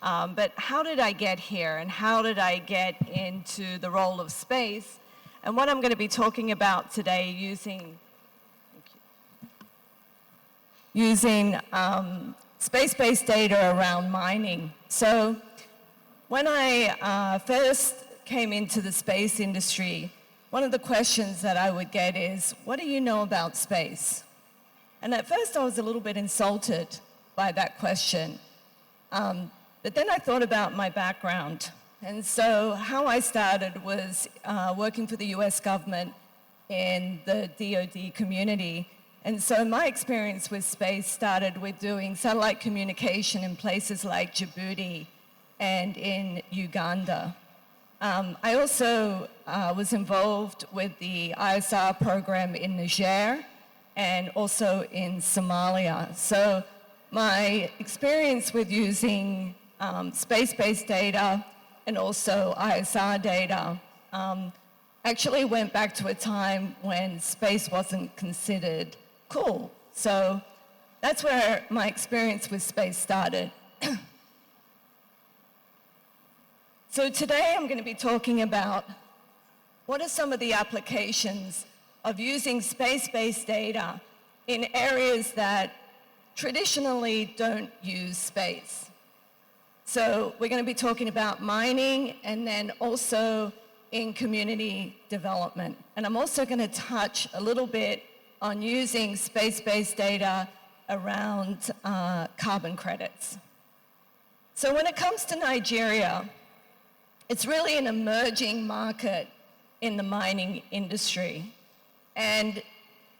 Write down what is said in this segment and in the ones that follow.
But how did I get here, and how did I get into the role of space? And what I'm going to be talking about today using space-based data around mining. So when I first came into the space industry, one of the questions that I would get is, what do you know about space? And at first I was a little bit insulted by that question. But then I thought about my background. And so how I started was working for the US government in the DoD community. And so my experience with space started with doing satellite communication in places like Djibouti and in Uganda. I also was involved with the ISR program in Niger and also in Somalia. So my experience with using space-based data and also ISR data actually went back to a time when space wasn't considered cool. So that's where my experience with space started. So today I'm going to be talking about what are some of the applications of using space-based data in areas that traditionally don't use space. So we're going to be talking about mining and then also in community development. And I'm also going to touch a little bit on using space-based data around carbon credits. So when it comes to Nigeria, it's really an emerging market in the mining industry. And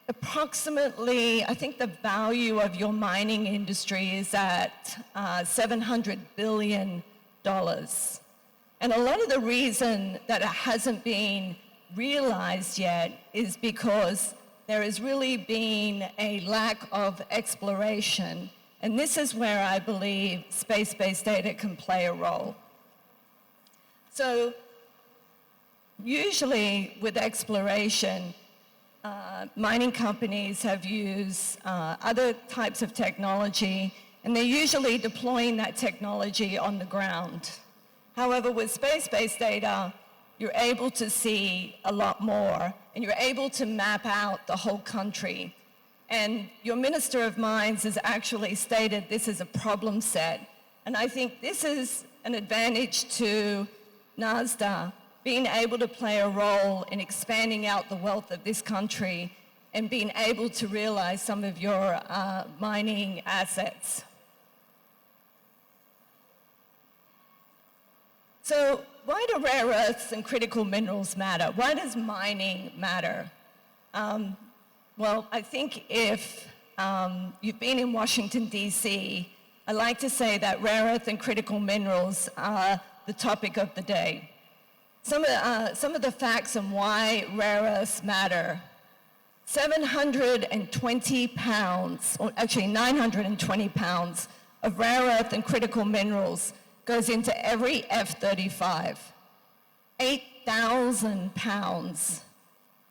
approximately, I think the value of your mining industry is at $700 billion. And a lot of the reason that it hasn't been realized yet is because there has really been a lack of exploration. And this is where I believe space-based data can play a role. So usually with exploration, mining companies have used other types of technology, and they're usually deploying that technology on the ground. However, with space-based data, you're able to see a lot more, and you're able to map out the whole country. And your Minister of Mines has actually stated this is a problem set. And I think this is an advantage to NASDA being able to play a role in expanding out the wealth of this country and being able to realize some of your mining assets. So why do rare earths and critical minerals matter? Why does mining matter? Well, I think if you've been in Washington, D.C., I like to say that rare earth and critical minerals are the topic of the day. Some of the facts on why rare earths matter. 720 pounds, or actually 920 pounds of rare earth and critical minerals goes into every F-35. 8,000 pounds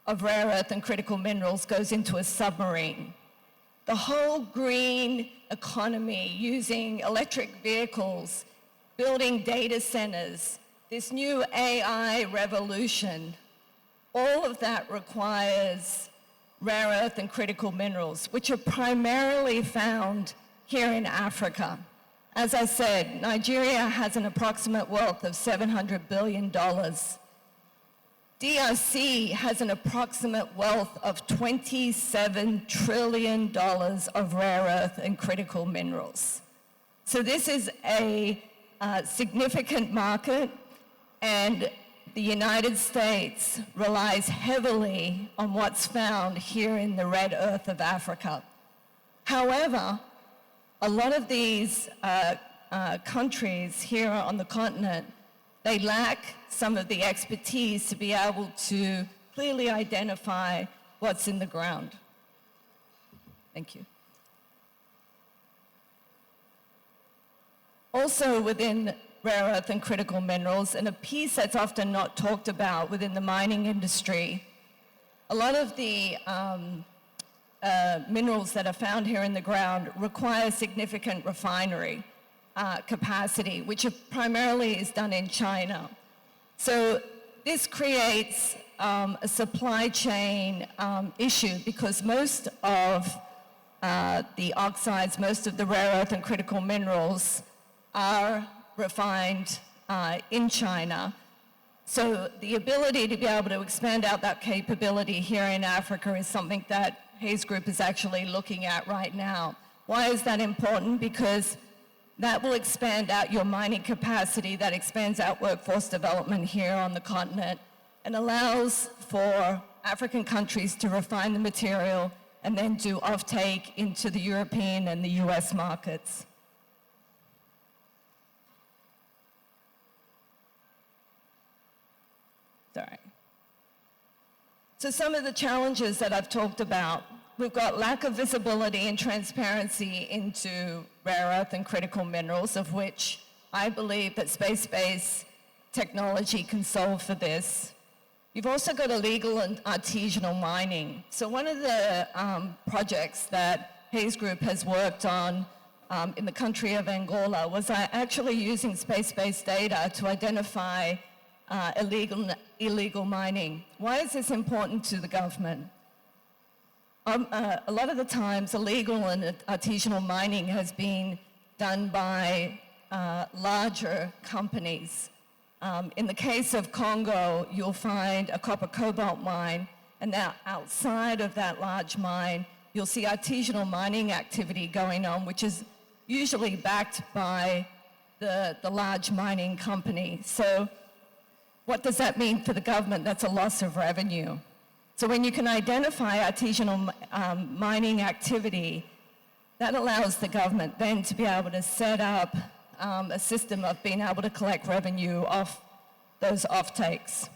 of rare earth and critical minerals goes into a submarine. The whole green economy using electric vehicles, building data centers, this new AI revolution, all of that requires rare earth and critical minerals, which are primarily found here in Africa. As I said, Nigeria has an approximate wealth of $700 billion. DRC has an approximate wealth of $27 trillion of rare earth and critical minerals. So this is a significant market, and the United States relies heavily on what's found here in the red earth of Africa. However, a lot of these countries here on the continent, they lack some of the expertise to be able to clearly identify what's in the ground. Thank you. Also within rare earth and critical minerals, and a piece that's often not talked about within the mining industry, a lot of the minerals that are found here in the ground require significant refinery. capacity, which primarily is done in China. So this creates a supply chain issue because most of the oxides, most of the rare earth and critical minerals are refined in China. So the ability to be able to expand out that capability here in Africa is something that Hayes Group is actually looking at right now. Why is that important? Because that will expand out your mining capacity, that expands out workforce development here on the continent, and allows for African countries to refine the material and then do offtake into the European and the US markets. Sorry. So some of the challenges that I've talked about, we've got lack of visibility and transparency into rare earth and critical minerals, of which I believe that space-based technology can solve for this. You've also got illegal and artisanal mining. So one of the projects that Hayes Group has worked on in the country of Angola was actually using space-based data to identify illegal mining. Why is this important to the government? A lot of the times, illegal and artisanal mining has been done by larger companies. In the case of Congo, you'll find a copper cobalt mine, and now outside of that large mine, you'll see artisanal mining activity going on, which is usually backed by the large mining company. So what does that mean for the government? That's a loss of revenue. So when you can identify artisanal mining activity, that allows the government then to be able to set up a system of being able to collect revenue off those offtakes.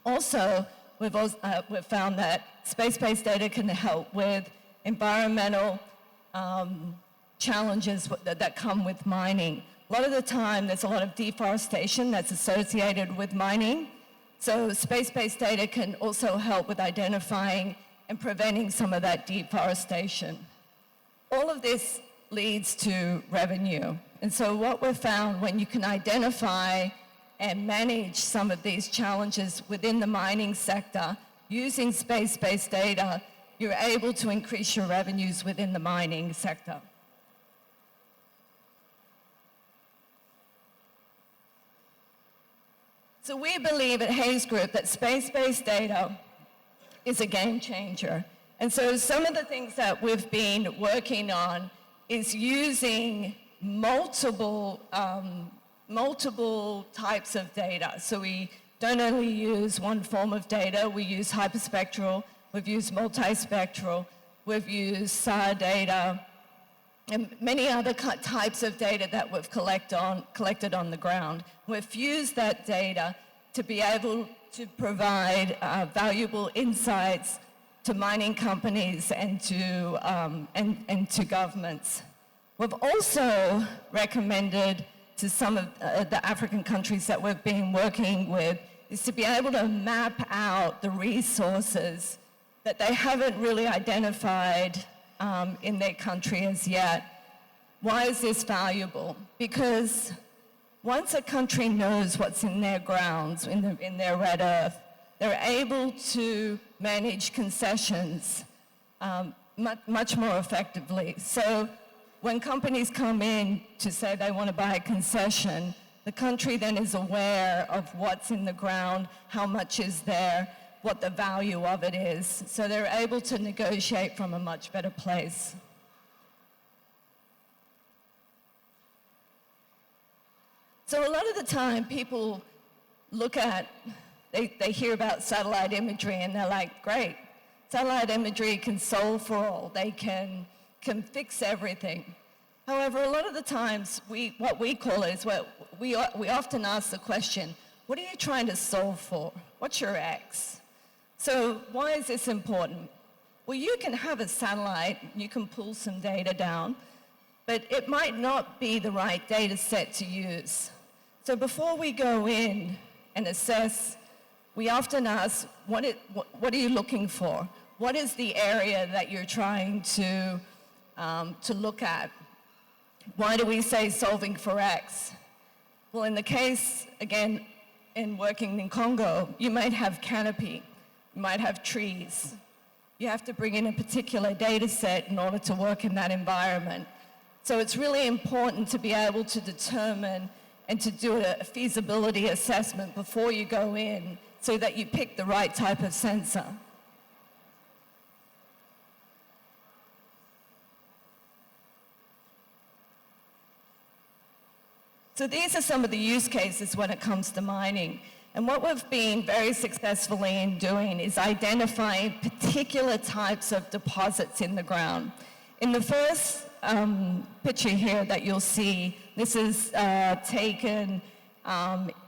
Also, we've found that space-based data can help with environmental challenges that come with mining. A lot of the time, there's a lot of deforestation that's associated with mining. So space-based data can also help with identifying and preventing some of that deforestation. All of this leads to revenue. And so what we've found, when you can identify and manage some of these challenges within the mining sector, using space-based data, you're able to increase your revenues within the mining sector. So we believe at Hayes Group that space-based data is a game changer. And so some of the things that we've been working on is using multiple types of data. So we don't only use one form of data, we use hyperspectral, we've used multispectral, we've used SAR data, and many other types of data that we've collected on the ground. We've fused that data to be able to provide valuable insights to mining companies and to governments. We've also recommended to some of the African countries that we've been working with is to be able to map out the resources that they haven't really identified in their country as yet. Why is this valuable? Because once a country knows what's in their grounds, in their red earth, they're able to manage concessions much more effectively. So when companies come in to say they want to buy a concession, the country then is aware of what's in the ground, how much is there, what the value of it is. So they're able to negotiate from a much better place. So a lot of the time people look at, they hear about satellite imagery and they're like, great, satellite imagery can solve for all. They can fix everything. However, a lot of the times, what we call is, we often ask the question, what are you trying to solve for? What's your X? So why is this important? Well, you can have a satellite, you can pull some data down, but it might not be the right data set to use. So before we go in and assess, we often ask, what are you looking for? What is the area that you're trying to look at? Why do we say solving for X? Well, in the case, again, in working in Congo, you might have canopy, you might have trees. You have to bring in a particular data set in order to work in that environment. So it's really important to be able to determine and to do a feasibility assessment before you go in so that you pick the right type of sensor. So these are some of the use cases when it comes to mining. And what we've been very successfully in doing is identifying particular types of deposits in the ground. In the first picture here that you'll see, this is taken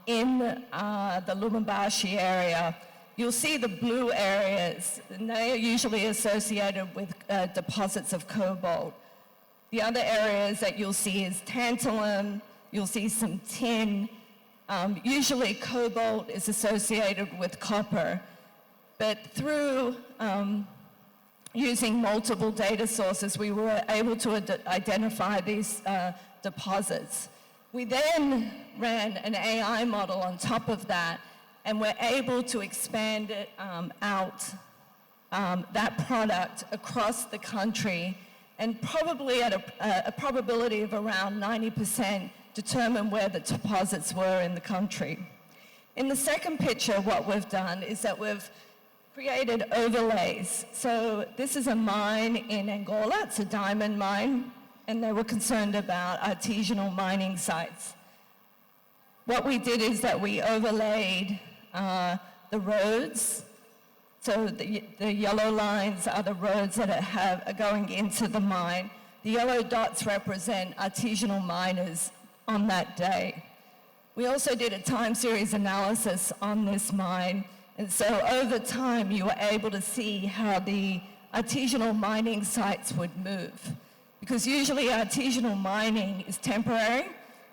in the Lubumbashi area. You'll see the blue areas, and they are usually associated with deposits of cobalt. The other areas that you'll see is tantalum, you'll see some tin. Usually cobalt is associated with copper, but through using multiple data sources, we were able to identify these deposits. We then ran an AI model on top of that, and we're able to expand it out, that product across the country, and probably at a probability of around 90% determine where the deposits were in the country. In the second picture, what we've done is that we've created overlays. So this is a mine in Angola, it's a diamond mine, and they were concerned about artisanal mining sites. What we did is that we overlaid the roads. So the yellow lines are the roads that are going into the mine. The yellow dots represent artisanal miners on that day. We also did a time series analysis on this mine, and so over time you were able to see how the artisanal mining sites would move. Because usually artisanal mining is temporary,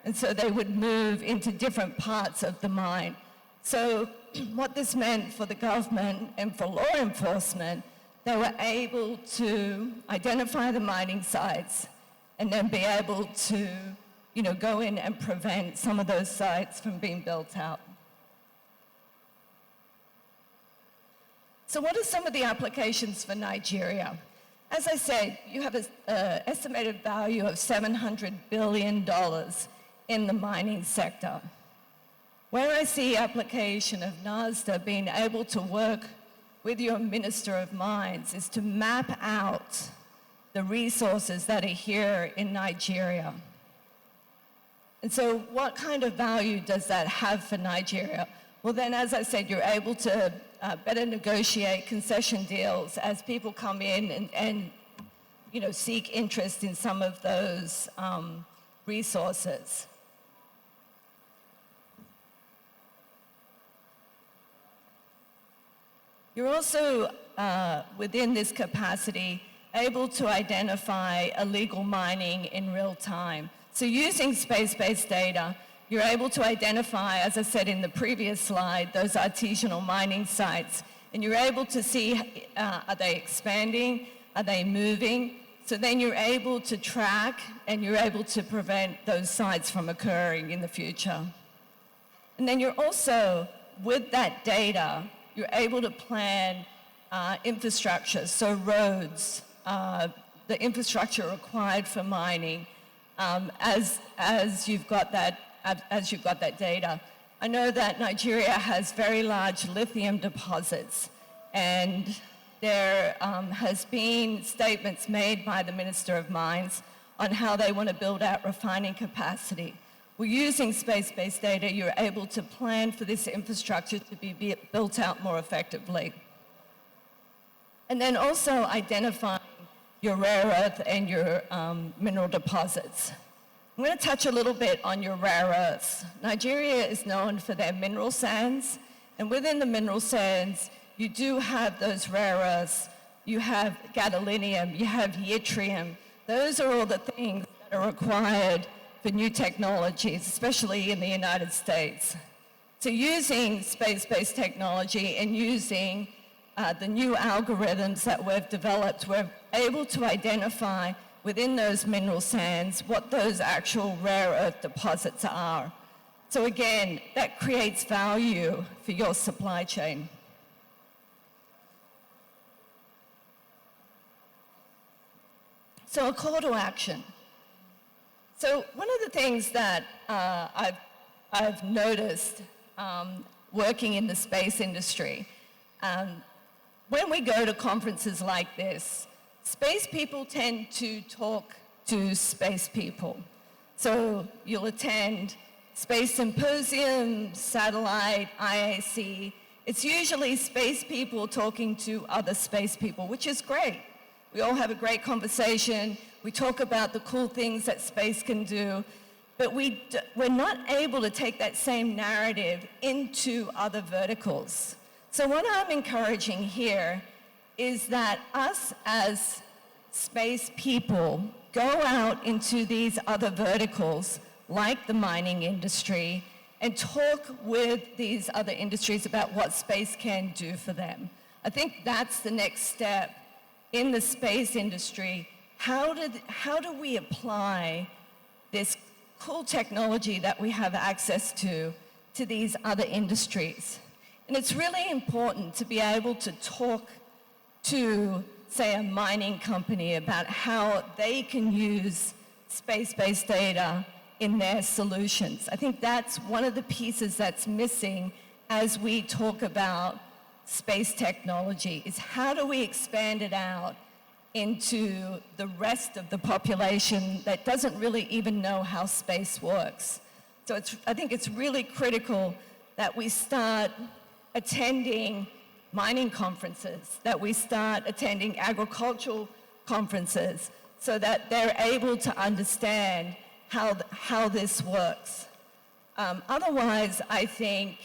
and so they would move into different parts of the mine. So what this meant for the government and for law enforcement, they were able to identify the mining sites and then be able to go in and prevent some of those sites from being built out. So what are some of the applications for Nigeria? As I said, you have an estimated value of $700 billion in the mining sector. Where I see application of NASDA being able to work with your Minister of Mines is to map out the resources that are here in Nigeria. And so what kind of value does that have for Nigeria? Well then, as I said, you're able to better negotiate concession deals as people come in and seek interest in some of those resources. You're also, within this capacity, able to identify illegal mining in real time. So using space-based data, you're able to identify, as I said in the previous slide, those artisanal mining sites. And you're able to see, are they expanding? Are they moving? So then you're able to track and you're able to prevent those sites from occurring in the future. And then you're also, with that data, you're able to plan infrastructure, so roads, the infrastructure required for mining, as you've got that data. I know that Nigeria has very large lithium deposits, and there has been statements made by the Minister of Mines on how they want to build out refining capacity. Well, using space-based data, you're able to plan for this infrastructure to be built out more effectively. And then also identifying your rare earth and your mineral deposits. I'm going to touch a little bit on your rare earths. Nigeria is known for their mineral sands, and within the mineral sands, you do have those rare earths. You have gadolinium, you have yttrium. Those are all the things that are required for new technologies, especially in the United States. So using space-based technology and using the new algorithms that we've developed, we're able to identify within those mineral sands what those actual rare earth deposits are. So again, that creates value for your supply chain. So a call to action. So one of the things that I've noticed working in the space industry, when we go to conferences like this, space people tend to talk to space people. So you'll attend Space Symposium, Satellite, IAC. It's usually space people talking to other space people, which is great. We all have a great conversation. We talk about the cool things that space can do, but we're not able to take that same narrative into other verticals. So what I'm encouraging here is that us as space people go out into these other verticals, like the mining industry, and talk with these other industries about what space can do for them. I think that's the next step in the space industry. How do we apply this cool technology that we have access to these other industries? And it's really important to be able to talk to, say, a mining company about how they can use space-based data in their solutions. I think that's one of the pieces that's missing as we talk about space technology, is how do we expand it out into the rest of the population that doesn't really even know how space works. So I think it's really critical that we start attending mining conferences, that we start attending agricultural conferences, so that they're able to understand how this works. Otherwise, I think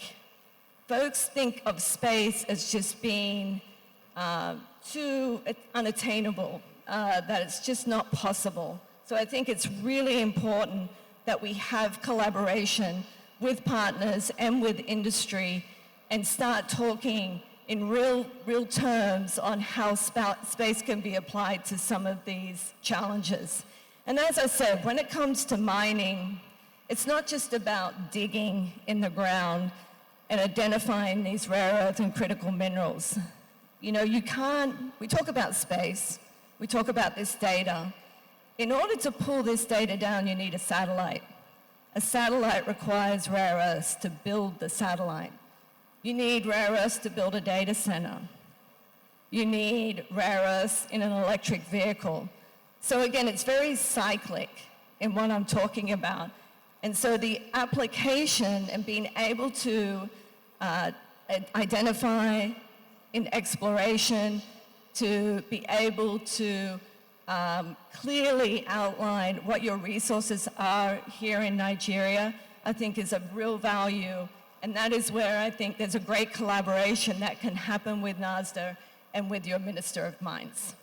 folks think of space as just being too unattainable, that it's just not possible. So I think it's really important that we have collaboration with partners and with industry and start talking in real terms on how space can be applied to some of these challenges. And as I said, when it comes to mining, it's not just about digging in the ground and identifying these rare earth and critical minerals. You know, we talk about space, we talk about this data. In order to pull this data down, you need a satellite. A satellite requires rare earths to build the satellite. You need rare earths to build a data center. You need rare earths in an electric vehicle. So again, it's very cyclic in what I'm talking about. And so the application and being able to identify in exploration, to be able to clearly outline what your resources are here in Nigeria, I think is of real value. And that is where I think there's a great collaboration that can happen with NASDA and with your Minister of Mines.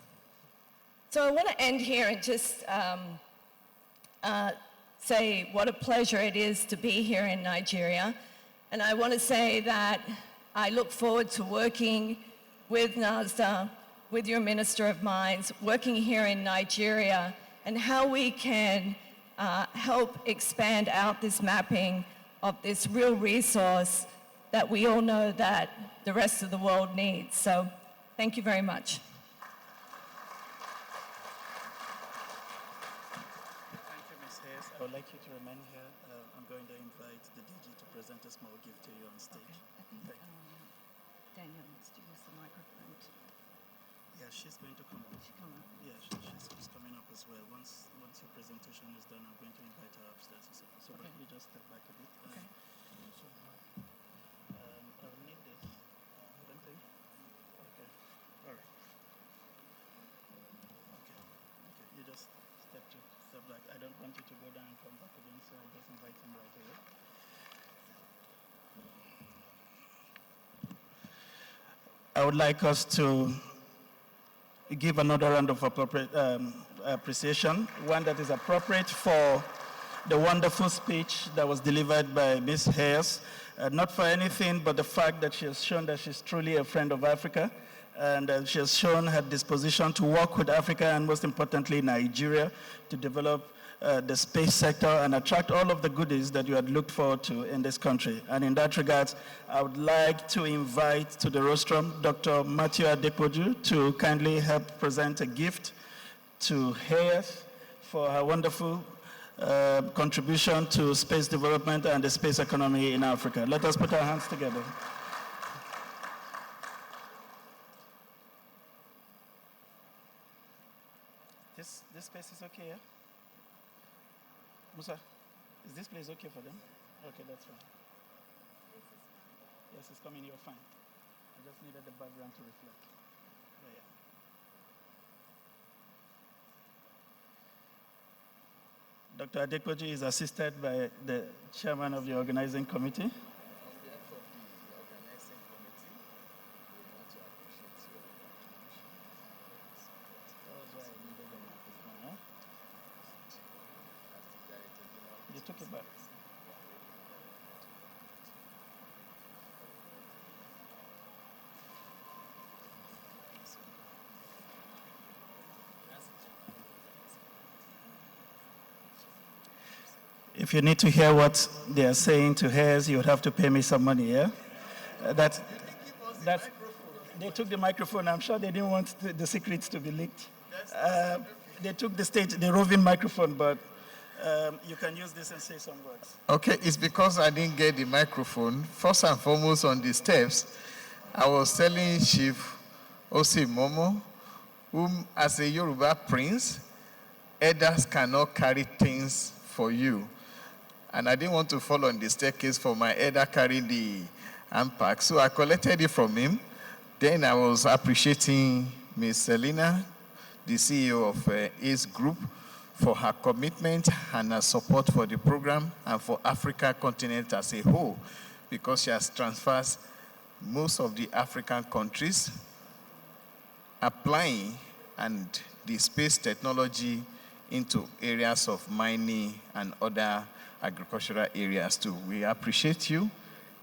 So I want to end here and just say what a pleasure it is to be here in Nigeria. And I want to say that I look forward to working with NASDA, with your Minister of Mines, working here in Nigeria, and how we can help expand out this mapping of this real resource that we all know that the rest of the world needs. So thank you very much. Thank you, Ms. Hayes. I would like you to remain here. I'm going to invite the DG to present a small gift to you on stage. Okay. I think Daniel needs to use the microphone. Yeah, she's going to come up. She come up. Yeah, she's coming up as well. Once your presentation is done, I'm going to invite her upstairs. So Okay. you just step back a bit. Okay. I'll need this. Don't think? Okay. All right. Okay. You just step back. I don't want you to go down and come back again, so I'll just invite him right away. I would like us to give another round of appreciation, one that is appropriate for the wonderful speech that was delivered by Ms. Hayes, not for anything but the fact that she has shown that she's truly a friend of Africa, And she has shown her disposition to work with Africa and most importantly Nigeria to develop the space sector and attract all of the goodies that you had looked forward to in this country. And in that regard, I would like to invite to the rostrum Dr. Matthew Adepoju to kindly help present a gift to Hayes for her wonderful contribution to space development and the space economy in Africa. Let us put our hands together. This space is okay, yeah? Musa, is this place okay for them? Okay, that's fine. Yes, it's coming, you're fine. I just needed the background to reflect. Oh, yeah. Dr. Adepoju is assisted by the chairman of the organizing committee. Took it back. If you need to hear what they are saying to hers, you would have to pay me some money, yeah? That's they took the microphone. I'm sure they didn't want the secrets to be leaked. They took the roving microphone, but you can use this and say some words. Okay, it's because I didn't get the microphone. First and foremost, on the steps, I was telling Chief Osi Momo, whom as a Yoruba prince, elders cannot carry things for you. And I didn't want to fall on the staircase for my elder carrying the handbag, so I collected it from him. Then I was appreciating Ms. Selina, the CEO of ACE Group, for her commitment and her support for the program and for Africa continent as a whole, because she has transferred most of the African countries applying and the space technology into areas of mining and other agricultural areas too. We appreciate you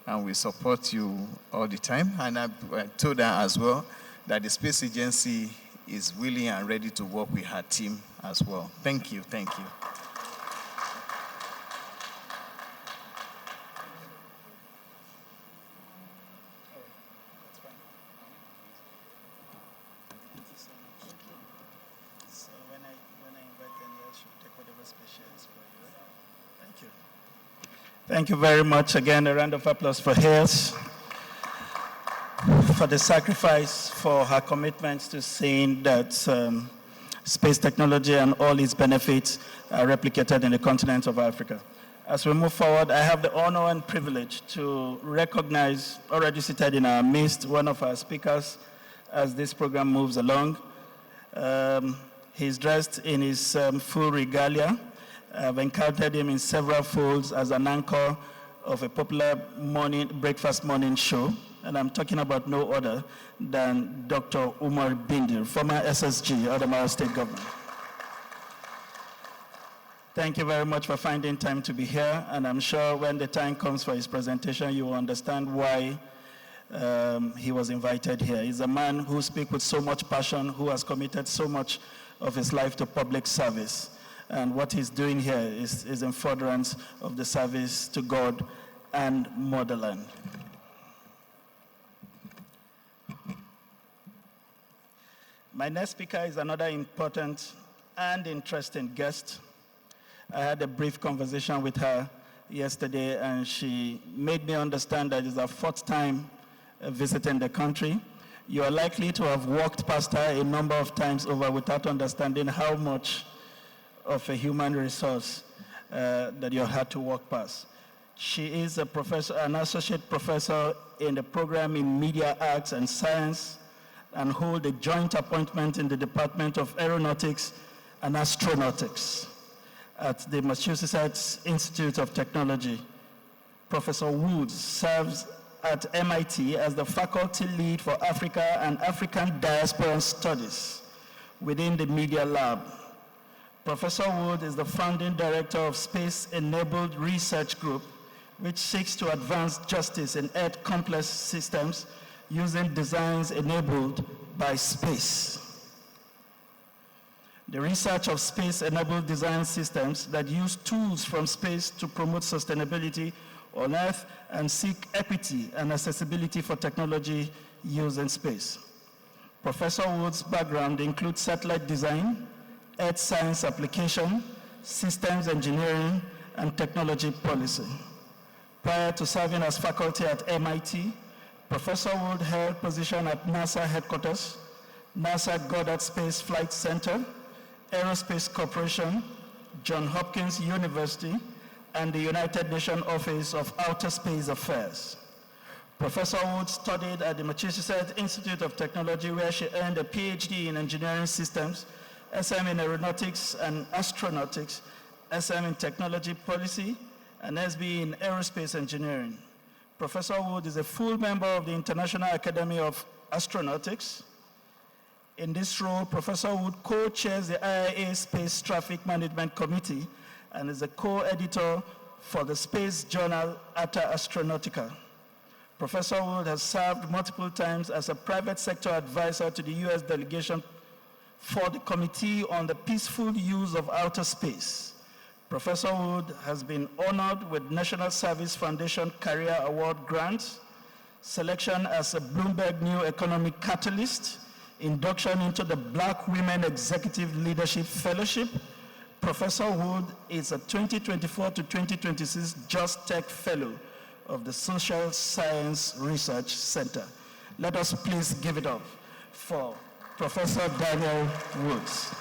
and we support you all the time. And I told her as well that the Space Agency is willing and ready to work with her team as well. Thank you, thank you. So when I invite them, I should take whatever special is for you. Thank you. Thank you very much. Again, a round of applause for Hales, for the sacrifice, for her commitment to seeing that space technology and all its benefits are replicated in the continent of Africa. As we move forward, I have the honor and privilege to recognize, already seated in our midst, one of our speakers as this program moves along. He's dressed in his full regalia. I've encountered him in several folds as an anchor of a popular breakfast morning show. And I'm talking about no other than Dr. Umar Bindir, former SSG, Adamawa State Government. Thank you very much for finding time to be here, and I'm sure when the time comes for his presentation, you will understand why he was invited here. He's a man who speaks with so much passion, who has committed so much of his life to public service. And what he's doing here is in furtherance of the service to God and motherland. My next speaker is another important and interesting guest. I had a brief conversation with her yesterday, and she made me understand that it's her fourth time visiting the country. You are likely to have walked past her a number of times over without understanding how much of a human resource that you had to walk past. She is a professor, an associate professor in the program in Media Arts and Science, and hold a joint appointment in the Department of Aeronautics and Astronautics at the Massachusetts Institute of Technology. Professor Woods serves at MIT as the faculty lead for Africa and African Diaspora Studies within the Media Lab. Professor Wood is the founding director of Space Enabled Research Group, which seeks to advance justice in Earth complex systems using designs enabled by space. The research of space-enabled design systems that use tools from space to promote sustainability on Earth and seek equity and accessibility for technology used in space. Professor Wood's background includes satellite design, earth science application, systems engineering, and technology policy. Prior to serving as faculty at MIT, Professor Wood held position at NASA headquarters, NASA Goddard Space Flight Center, Aerospace Corporation, Johns Hopkins University, and the United Nations Office of Outer Space Affairs. Professor Wood studied at the Massachusetts Institute of Technology, where she earned a PhD in engineering systems, SM in aeronautics and astronautics, SM in technology policy, and SB in aerospace engineering. Professor Wood is a full member of the International Academy of Astronautics. In this role, Professor Wood co-chairs the IAA Space Traffic Management Committee and is a co-editor for the space journal Ata Astronautica. Professor Wood has served multiple times as a private sector advisor to the US delegation for the Committee on the Peaceful Use of Outer Space. Professor Wood has been honored with National Service Foundation Career Award grants, selection as a Bloomberg New Economic Catalyst, induction into the Black Women Executive Leadership Fellowship. Professor Wood is a 2024 to 2026 Just Tech Fellow of the Social Science Research Center. Let us please give it up for Professor Daniel Woods.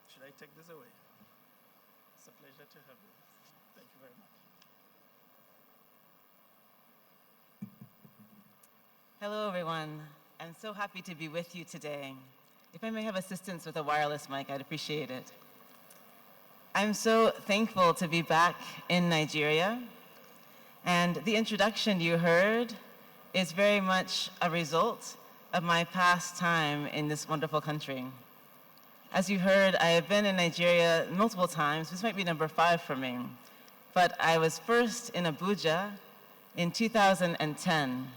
Should I take this away? It's a pleasure to have you. Thank you very much. Hello, everyone. I'm so happy to be with you today. If I may have assistance with a wireless mic, I'd appreciate it. I'm so thankful to be back in Nigeria. And the introduction you heard is very much a result of my past time in this wonderful country. As you heard, I have been in Nigeria multiple times. This might be number 5 for me. But I was first in Abuja in 2010.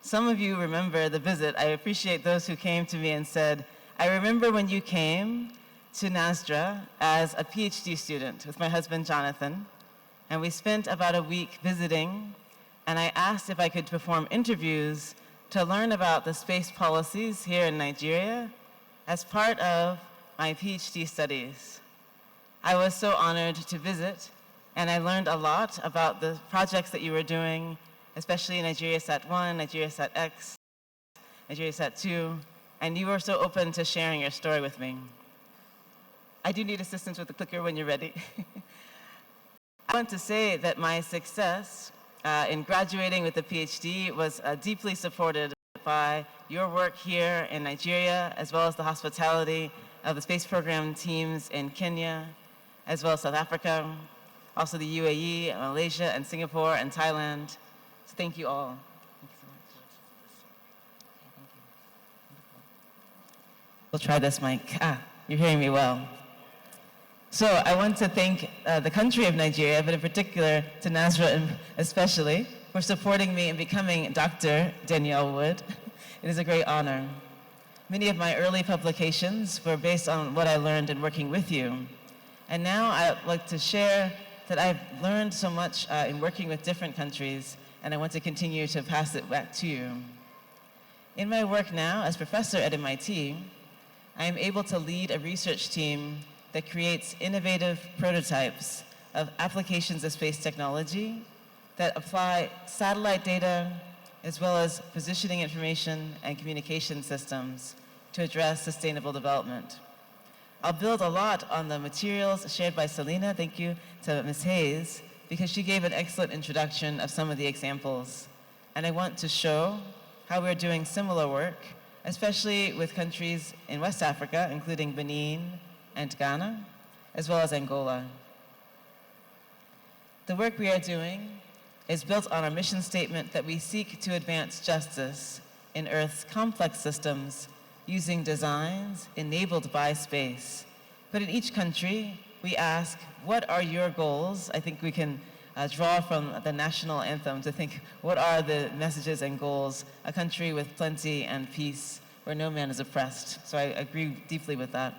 Some of you remember the visit. I appreciate those who came to me and said, I remember when you came to NASDRA as a PhD student with my husband, Jonathan, and we spent about a week visiting, and I asked if I could perform interviews to learn about the space policies here in Nigeria as part of my PhD studies. I was so honored to visit, and I learned a lot about the projects that you were doing, especially NigeriaSat-1, NigeriaSat-X, NigeriaSat-2, and you were so open to sharing your story with me. I do need assistance with the clicker when you're ready. I want to say that my success in graduating with a PhD was deeply supported by your work here in Nigeria, as well as the hospitality of the space program teams in Kenya, as well as South Africa, also the UAE, Malaysia, and Singapore, and Thailand. So thank you all. Thank you so much. Okay, thank you. We'll try this mic. You're hearing me well. So I want to thank the country of Nigeria, but in particular to NASDRA especially, for supporting me in becoming Dr. Danielle Wood. It is a great honor. Many of my early publications were based on what I learned in working with you. And now I'd like to share that I've learned so much in working with different countries, and I want to continue to pass it back to you. In my work now as professor at MIT, I am able to lead a research team that creates innovative prototypes of applications of space technology that apply satellite data as well as positioning information and communication systems to address sustainable development. I'll build a lot on the materials shared by Selena. Thank you to Ms. Hayes, because she gave an excellent introduction of some of the examples. And I want to show how we're doing similar work, especially with countries in West Africa, including Benin and Ghana, as well as Angola. The work we are doing is built on our mission statement that we seek to advance justice in Earth's complex systems using designs enabled by space. But in each country, we ask, what are your goals? I think we can draw from the national anthem to think, what are the messages and goals? A country with plenty and peace, where no man is oppressed. So I agree deeply with that.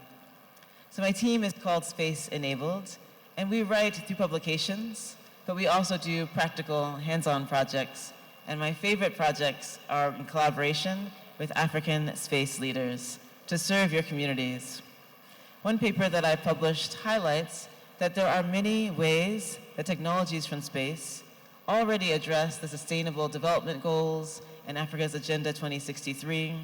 So my team is called Space Enabled, and we write through publications, but we also do practical, hands-on projects. And my favorite projects are in collaboration with African space leaders to serve your communities. One paper that I published highlights that there are many ways that technologies from space already address the Sustainable Development Goals and Africa's Agenda 2063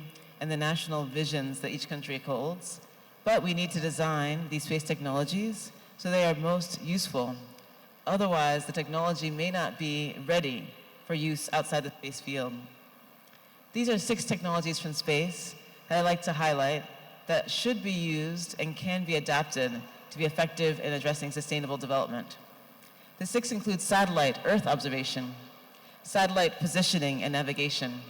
and the national visions that each country holds. But we need to design these space technologies so they are most useful. Otherwise, the technology may not be ready for use outside the space field. These are 6 technologies from space that I like to highlight that should be used and can be adapted to be effective in addressing sustainable development. The 6 include satellite Earth observation, satellite positioning and navigation.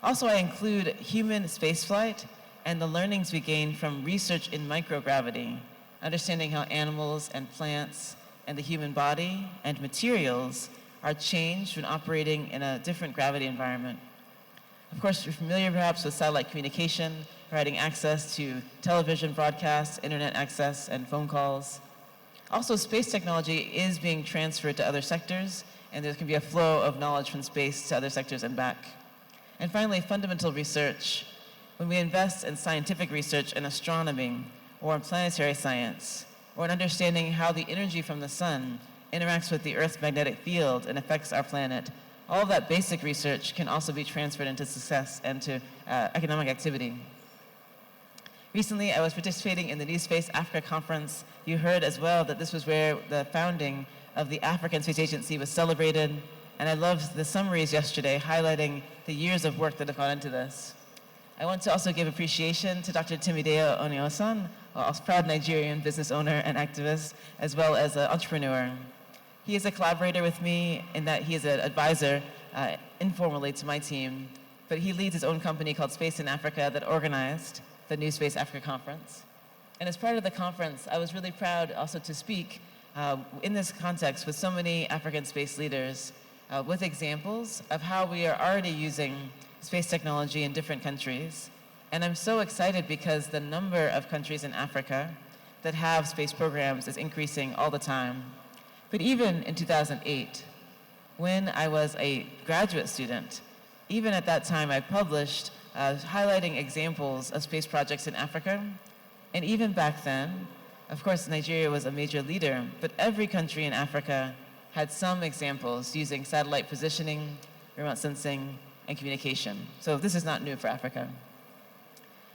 Also, I include human spaceflight and the learnings we gain from research in microgravity, understanding how animals and plants and the human body and materials are changed when operating in a different gravity environment. Of course, you're familiar perhaps with satellite communication, providing access to television broadcasts, internet access, and phone calls. Also, space technology is being transferred to other sectors, and there can be a flow of knowledge from space to other sectors and back. And finally, fundamental research. When we invest in scientific research in astronomy or in planetary science, or in understanding how the energy from the sun interacts with the Earth's magnetic field and affects our planet, all of that basic research can also be transferred into success and to economic activity. Recently, I was participating in the New Space Africa conference. You heard as well that this was where the founding of the African Space Agency was celebrated, and I loved the summaries yesterday highlighting the years of work that have gone into this. I want to also give appreciation to Dr. Timideo Oniosan, a proud Nigerian business owner and activist, as well as an entrepreneur. He is a collaborator with me in that he is an advisor informally to my team, but he leads his own company called Space in Africa that organized the New Space Africa Conference. And as part of the conference, I was really proud also to speak in this context with so many African space leaders with examples of how we are already using space technology in different countries. And I'm so excited because the number of countries in Africa that have space programs is increasing all the time. But even in 2008, when I was a graduate student, even at that time I published highlighting examples of space projects in Africa. And even back then, of course, Nigeria was a major leader, but every country in Africa had some examples using satellite positioning, remote sensing, and communication. So this is not new for Africa.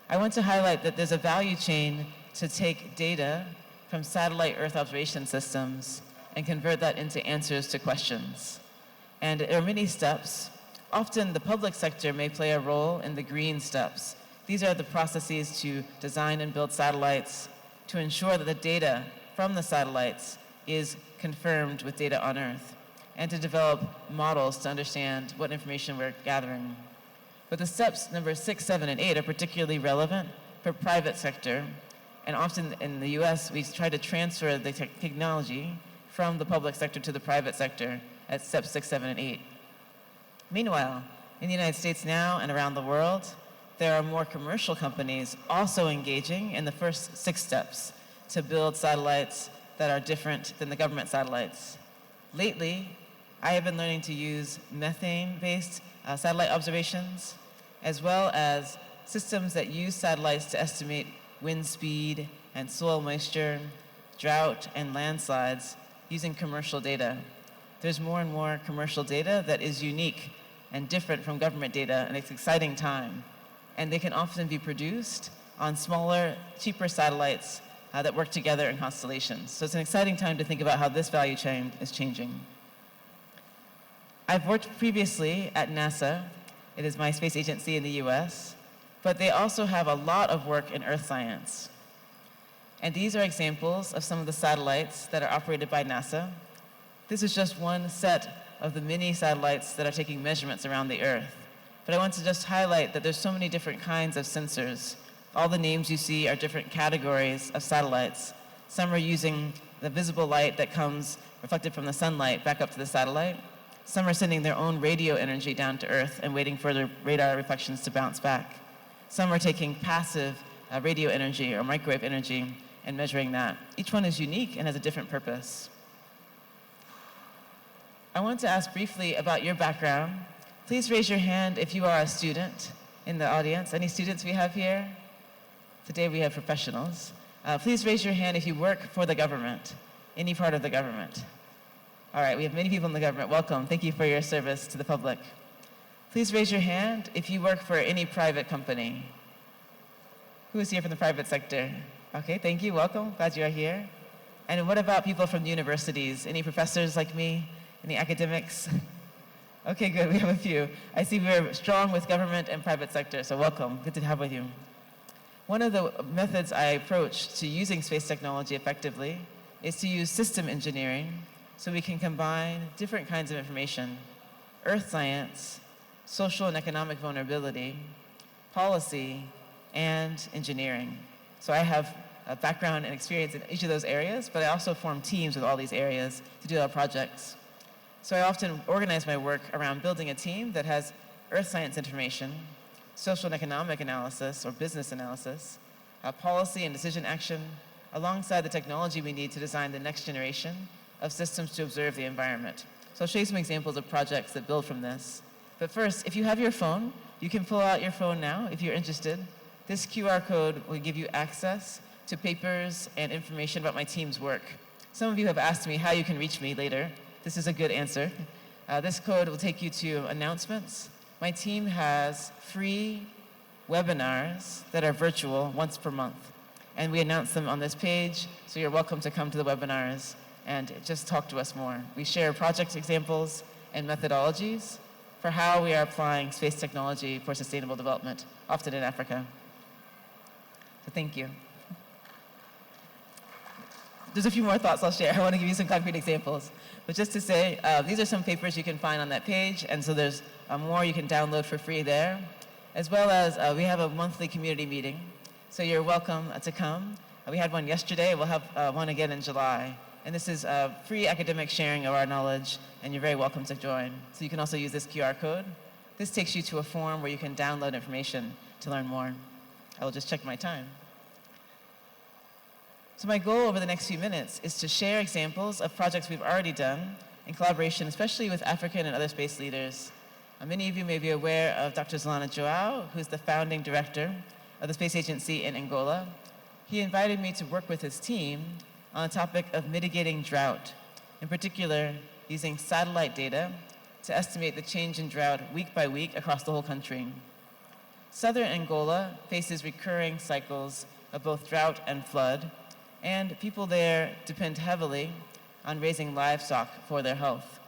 I want to highlight that there's a value chain to take data from satellite Earth observation systems and convert that into answers to questions. And there are many steps. Often the public sector may play a role in the green steps. These are the processes to design and build satellites to ensure that the data from the satellites is confirmed with data on Earth, and to develop models to understand what information we're gathering. But the steps number 6, 7, and 8 are particularly relevant for private sector, and often in the US, we try to transfer the technology from the public sector to the private sector at steps 6, 7, and 8. Meanwhile, in the United States now and around the world, there are more commercial companies also engaging in the first 6 steps to build satellites that are different than the government satellites. Lately, I have been learning to use methane-based satellite observations, as well as systems that use satellites to estimate wind speed and soil moisture, drought, and landslides using commercial data. There's more and more commercial data that is unique and different from government data, and it's an exciting time. And they can often be produced on smaller, cheaper satellites that work together in constellations. So it's an exciting time to think about how this value chain is changing. I've worked previously at NASA. It is my space agency in the US, but they also have a lot of work in earth science. And these are examples of some of the satellites that are operated by NASA. This is just one set of the many satellites that are taking measurements around the Earth. But I want to just highlight that there's so many different kinds of sensors. All the names you see are different categories of satellites Some are using the visible light that comes reflected from the sunlight back up to the satellite. Some are sending their own radio energy down to Earth and waiting for the radar reflections to bounce back. Some are taking passive radio energy or microwave energy and measuring that. Each one is unique and has a different purpose. I want to ask briefly about your background. Please raise your hand if you are a student in the audience. Any students we have here? Today we have professionals. Please raise your hand if you work for the government, any part of the government. All right, we have many people in the government. Welcome. Thank you for your service to the public. Please raise your hand if you work for any private company. Who is here from the private sector? Okay, thank you. Welcome. Glad you are here. And what about people from the universities? Any professors like me? Any academics? Okay, good. We have a few. I see we're strong with government and private sector, so welcome. Good to have with you. One of the methods I approach to using space technology effectively is to use system engineering so we can combine different kinds of information: earth science, social and economic vulnerability, policy, and engineering. So I have a background and experience in each of those areas, but I also form teams with all these areas to do our projects. So I often organize my work around building a team that has earth science information, social and economic analysis or business analysis, policy and decision action, alongside the technology we need to design the next generation of systems to observe the environment. So I'll show you some examples of projects that build from this. But first, if you have your phone, you can pull out your phone now if you're interested. This QR code will give you access to papers and information about my team's work. Some of you have asked me how you can reach me later. This is a good answer. This code will take you to announcements. My team has free webinars that are virtual once per month. And we announce them on this page, so you're welcome to come to the webinars and just talk to us more. We share project examples and methodologies for how we are applying space technology for sustainable development, often in Africa. So thank you. There's a few more thoughts I'll share. I want to give you some concrete examples. But just to say, these are some papers you can find on that page, and so there's more you can download for free there, as well as we have a monthly community meeting. So you're welcome to come. We had one yesterday. We'll have one again in July. And this is free academic sharing of our knowledge, and you're very welcome to join. So you can also use this QR code. This takes you to a form where you can download information to learn more. I will just check my time. So my goal over the next few minutes is to share examples of projects we've already done in collaboration, especially with African and other space leaders. Many of you may be aware of Dr. Zolana Joao, who's the founding director of the Space Agency in Angola. He invited me to work with his team on the topic of mitigating drought, in particular using satellite data to estimate the change in drought week by week across the whole country. Southern Angola faces recurring cycles of both drought and flood, and people there depend heavily on raising livestock for their health.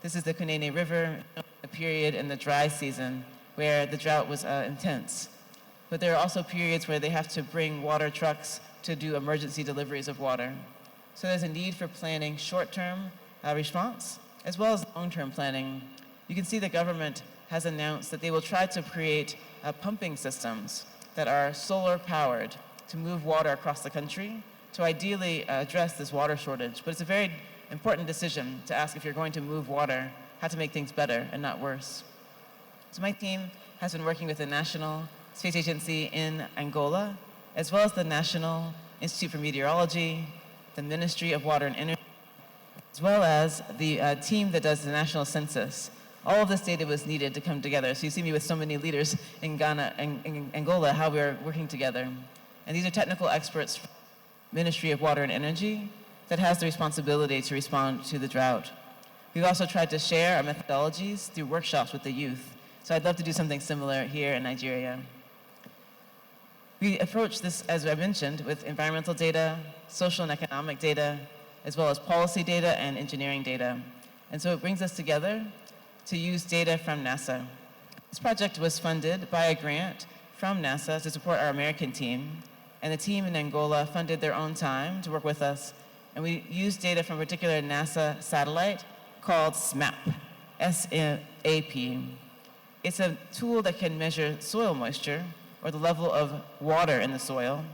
This is the Kunene River, a period in the dry season where the drought was intense. But there are also periods where they have to bring water trucks to do emergency deliveries of water. So there's a need for planning short-term response, as well as long-term planning. You can see the government has announced that they will try to create pumping systems that are solar-powered to move water across the country to ideally address this water shortage. But it's a very important decision to ask if you're going to move water, how to make things better and not worse. So my team has been working with the National Space Agency in Angola, as well as the National Institute for Meteorology, the Ministry of Water and Energy, as well as the team that does the national census. All of this data was needed to come together. So you see me with so many leaders in Ghana and in Angola, how we're working together. And these are technical experts from the Ministry of Water and Energy that has the responsibility to respond to the drought. We've also tried to share our methodologies through workshops with the youth. So I'd love to do something similar here in Nigeria. We approach this, as I mentioned, with environmental data, social and economic data, as well as policy data and engineering data. And so it brings us together to use data from NASA. This project was funded by a grant from NASA to support our American team, and the team in Angola funded their own time to work with us, and we used data from a particular NASA satellite called SMAP, S-M-A-P. It's a tool that can measure soil moisture, or the level of water in the soil,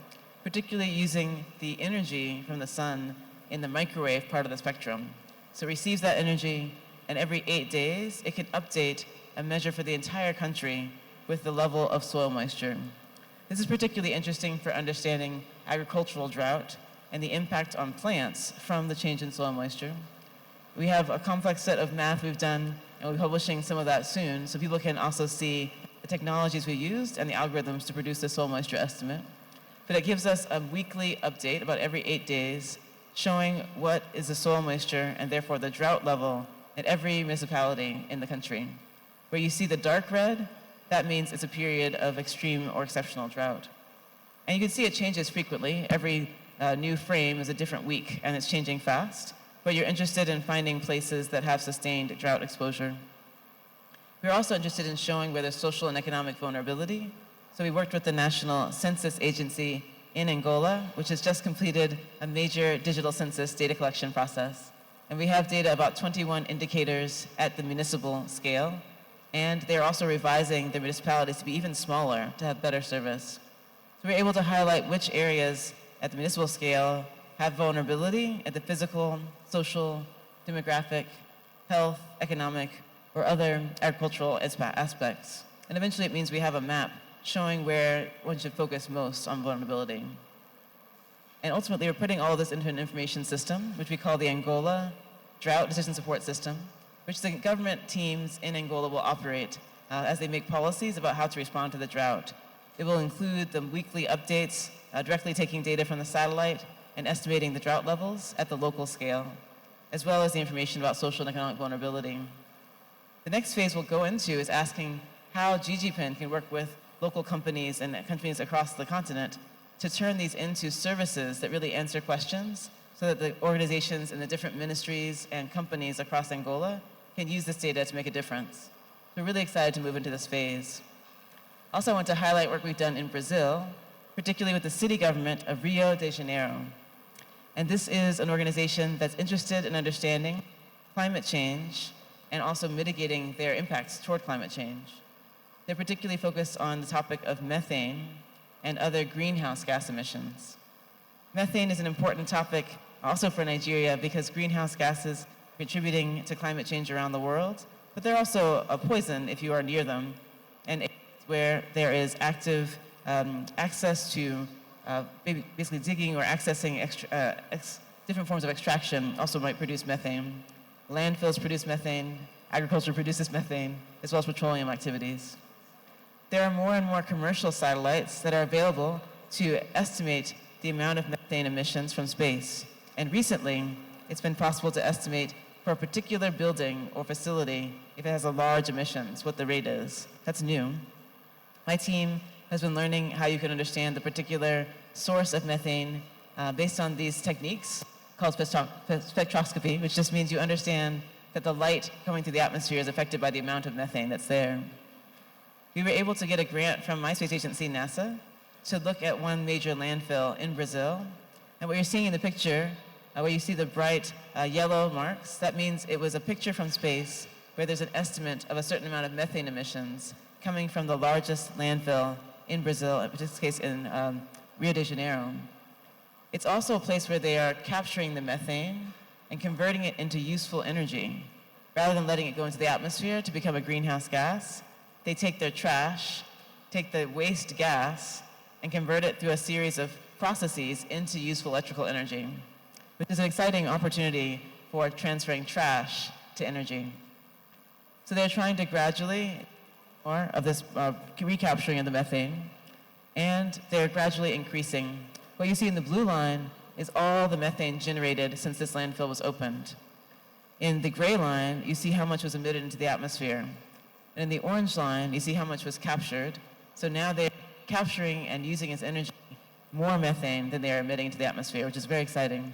particularly using the energy from the sun in the microwave part of the spectrum. So it receives that energy, and every 8 days, it can update a measure for the entire country with the level of soil moisture. This is particularly interesting for understanding agricultural drought and the impact on plants from the change in soil moisture. We have a complex set of math we've done, and we'll be publishing some of that soon, so people can also see the technologies we used and the algorithms to produce the soil moisture estimate. But it gives us a weekly update about every 8 days, showing what is the soil moisture and therefore the drought level at every municipality in the country. Where you see the dark red, that means it's a period of extreme or exceptional drought. And you can see it changes frequently. Every new frame is a different week, and it's changing fast. But you're interested in finding places that have sustained drought exposure. We're also interested in showing where there's social and economic vulnerability. So we worked with the National Census Agency in Angola, which has just completed a major digital census data collection process. And we have data about 21 indicators at the municipal scale. And they're also revising their municipalities to be even smaller to have better service. So we're able to highlight which areas at the municipal scale have vulnerability at the physical, social, demographic, health, economic, or other agricultural aspects. And eventually it means we have a map showing where one should focus most on vulnerability. And ultimately, we're putting all of this into an information system, which we call the Angola Drought Decision Support System, which the government teams in Angola will operate as they make policies about how to respond to the drought. It will include the weekly updates, directly taking data from the satellite and estimating the drought levels at the local scale, as well as the information about social and economic vulnerability. The next phase we'll go into is asking how GGPIN can work with local companies and companies across the continent to turn these into services that really answer questions so that the organizations and the different ministries and companies across Angola can use this data to make a difference. We're really excited to move into this phase. Also, I want to highlight work we've done in Brazil, particularly with the city government of Rio de Janeiro. And this is an organization that's interested in understanding climate change and also mitigating their impacts toward climate change. They're particularly focused on the topic of methane and other greenhouse gas emissions. Methane is an important topic also for Nigeria because greenhouse gases are contributing to climate change around the world, but they're also a poison if you are near them, and where there is active access to basically digging or accessing different forms of extraction also might produce methane. Landfills produce methane, agriculture produces methane, as well as petroleum activities. There are more and more commercial satellites that are available to estimate the amount of methane emissions from space. And recently, it's been possible to estimate for a particular building or facility, if it has a large emissions, what the rate is. That's new. My team has been learning how you can understand the particular source of methane based on these techniques called spectroscopy, which just means you understand that the light coming through the atmosphere is affected by the amount of methane that's there. We were able to get a grant from my space agency, NASA, to look at one major landfill in Brazil. And what you're seeing in the picture, where you see the bright yellow marks, that means it was a picture from space where there's an estimate of a certain amount of methane emissions coming from the largest landfill in Brazil, in this case in Rio de Janeiro. It's also a place where they are capturing the methane and converting it into useful energy. Rather than letting it go into the atmosphere to become a greenhouse gas, they take their trash, take the waste gas, and convert it through a series of processes into useful electrical energy, which is an exciting opportunity for transferring trash to energy. So they're trying to gradually more of this recapturing of the methane, and they're gradually increasing. What you see in the blue line is all the methane generated since this landfill was opened. In the gray line, you see how much was emitted into the atmosphere. And in the orange line, you see how much was captured. So now they're capturing and using as energy more methane than they are emitting into the atmosphere, which is very exciting.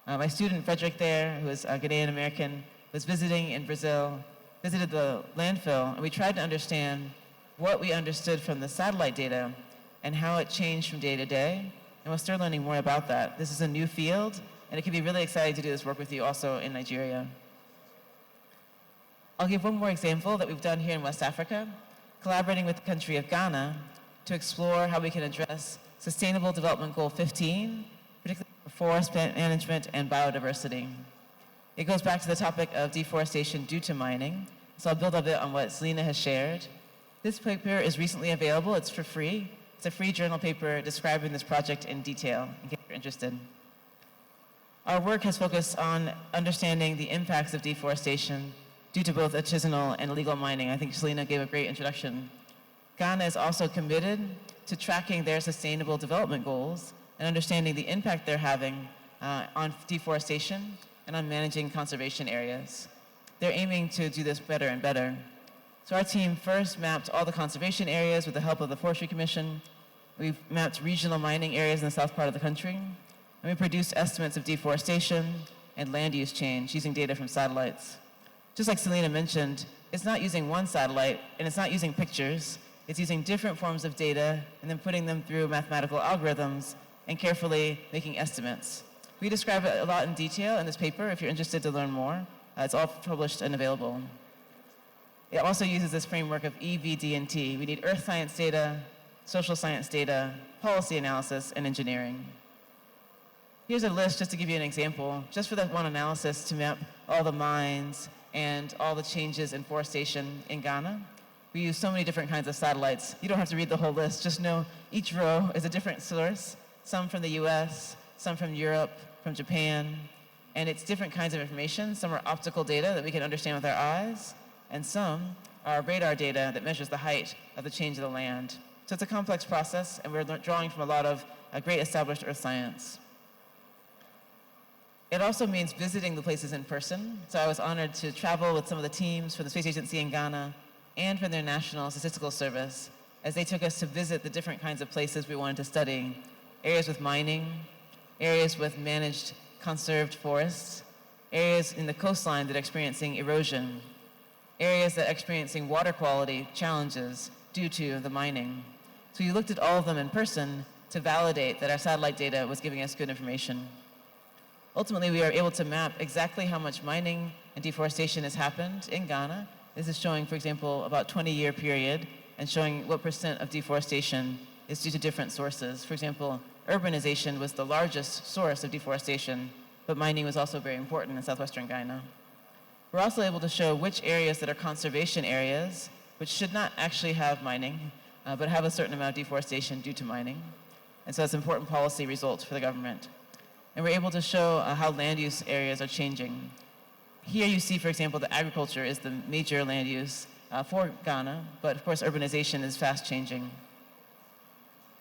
My student, Frederick there, who is a Ghanaian American, was visiting in Brazil, visited the landfill, and we tried to understand what we understood from the satellite data and how it changed from day to day. And we'll start learning more about that. This is a new field, and it can be really exciting to do this work with you also in Nigeria. I'll give one more example that we've done here in West Africa. Collaborating with the country of Ghana, to explore how we can address Sustainable Development Goal 15, particularly for forest management and biodiversity. It goes back to the topic of deforestation due to mining, so I'll build a bit on what Selena has shared. This paper is recently available. It's for free. It's a free journal paper describing this project in detail, in case you're interested. Our work has focused on understanding the impacts of deforestation due to both artisanal and illegal mining. I think Selena gave a great introduction. Ghana is also committed to tracking their sustainable development goals and understanding the impact they're having on deforestation and on managing conservation areas. They're aiming to do this better and better. So our team first mapped all the conservation areas with the help of the Forestry Commission. We've mapped regional mining areas in the south part of the country. And we produced estimates of deforestation and land use change using data from satellites. Just like Selena mentioned, it's not using one satellite and it's not using pictures. It's using different forms of data and then putting them through mathematical algorithms and carefully making estimates. We describe it a lot in detail in this paper if you're interested to learn more. It's all published and available. It also uses this framework of EVD&T. We need earth science data, social science data, policy analysis, and engineering. Here's a list just to give you an example, just for that one analysis to map all the mines and all the changes in forestation in Ghana. We use so many different kinds of satellites. You don't have to read the whole list, just know each row is a different source, some from the US, some from Europe, from Japan, and it's different kinds of information. Some are optical data that we can understand with our eyes, and some are radar data that measures the height of the change of the land. So it's a complex process, and we're drawing from a lot of great established earth science. It also means visiting the places in person. So I was honored to travel with some of the teams from the Space Agency in Ghana and from their National Statistical Service as they took us to visit the different kinds of places we wanted to study. Areas with mining, areas with managed conserved forests, areas in the coastline that are experiencing erosion, areas that are experiencing water quality challenges due to the mining. So you looked at all of them in person to validate that our satellite data was giving us good information. Ultimately, we are able to map exactly how much mining and deforestation has happened in Ghana. This is showing, for example, about 20-year period and showing what % of deforestation is due to different sources. For example, urbanization was the largest source of deforestation, but mining was also very important in southwestern Ghana. We're also able to show which areas that are conservation areas, which should not actually have mining, but have a certain amount of deforestation due to mining. And so that's important policy results for the government. And we're able to show how land use areas are changing. Here you see, for example, that agriculture is the major land use for Ghana, but of course urbanization is fast changing.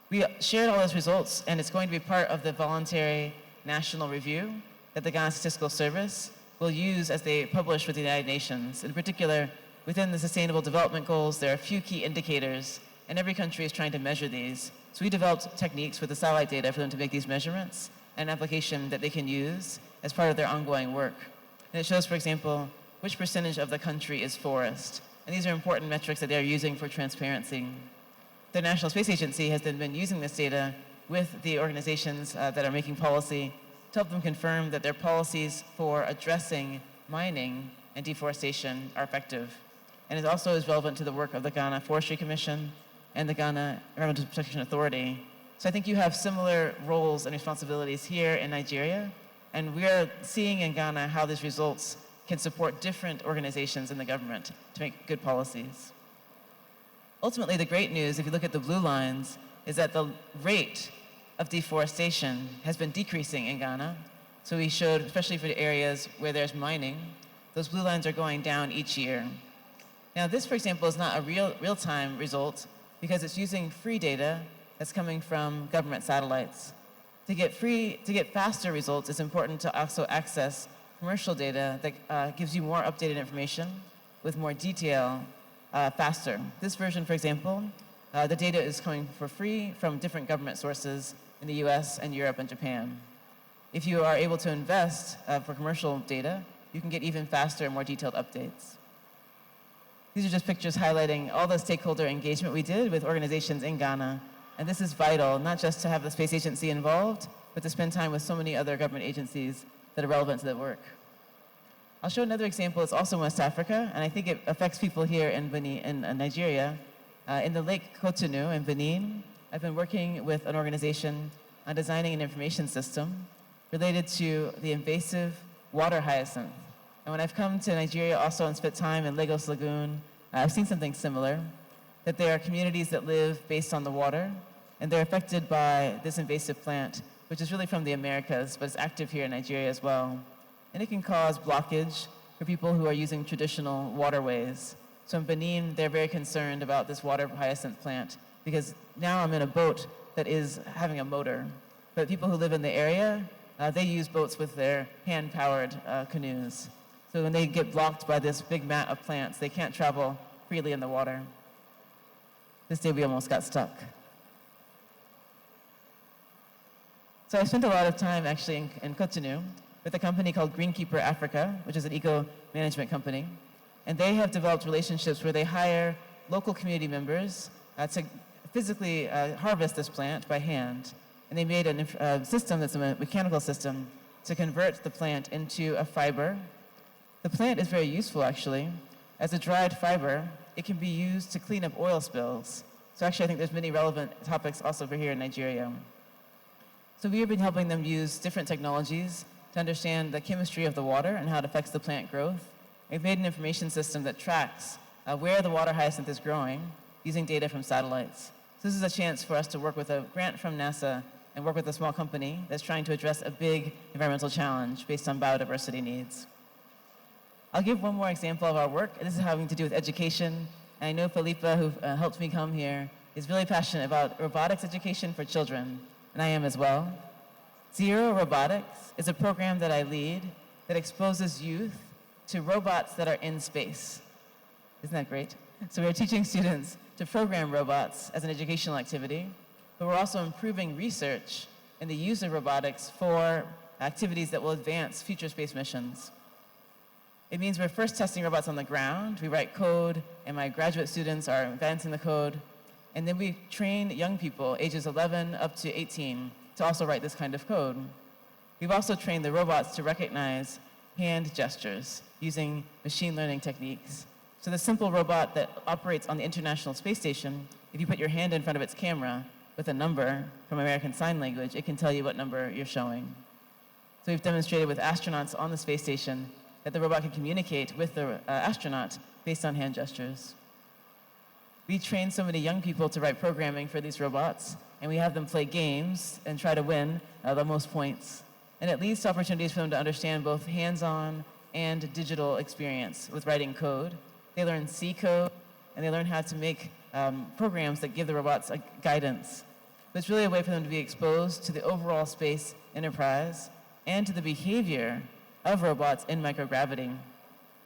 We shared all those results, and it's going to be part of the voluntary national review that the Ghana Statistical Service will use as they publish with the United Nations. In particular, within the Sustainable Development Goals, there are a few key indicators, and every country is trying to measure these. So we developed techniques with the satellite data for them to make these measurements, an application that they can use as part of their ongoing work. And it shows, for example, which percentage of the country is forest. And these are important metrics that they're using for transparency. The National Space Agency has then been using this data with the organizations that are making policy to help them confirm that their policies for addressing mining and deforestation are effective. And it also is relevant to the work of the Ghana Forestry Commission and the Ghana Environmental Protection Authority. So I think you have similar roles and responsibilities here in Nigeria, and we are seeing in Ghana how these results can support different organizations in the government to make good policies. Ultimately, the great news, if you look at the blue lines, is that the rate of deforestation has been decreasing in Ghana. So we showed, especially for the areas where there's mining, those blue lines are going down each year. Now this, for example, is not a real-time result because it's using free data that's coming from government satellites. To get faster results, it's important to also access commercial data that gives you more updated information with more detail faster. This version, for example, the data is coming for free from different government sources in the US and Europe and Japan. If you are able to invest for commercial data, you can get even faster and more detailed updates. These are just pictures highlighting all the stakeholder engagement we did with organizations in Ghana. And this is vital, not just to have the Space Agency involved, but to spend time with so many other government agencies that are relevant to the work. I'll show another example. It's also in West Africa, and I think it affects people here in Nigeria. In the Lake Cotonou in Benin, I've been working with an organization on designing an information system related to the invasive water hyacinth. And when I've come to Nigeria also and spent time in Lagos Lagoon, I've seen something similar, that there are communities that live based on the water, and they're affected by this invasive plant, which is really from the Americas, but it's active here in Nigeria as well. And it can cause blockage for people who are using traditional waterways. So in Benin, they're very concerned about this water hyacinth plant, because now I'm in a boat that is having a motor. But people who live in the area, they use boats with their hand-powered canoes. So when they get blocked by this big mat of plants, they can't travel freely in the water. This day we almost got stuck. So I spent a lot of time actually in Cotonou with a company called Greenkeeper Africa, which is an eco-management company. And they have developed relationships where they hire local community members to physically harvest this plant by hand. And they made a system that's a mechanical system to convert the plant into a fiber. The plant is very useful, actually. As a dried fiber, it can be used to clean up oil spills. So actually, I think there's many relevant topics also for here in Nigeria. So we have been helping them use different technologies to understand the chemistry of the water and how it affects the plant growth. We've made an information system that tracks where the water hyacinth is growing using data from satellites. So this is a chance for us to work with a grant from NASA and work with a small company that's trying to address a big environmental challenge based on biodiversity needs. I'll give one more example of our work. This is having to do with education. And I know Felipa, who helped me come here, is really passionate about robotics education for children, and I am as well. Zero Robotics is a program that I lead that exposes youth to robots that are in space. Isn't that great? So we're teaching students to program robots as an educational activity, but we're also improving research in the use of robotics for activities that will advance future space missions. It means we're first testing robots on the ground. We write code, and my graduate students are advancing the code. And then we train young people, ages 11 up to 18, to also write this kind of code. We've also trained the robots to recognize hand gestures using machine learning techniques. So the simple robot that operates on the International Space Station, if you put your hand in front of its camera with a number from American Sign Language, it can tell you what number you're showing. So we've demonstrated with astronauts on the space station that the robot can communicate with the astronaut based on hand gestures. We train so many young people to write programming for these robots, and we have them play games and try to win the most points. And it leads to opportunities for them to understand both hands-on and digital experience with writing code. They learn C code, and they learn how to make programs that give the robots guidance. But it's really a way for them to be exposed to the overall space enterprise and to the behavior of robots in microgravity.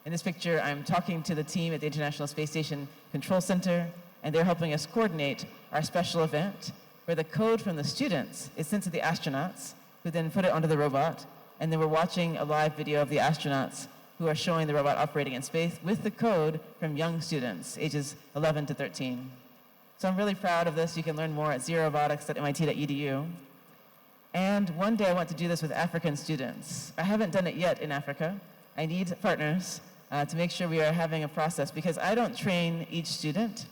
In this picture, I'm talking to the team at the International Space Station Control Center, and they're helping us coordinate our special event where the code from the students is sent to the astronauts, who then put it onto the robot, and then we're watching a live video of the astronauts who are showing the robot operating in space with the code from young students, ages 11 to 13. So I'm really proud of this. You can learn more at zerobotics.mit.edu. And one day I want to do this with African students. I haven't done it yet in Africa. I need partners to make sure we are having a process, because I don't train each student.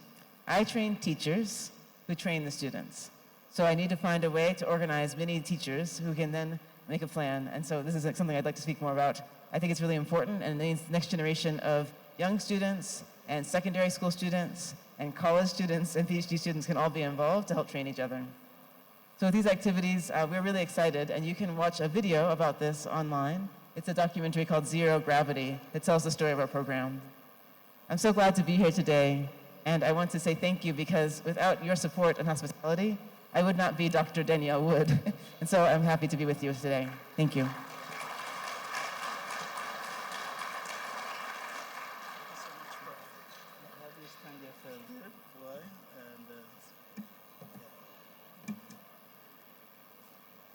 I train teachers who train the students. So I need to find a way to organize many teachers who can then make a plan. And so this is something I'd like to speak more about. I think it's really important, and the next generation of young students and secondary school students and college students and PhD students can all be involved to help train each other. So with these activities, we're really excited, and you can watch a video about this online. It's a documentary called Zero Gravity that tells the story of our program. I'm so glad to be here today, and I want to say thank you, because without your support and hospitality, I would not be Dr. Danielle Wood. And so I'm happy to be with you today. Thank you.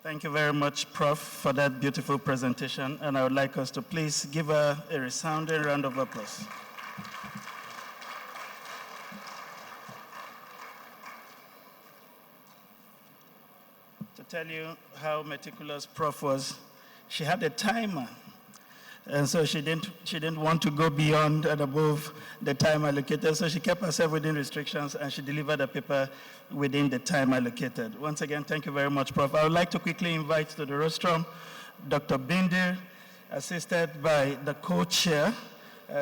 Thank you very much, Prof, for that beautiful presentation, and I would like us to please give her a resounding round of applause. To tell you how meticulous Prof was, she had a timer And so she didn't want to go beyond and above the time allocated, so she kept herself within restrictions and she delivered the paper within the time allocated. Once again, thank you very much, Prof. I would like to quickly invite to the rostrum Dr. Bindir, assisted by the co-chair,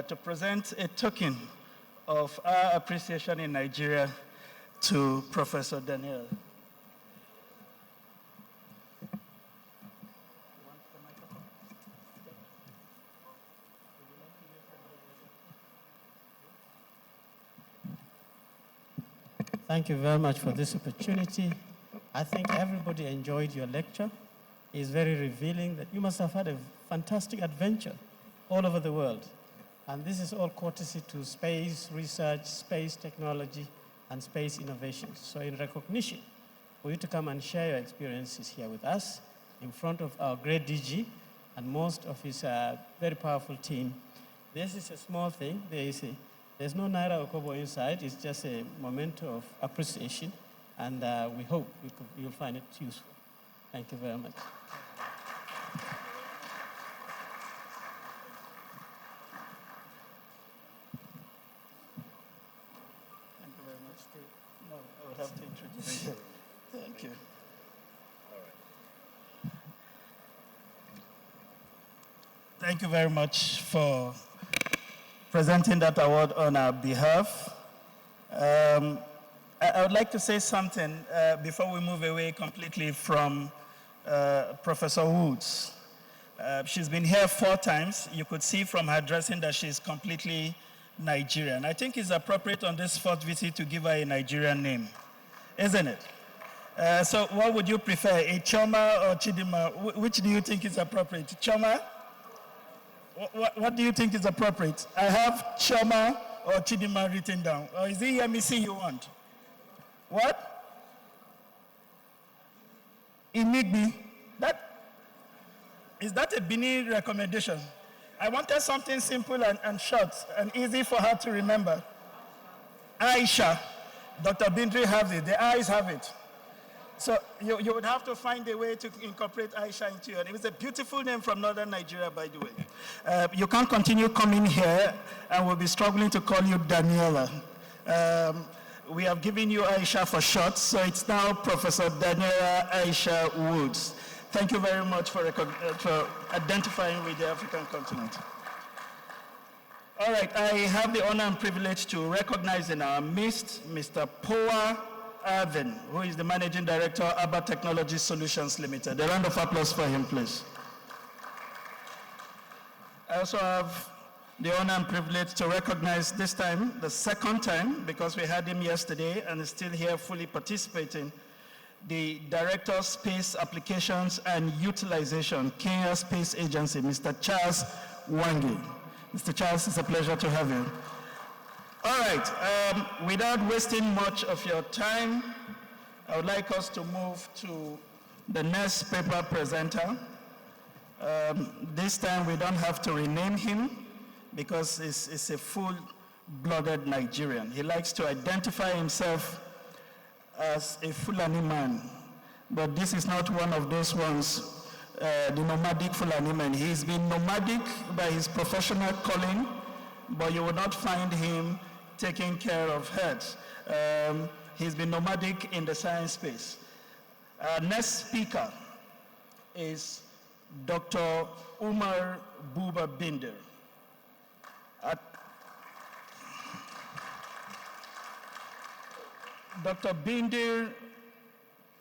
to present a token of our appreciation in Nigeria to Professor Daniel. Thank you very much for this opportunity. I think everybody enjoyed your lecture. It's very revealing that you must have had a fantastic adventure all over the world. And this is all courtesy to space research, space technology, and space innovations. So in recognition for you to come and share your experiences here with us in front of our great DG and most of his very powerful team, this is a small thing. There's no Naira or Kobo inside. It's just a memento of appreciation, and we hope you'll find it useful. Thank you very much. Thank you very much. No, I would have to introduce you. Thank you. Thank you very much for presenting that award on our behalf. I would like to say something before we move away completely from Professor Woods. She's been here 4 times. You could see from her dressing that she's completely Nigerian. I think it's appropriate on this 4th visit to give her a Nigerian name, isn't it? So what would you prefer, a Choma or Chidima? Which do you think is appropriate? Choma? What do you think is appropriate? I have Choma or Chidima written down. Or is it Yemisi you want? What? Inigbi. Is that a Bini recommendation? I wanted something simple and short and easy for her to remember. Aisha. Dr. Bindri has it. The eyes have it. So you would have to find a way to incorporate Aisha into your name. It's a beautiful name from northern Nigeria, by the way. You can't continue coming here, and we'll be struggling to call you Daniela. We have given you Aisha for short, so it's now Professor Daniela Aisha Woods. Thank you very much for identifying with the African continent. All right, I have the honor and privilege to recognize in our midst Mr. Poa Arvin, who is the Managing Director of ABBA Technology Solutions Limited. A round of applause for him, please. I also have the honor and privilege to recognize this time, the 2nd time, because we had him yesterday and is still here fully participating, the Director of Space Applications and Utilization, Kenya Space Agency, Mr. Charles Wangi. Mr. Charles, it's a pleasure to have you. All right, without wasting much of your time, I would like us to move to the next paper presenter. This time we don't have to rename him because he's a full-blooded Nigerian. He likes to identify himself as a Fulani man, but this is not one of those ones, the nomadic Fulani man. He's been nomadic by his professional calling, but you will not find him taking care of herds. He's been nomadic in the science space. Our next speaker is Dr. Umar Buba Binder. Dr. Binder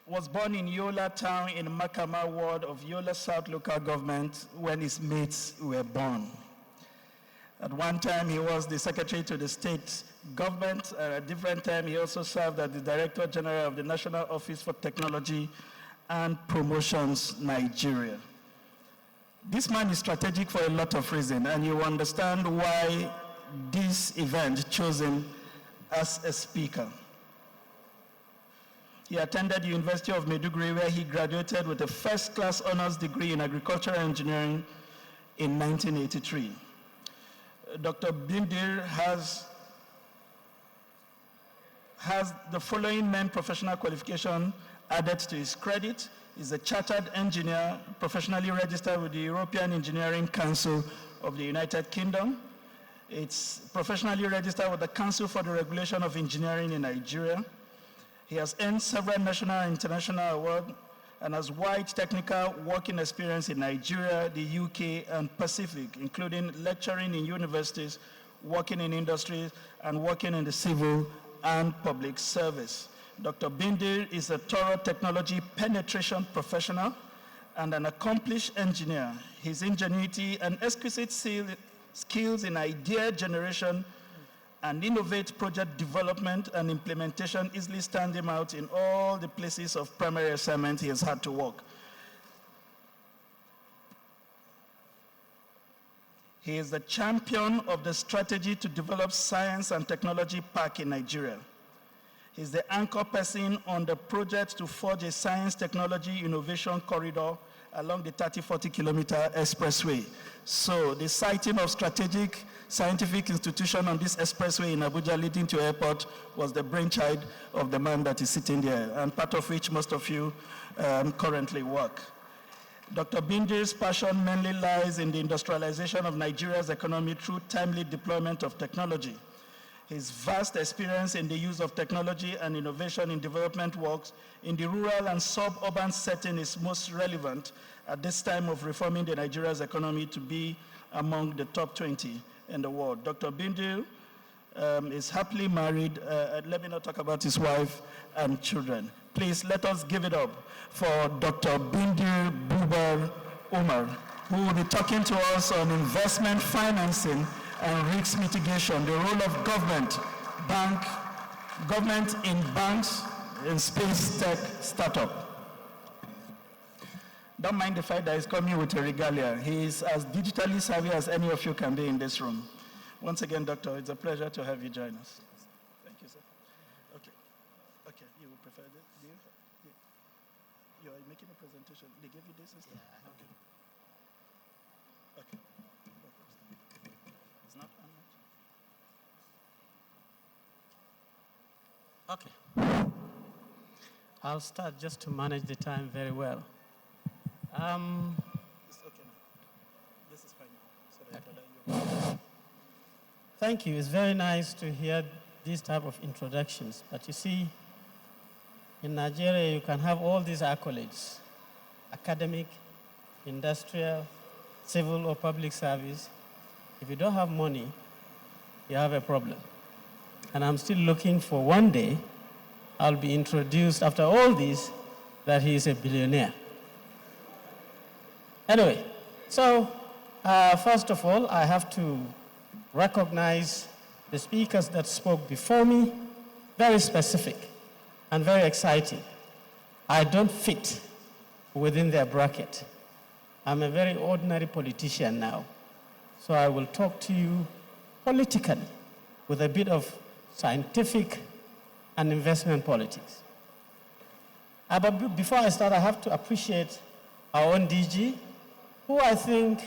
was born in Yola town in Makama ward of Yola South local government when his mates were born. At one time, he was the secretary to the state government. At a different time, he also served as the Director General of the National Office for Technology and Promotions, Nigeria. This man is strategic for a lot of reasons, and you understand why this event chose him as a speaker. He attended the University of Maiduguri, where he graduated with a first-class honors degree in agricultural engineering in 1983. Dr. Bindir has the following main professional qualification added to his credit. He's a chartered engineer, professionally registered with the European Engineering Council of the United Kingdom. It's professionally registered with the Council for the Regulation of Engineering in Nigeria. He has earned several national and international awards and has wide technical working experience in Nigeria, the UK, and Pacific, including lecturing in universities, working in industries, and working in the civil and public service. Dr. Bindir is a thorough technology penetration professional and an accomplished engineer. His ingenuity and exquisite skills in idea generation and innovate project development and implementation easily stand him out in all the places of primary assignment he has had to work. He is the champion of the strategy to develop science and technology park in Nigeria. He's the anchor person on the project to forge a science technology innovation corridor along the 30-40 kilometer expressway. So the siting of strategic scientific institution on this expressway in Abuja leading to airport was the brainchild of the man that is sitting there, and part of which most of you currently work. Dr. Bindir's passion mainly lies in the industrialization of Nigeria's economy through timely deployment of technology. His vast experience in the use of technology and innovation in development works in the rural and suburban setting is most relevant at this time of reforming the Nigeria's economy to be among the top 20 in the world. Dr. Bindir is happily married. Let me not talk about his wife and children. Please let us give it up for Dr. Bindir Bubar Umar, who will be talking to us on investment financing and risk mitigation, the role of government in banks, in space tech startup. Don't mind the fact that he's coming with a regalia. He is as digitally savvy as any of you can be in this room. Once again, Doctor, it's a pleasure to have you join us. Thank you, sir. Okay, you would prefer this? You are making a presentation. They gave you this and stuff? Yeah, okay. It's not on it? Okay. I'll start just to manage the time very well. It's okay now. This is fine now. So that Thank you. It's very nice to hear these type of introductions. But you see, in Nigeria, you can have all these accolades: academic, industrial, civil or public service. If you don't have money, you have a problem. And I'm still looking for one day I'll be introduced after all this that he is a billionaire. Anyway, so first of all, I have to recognize the speakers that spoke before me, very specific and very exciting. I don't fit within their bracket. I'm a very ordinary politician now. So I will talk to you politically with a bit of scientific and investment politics. But before I start, I have to appreciate our own DG, who I think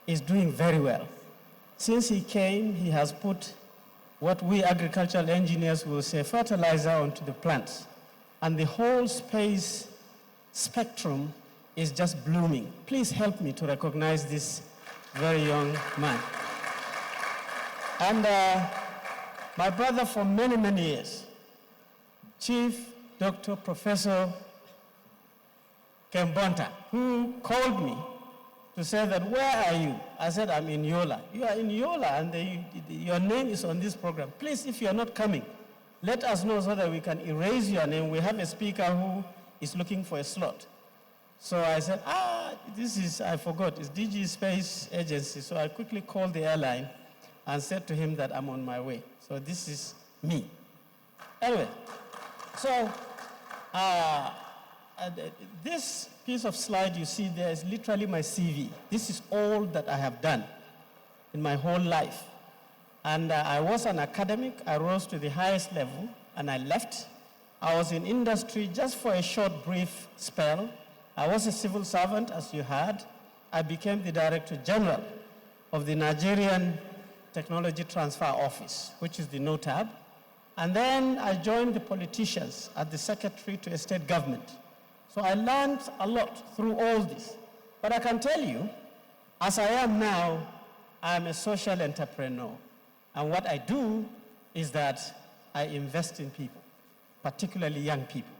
is doing very well. Since he came, he has put what we agricultural engineers will say fertilizer onto the plants. And the whole space spectrum is just blooming. Please help me to recognize this very young man. And my brother for many, many years, Chief Dr. Professor Kembonta, who called me to say that, where are you? I said, I'm in Yola. You are in Yola, and your name is on this program. Please, if you are not coming, let us know so that we can erase your name. We have a speaker who is looking for a slot. So I said, I forgot, it's DG Space Agency. So I quickly called the airline and said to him that I'm on my way. So this is me. Anyway, so this piece of slide you see there is literally my CV. This is all that I have done in my whole life. And I was an academic. I rose to the highest level, and I left. I was in industry just for a short, brief spell. I was a civil servant, as you heard. I became the Director General of the Nigerian Technology Transfer Office, which is the NOTAB. And then I joined the politicians as the Secretary to a state government. So I learned a lot through all this. But I can tell you, as I am now, I'm a social entrepreneur. And what I do is that I invest in people, particularly young people.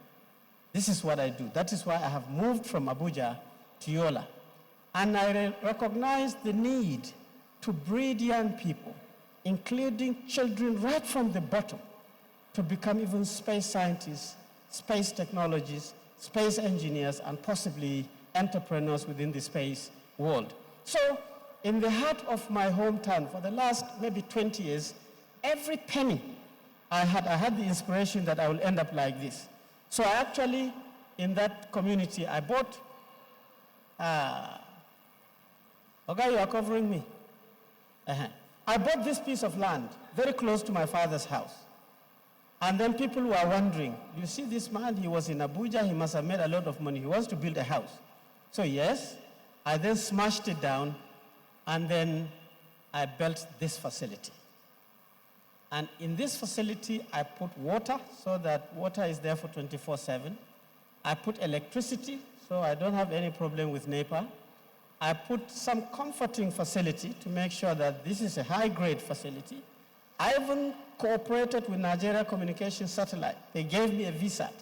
This is what I do. That is why I have moved from Abuja to Yola. And I recognize the need to breed young people, including children right from the bottom, to become even space scientists, space technologists, space engineers, and possibly entrepreneurs within the space world. So, in the heart of my hometown, for the last maybe 20 years, every penny I had the inspiration that I will end up like this. So I actually, in that community, I bought, okay, you are covering me. I bought this piece of land very close to my father's house. And then people were wondering, you see this man, he was in Abuja, he must have made a lot of money. He wants to build a house. So yes, I then smashed it down, and then I built this facility. And in this facility, I put water, so that water is there for 24/7. I put electricity, so I don't have any problem with NEPA. I put some comforting facility to make sure that this is a high-grade facility. I even cooperated with Nigeria Communications Satellite. They gave me a VSAT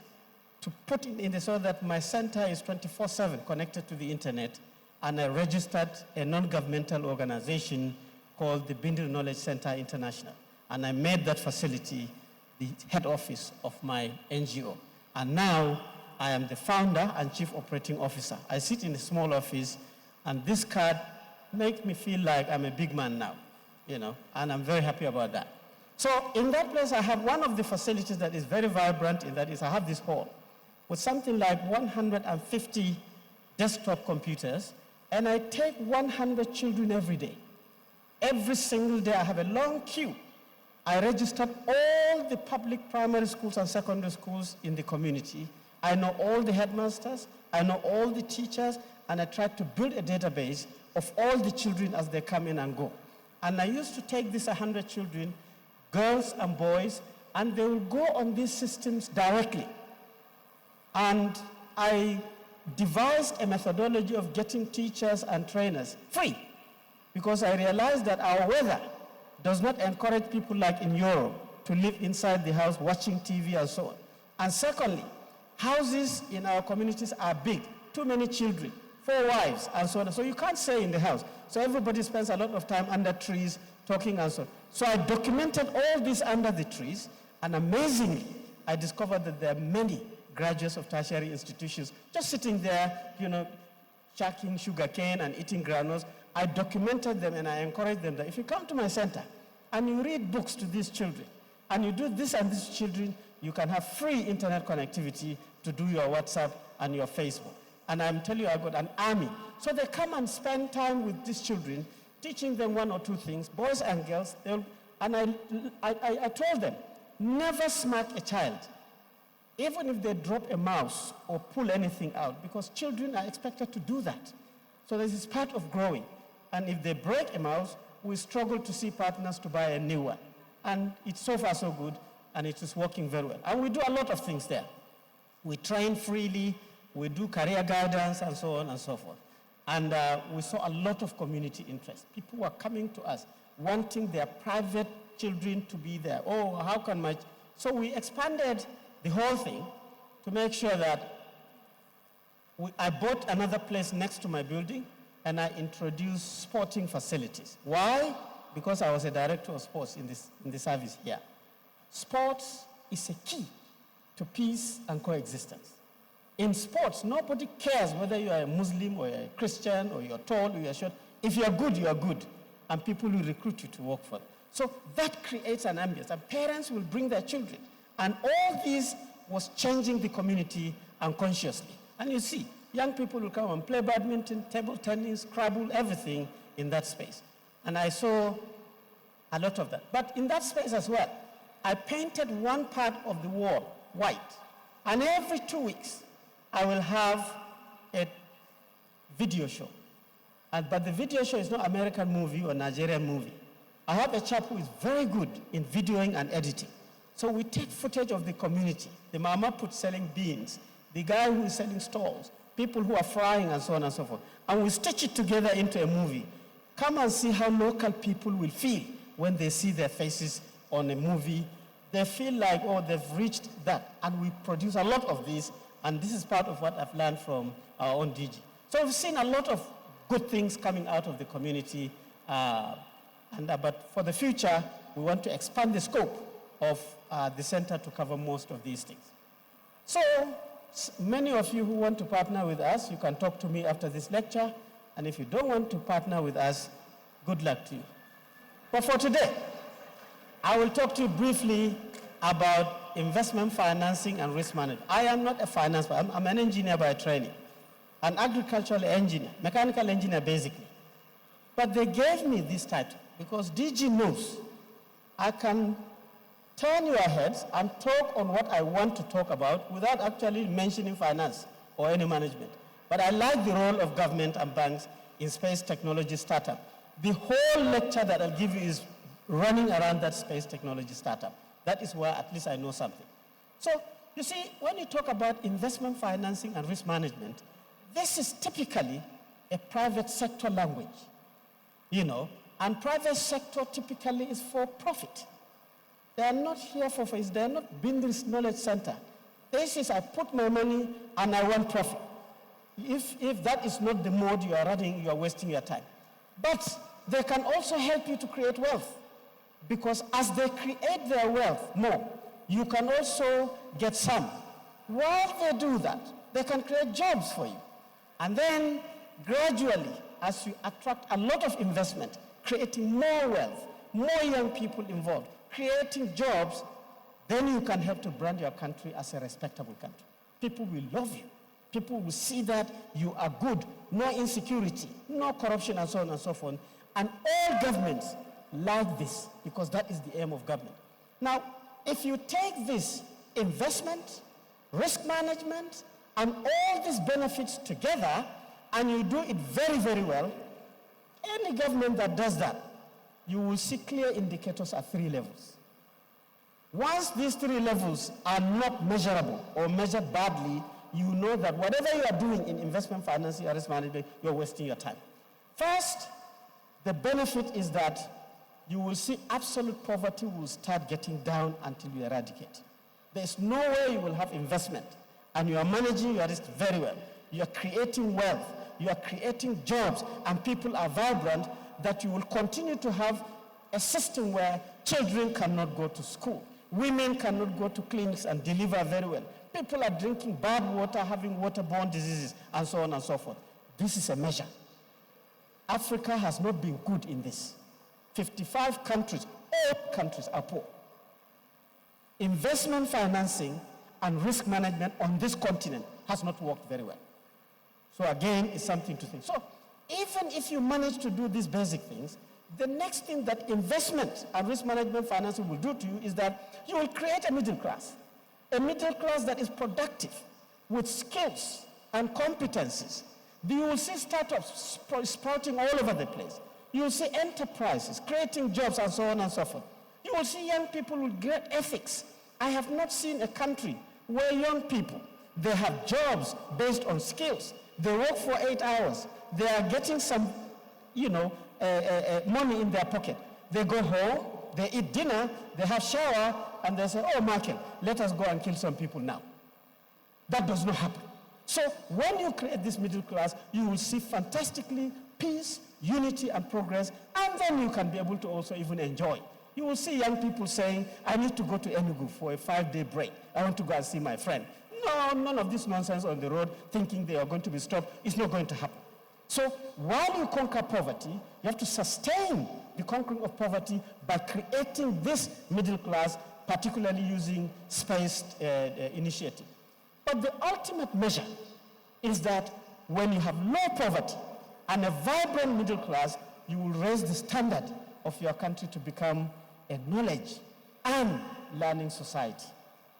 to put it in there so that my center is 24/7 connected to the internet, and I registered a non-governmental organization called the Bindu Knowledge Center International. And I made that facility the head office of my NGO. And now I am the founder and chief operating officer. I sit in a small office, and this card makes me feel like I'm a big man now, you know, and I'm very happy about that. So in that place, I have one of the facilities that is very vibrant, in that is I have this hall with something like 150 desktop computers, and I take 100 children every day. Every single day, I have a long queue. I registered all the public primary schools and secondary schools in the community. I know all the headmasters, I know all the teachers, and I tried to build a database of all the children as they come in and go. And I used to take these 100 children, girls and boys, and they will go on these systems directly. And I devised a methodology of getting teachers and trainers free, because I realized that our weather does not encourage people like in Europe to live inside the house watching TV and so on. And secondly, houses in our communities are big, too many children, 4 wives, and so on. So you can't stay in the house. So everybody spends a lot of time under trees, talking and so on. So I documented all this under the trees, and amazingly, I discovered that there are many graduates of tertiary institutions just sitting there, you know, chucking sugarcane and eating granules. I documented them, and I encouraged them that if you come to my center and you read books to these children, and you do this and these children, you can have free internet connectivity to do your WhatsApp and your Facebook. And I'm telling you, I've got an army. So they come and spend time with these children, teaching them 1 or 2 things, boys and girls. And I told them, never smack a child, even if they drop a mouse or pull anything out, because children are expected to do that. So this is part of growing. And if they break a mouse, we struggle to see partners to buy a new one. And it's so far so good, and it is working very well. And we do a lot of things there. We train freely, we do career guidance, and so on and so forth. And we saw a lot of community interest. People were coming to us, wanting their private children to be there. Oh, how can my... So we expanded the whole thing to make sure that I bought another place next to my building, and I introduced sporting facilities. Why? Because I was a director of sports in the service here. Sports is a key to peace and coexistence. In sports, nobody cares whether you are a Muslim or a Christian or you're tall or you're short. If you're good, you are good, and people will recruit you to work for them. So that creates an ambience, and parents will bring their children. And all this was changing the community unconsciously. And you see, young people will come and play badminton, table tennis, Scrabble, everything in that space. And I saw a lot of that. But in that space as well, I painted one part of the wall white. And every 2 weeks, I will have a video show. But the video show is not American movie or Nigerian movie. I have a chap who is very good in videoing and editing. So we take footage of the community, the mama put selling beans, the guy who is selling stalls, people who are frying, and so on and so forth. And we stitch it together into a movie. Come and see how local people will feel when they see their faces on a movie. They feel like, oh, they've reached that. And we produce a lot of these, and this is part of what I've learned from our own DG. So we've seen a lot of good things coming out of the community, but for the future, we want to expand the scope of the center to cover most of these things. So many of you who want to partner with us, you can talk to me after this lecture, and if you don't want to partner with us, good luck to you. But for today, I will talk to you briefly about investment financing and risk management. I am not a finance, I'm an engineer by training, an agricultural engineer, mechanical engineer basically. But they gave me this title because DG knows I can turn your heads and talk on what I want to talk about without actually mentioning finance or any management. But I like the role of government and banks in space technology startup. The whole lecture that I'll give you is running around that space technology startup. That is where at least I know something. So, you see, when you talk about investment financing and risk management, this is typically a private sector language, and private sector typically is for profit. They are not here for face. They are not Bindris Knowledge Center. This is, I put my money and I want profit. If that is not the mode you are running, you are wasting your time. But they can also help you to create wealth, because as they create their wealth more, you can also get some. While they do that, they can create jobs for you. And then gradually, as you attract a lot of investment, creating more wealth, more young people involved, creating jobs, then you can help to brand your country as a respectable country. People will love you. People will see that you are good, no insecurity, no corruption, and so on and so forth. And all governments like this, because that is the aim of government. Now, if you take this investment, risk management, and all these benefits together, and you do it very, very well, any government that does that, you will see clear indicators at 3 levels. Once these 3 levels are not measurable or measured badly, you know that whatever you are doing in investment financing or risk management, you're wasting your time. First, the benefit is that you will see absolute poverty will start getting down until you eradicate. There's no way you will have investment, and you are managing your risk very well. You are creating wealth, you are creating jobs, and people are vibrant, that you will continue to have a system where children cannot go to school. Women cannot go to clinics and deliver very well. People are drinking bad water, having waterborne diseases, and so on and so forth. This is a measure. Africa has not been good in this. 55 countries, all countries are poor. Investment financing and risk management on this continent has not worked very well. So again, it's something to think. So even if you manage to do these basic things, the next thing that investment and risk management financing will do to you is that you will create a middle class that is productive with skills and competencies. You will see startups sprouting all over the place. You will see enterprises creating jobs and so on and so forth. You will see young people with great ethics. I have not seen a country where young people, they have jobs based on skills. They work for 8 hours. They are getting some, money in their pocket. They go home, they eat dinner, they have shower, and they say, oh, Michael, let us go and kill some people now. That does not happen. So when you create this middle class, you will see fantastically peace, unity, and progress, and then you can be able to also even enjoy. You will see young people saying, I need to go to Enugu for a 5-day break. I want to go and see my friend. No, none of this nonsense on the road thinking they are going to be stopped. It's not going to happen. So while you conquer poverty, you have to sustain the conquering of poverty by creating this middle class, particularly using spaced initiative. But the ultimate measure is that when you have low poverty and a vibrant middle class, you will raise the standard of your country to become a knowledge and learning society.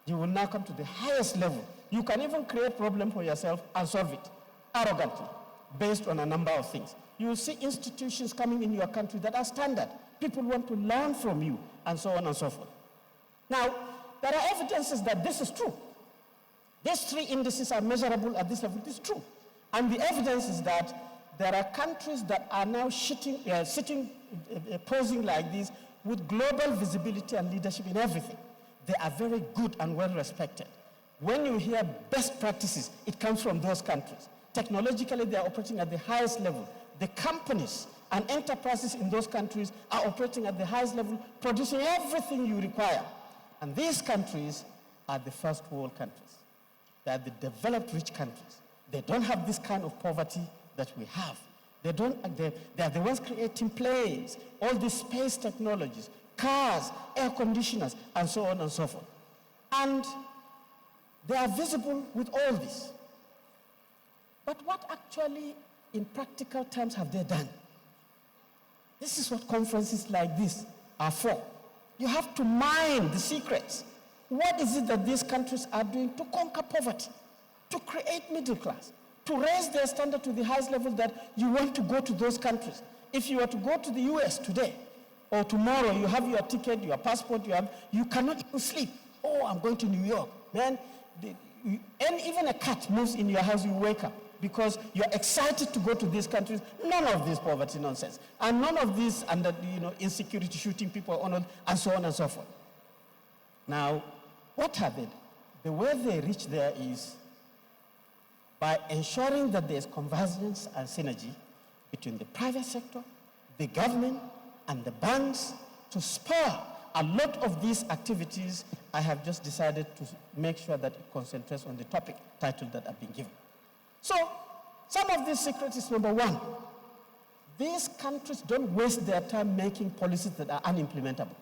You will now come to the highest level. You can even create problem for yourself and solve it arrogantly, based on a number of things. You will see institutions coming in your country that are standard. People want to learn from you, and so on and so forth. Now, there are evidences that this is true. These 3 indices are measurable at this level. This is true. And the evidence is that there are countries that are now posing like this with global visibility and leadership in everything. They are very good and well respected. When you hear best practices, it comes from those countries. Technologically, they are operating at the highest level. The companies and enterprises in those countries are operating at the highest level, producing everything you require. And these countries are the first world countries. They are the developed rich countries. They don't have this kind of poverty that we have. They are the ones creating planes, all these space technologies, cars, air conditioners, and so on and so forth. And they are visible with all this. But what actually, in practical terms, have they done? This is what conferences like this are for. You have to mine the secrets. What is it that these countries are doing to conquer poverty, to create middle class, to raise their standard to the highest level that you want to go to those countries? If you were to go to the US today or tomorrow, you have your ticket, your passport, you cannot even sleep. Oh, I'm going to New York. Man, and even a cat moves in your house, you wake up because you're excited to go to these countries. None of this poverty nonsense. And none of this insecurity, shooting people on, and so on and so forth. Now, what have they done? The way they reach there is by ensuring that there's convergence and synergy between the private sector, the government, and the banks to spur a lot of these activities. I have just decided to make sure that it concentrates on the topic title that I've been given. So, some of these secrets is number one. These countries don't waste their time making policies that are unimplementable.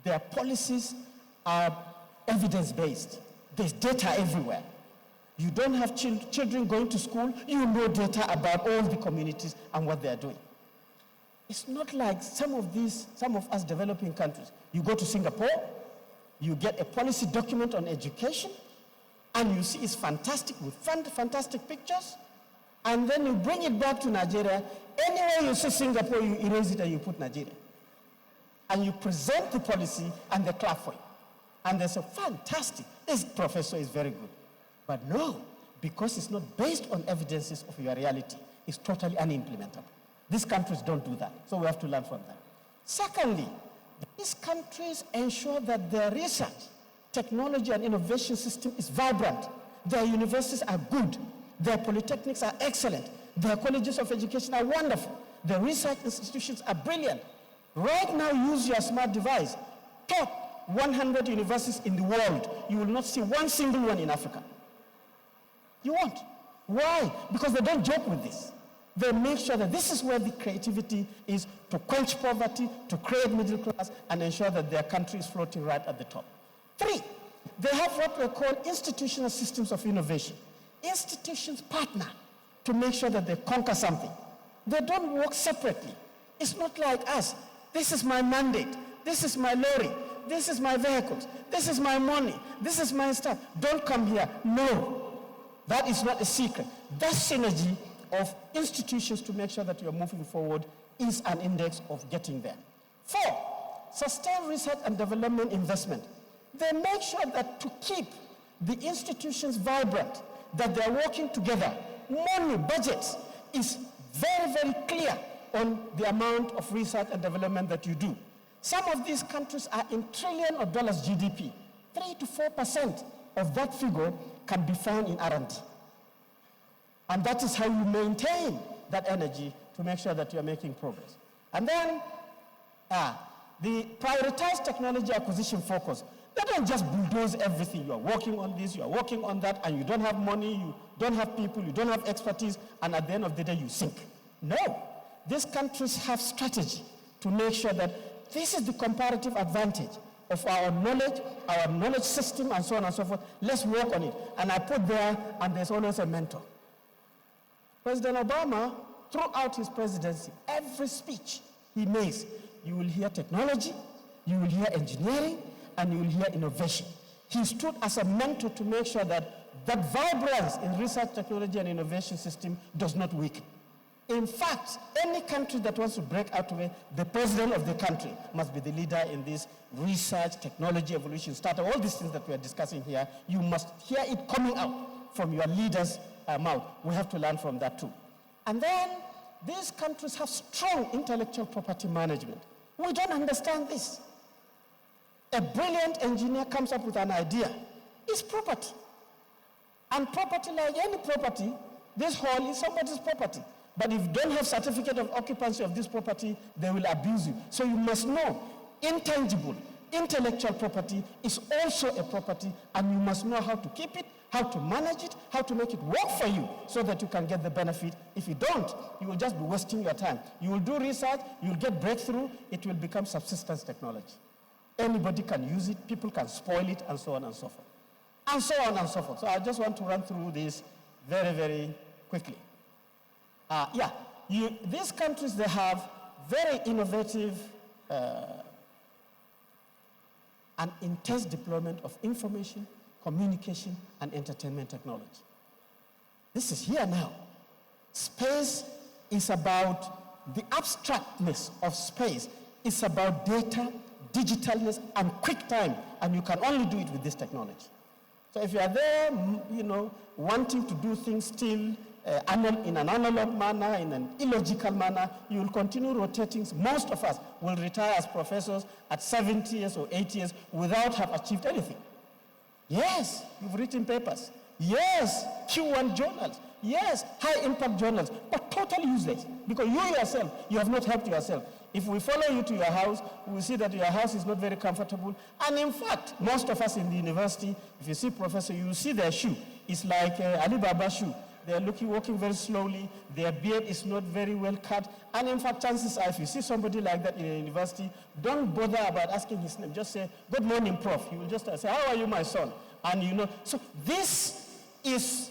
Their policies are evidence-based. There's data everywhere. You don't have children going to school, you know data about all the communities and what they're doing. It's not like some of us developing countries. You go to Singapore, you get a policy document on education, and you see it's fantastic with fantastic pictures, and then you bring it back to Nigeria. Anywhere you see Singapore, you erase it and you put Nigeria. And you present the policy and they clap for you. And they say, fantastic, this professor is very good. But no, because it's not based on evidences of your reality, it's totally unimplementable. These countries don't do that, so we have to learn from them. Secondly, these countries ensure that their research, technology, and innovation system is vibrant. Their universities are good. Their polytechnics are excellent. Their colleges of education are wonderful. Their research institutions are brilliant. Right now, use your smart device. Top 100 universities in the world, you will not see one single one in Africa. You won't. Why? Because they don't joke with this. They make sure that this is where the creativity is to quench poverty, to create middle class, and ensure that their country is floating right at the top. 3, they have what we call institutional systems of innovation. Institutions partner to make sure that they conquer something. They don't work separately. It's not like us. This is my mandate. This is my lorry. This is my vehicles. This is my money. This is my stuff. Don't come here. No, that is not a secret. That synergy of institutions to make sure that you're moving forward is an index of getting there. 4, sustained research and development investment. They make sure that to keep the institutions vibrant, that they're working together, money, budgets is very, very clear on the amount of research and development that you do. Some of these countries are in trillions of dollars GDP. 3 to 4% of that figure can be found in R&D. And that is how you maintain that energy to make sure that you're making progress. And then, the prioritized technology acquisition focus. They don't just bulldoze everything. You are working on this, you are working on that, and you don't have money, you don't have people, you don't have expertise, and at the end of the day, you sink. No. These countries have strategy to make sure that this is the comparative advantage of our knowledge system, and so on and so forth. Let's work on it. And I put there, and there's always a mentor. President Obama, throughout his presidency, every speech he makes, you will hear technology, you will hear engineering, and you will hear innovation. He stood as a mentor to make sure that that vibrance in research, technology, and innovation system does not weaken. In fact, any country that wants to break out of it, the president of the country must be the leader in this research, technology, evolution, startup, all these things that we are discussing here. You must hear it coming out from your leader's mouth. We have to learn from that too. And then these countries have strong intellectual property management. We don't understand this. A brilliant engineer comes up with an idea. It's property. And property, like any property, this hall is somebody's property. But if you don't have certificate of occupancy of this property, they will abuse you. So you must know, intangible, intellectual property is also a property, and you must know how to keep it, how to manage it, how to make it work for you so that you can get the benefit. If you don't, you will just be wasting your time. You will do research, you will get breakthrough, it will become subsistence technology. Anybody can use it, people can spoil it, and so on and so forth. And so on and so forth. So I just want to run through this very, very quickly. These countries, they have very innovative and intense deployment of information, communication, and entertainment technology. This is here now. Space is about the abstractness of space. It's about data, digitalness, and quick time, and you can only do it with this technology. So if you are there, wanting to do things still in an analog manner, in an illogical manner, you will continue rotating. Most of us will retire as professors at 70 years or 80 years without have achieved anything. Yes, you've written papers. Yes, Q1 journals. Yes, high-impact journals, but totally useless because you yourself, you have not helped yourself. If we follow you to your house, we will see that your house is not very comfortable. And in fact, most of us in the university, if you see professor, you will see their shoe. It's like Ali Baba's shoe. They're walking very slowly. Their beard is not very well cut. And in fact, chances are, if you see somebody like that in a university, don't bother about asking his name. Just say, "Good morning, Prof." You will just say, "How are you, my son?" And so this is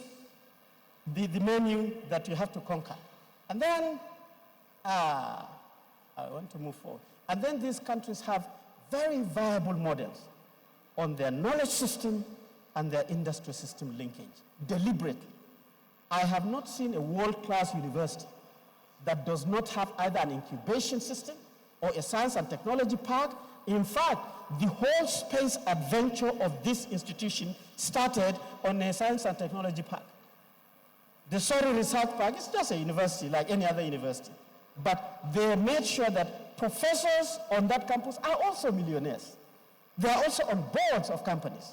the menu that you have to conquer. And then, I want to move forward. And then these countries have very viable models on their knowledge system and their industry system linkage, deliberately. I have not seen a world-class university that does not have either an incubation system or a science and technology park. In fact, the whole space adventure of this institution started on a science and technology park. The Surrey Research Park is just a university like any other university. But they made sure that professors on that campus are also millionaires. They are also on boards of companies.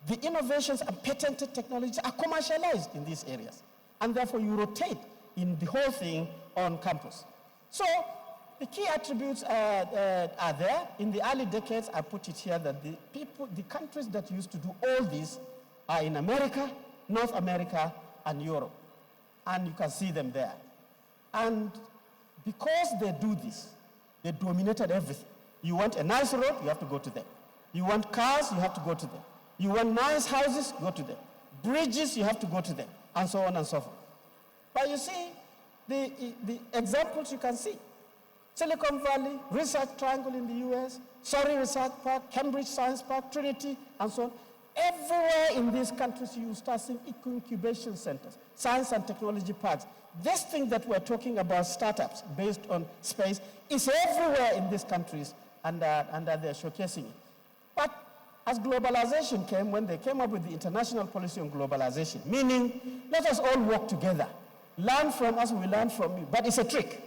The innovations and patented technologies are commercialized in these areas. And therefore, you rotate in the whole thing on campus. So the key attributes are there. In the early decades, I put it here that the countries that used to do all this are in America, North America, and Europe. And you can see them there. And because they do this, they dominated everything. You want a nice road, you have to go to them. You want cars, you have to go to them. You want nice houses, go to them. Bridges, you have to go to them, and so on and so forth. But you see, the examples you can see. Silicon Valley, Research Triangle in the US, Surrey Research Park, Cambridge Science Park, Trinity, and so on. Everywhere in these countries, you start seeing incubation centers, science and technology parks. This thing that we're talking about, startups based on space, is everywhere in these countries, and they're showcasing it. But as globalization came, when they came up with the international policy on globalization, meaning let us all work together, learn from us, we learn from you. But it's a trick.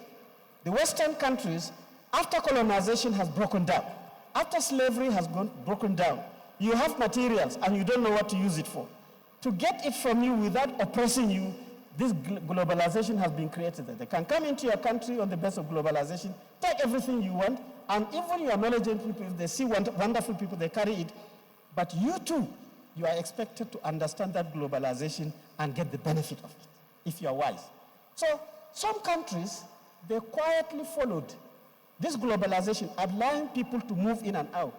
The Western countries, after colonization has broken down, after slavery has broken down, you have materials and you don't know what to use it for. To get it from you without oppressing you, this globalization has been created. They can come into your country on the basis of globalization, take everything you want, and even your knowledgeable people, if they see wonderful people, they carry it. But you too, you are expected to understand that globalization and get the benefit of it, if you are wise. So some countries, they quietly followed this globalization, allowing people to move in and out.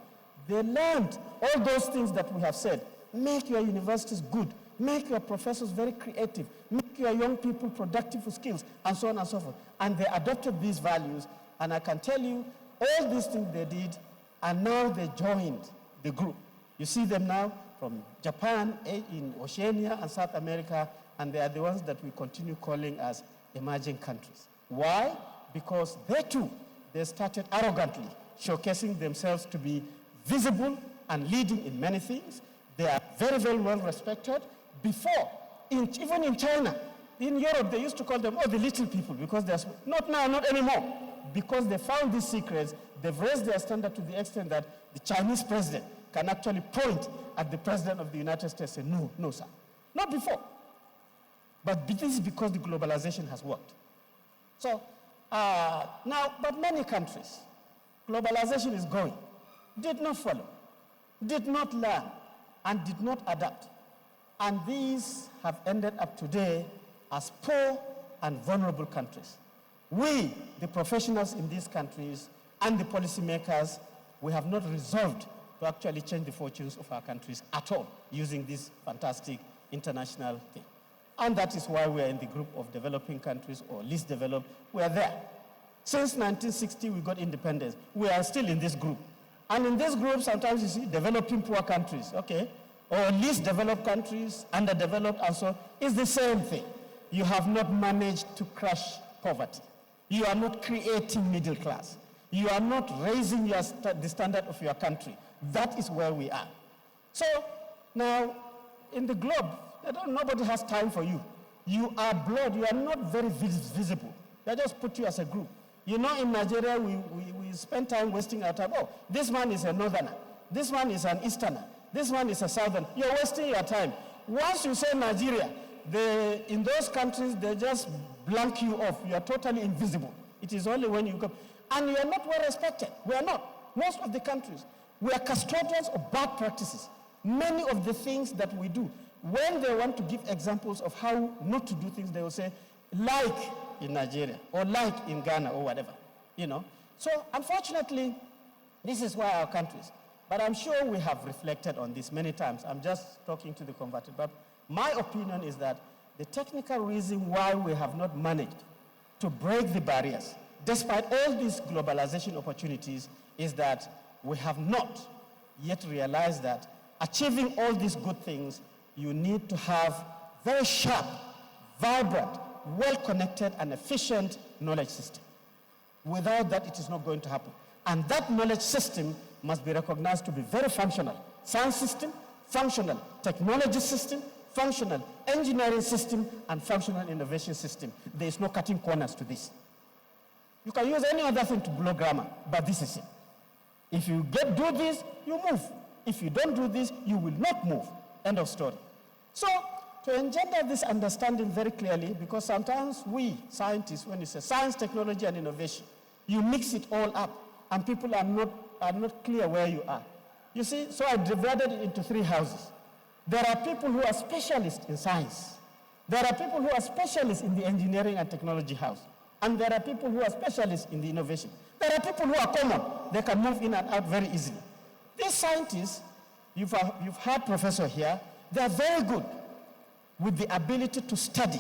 They learned all those things that we have said. Make your universities good. Make your professors very creative. Make your young people productive with skills, and so on and so forth. And they adopted these values, and I can tell you, all these things they did, and now they joined the group. You see them now from Japan, in Oceania, and South America, and they are the ones that we continue calling as emerging countries. Why? Because they too, they started arrogantly showcasing themselves to be visible and leading in many things. They are very, very well respected. Before, even in China, in Europe, they used to call them, the little people, because they're not now, not anymore. Because they found these secrets, they've raised their standard to the extent that the Chinese president can actually point at the president of the United States and say, no, no, sir. Not before. But this is because the globalization has worked. So now, but many countries, globalization is going, did not follow, did not learn, and did not adapt. And these have ended up today as poor and vulnerable countries. We, the professionals in these countries, and the policymakers, we have not resolved to actually change the fortunes of our countries at all using this fantastic international thing. And that is why we are in the group of developing countries or least developed. We are there. Since 1960, we got independence. We are still in this group. And in this group, sometimes you see developing poor countries, okay? Or least developed countries, underdeveloped, and so it's the same thing. You have not managed to crush poverty. You are not creating middle class. You are not raising the standard of your country. That is where we are. So now, in the globe, nobody has time for you. You are blood. You are not very visible. They just put you as a group. You know, in Nigeria, we spend time wasting our time. Oh, this man is a northerner. This one is an easterner. This one is a southern. You're wasting your time. Once you say Nigeria, in those countries, they just blank you off. You are totally invisible. It is only when you come. And you are not well respected. We are not. Most of the countries, we are custodians of bad practices. Many of the things that we do, when they want to give examples of how not to do things, they will say, like in Nigeria, or like in Ghana, or whatever, you know. So, unfortunately, this is why our countries, but I'm sure we have reflected on this many times. I'm just talking to the converted, but my opinion is that the technical reason why we have not managed to break the barriers, despite all these globalization opportunities, is that we have not yet realized that achieving all these good things, you need to have very sharp, vibrant, well-connected, and efficient knowledge system. Without that, it is not going to happen. And that knowledge system must be recognized to be very functional. Science system, functional. Technology system, functional. Engineering system, and functional innovation system. There is no cutting corners to this. You can use any other thing to blow grammar, but this is it. If you do this, you move. If you don't do this, you will not move. End of story. So, to engender this understanding very clearly, because sometimes we, scientists, when you say science, technology, and innovation, you mix it all up, and people are not clear where you are. You see, so I divided it into 3 houses. There are people who are specialists in science. There are people who are specialists in the engineering and technology house. And there are people who are specialists in the innovation. There are people who are common. They can move in and out very easily. These scientists, you've heard Professor here, they are very good with the ability to study,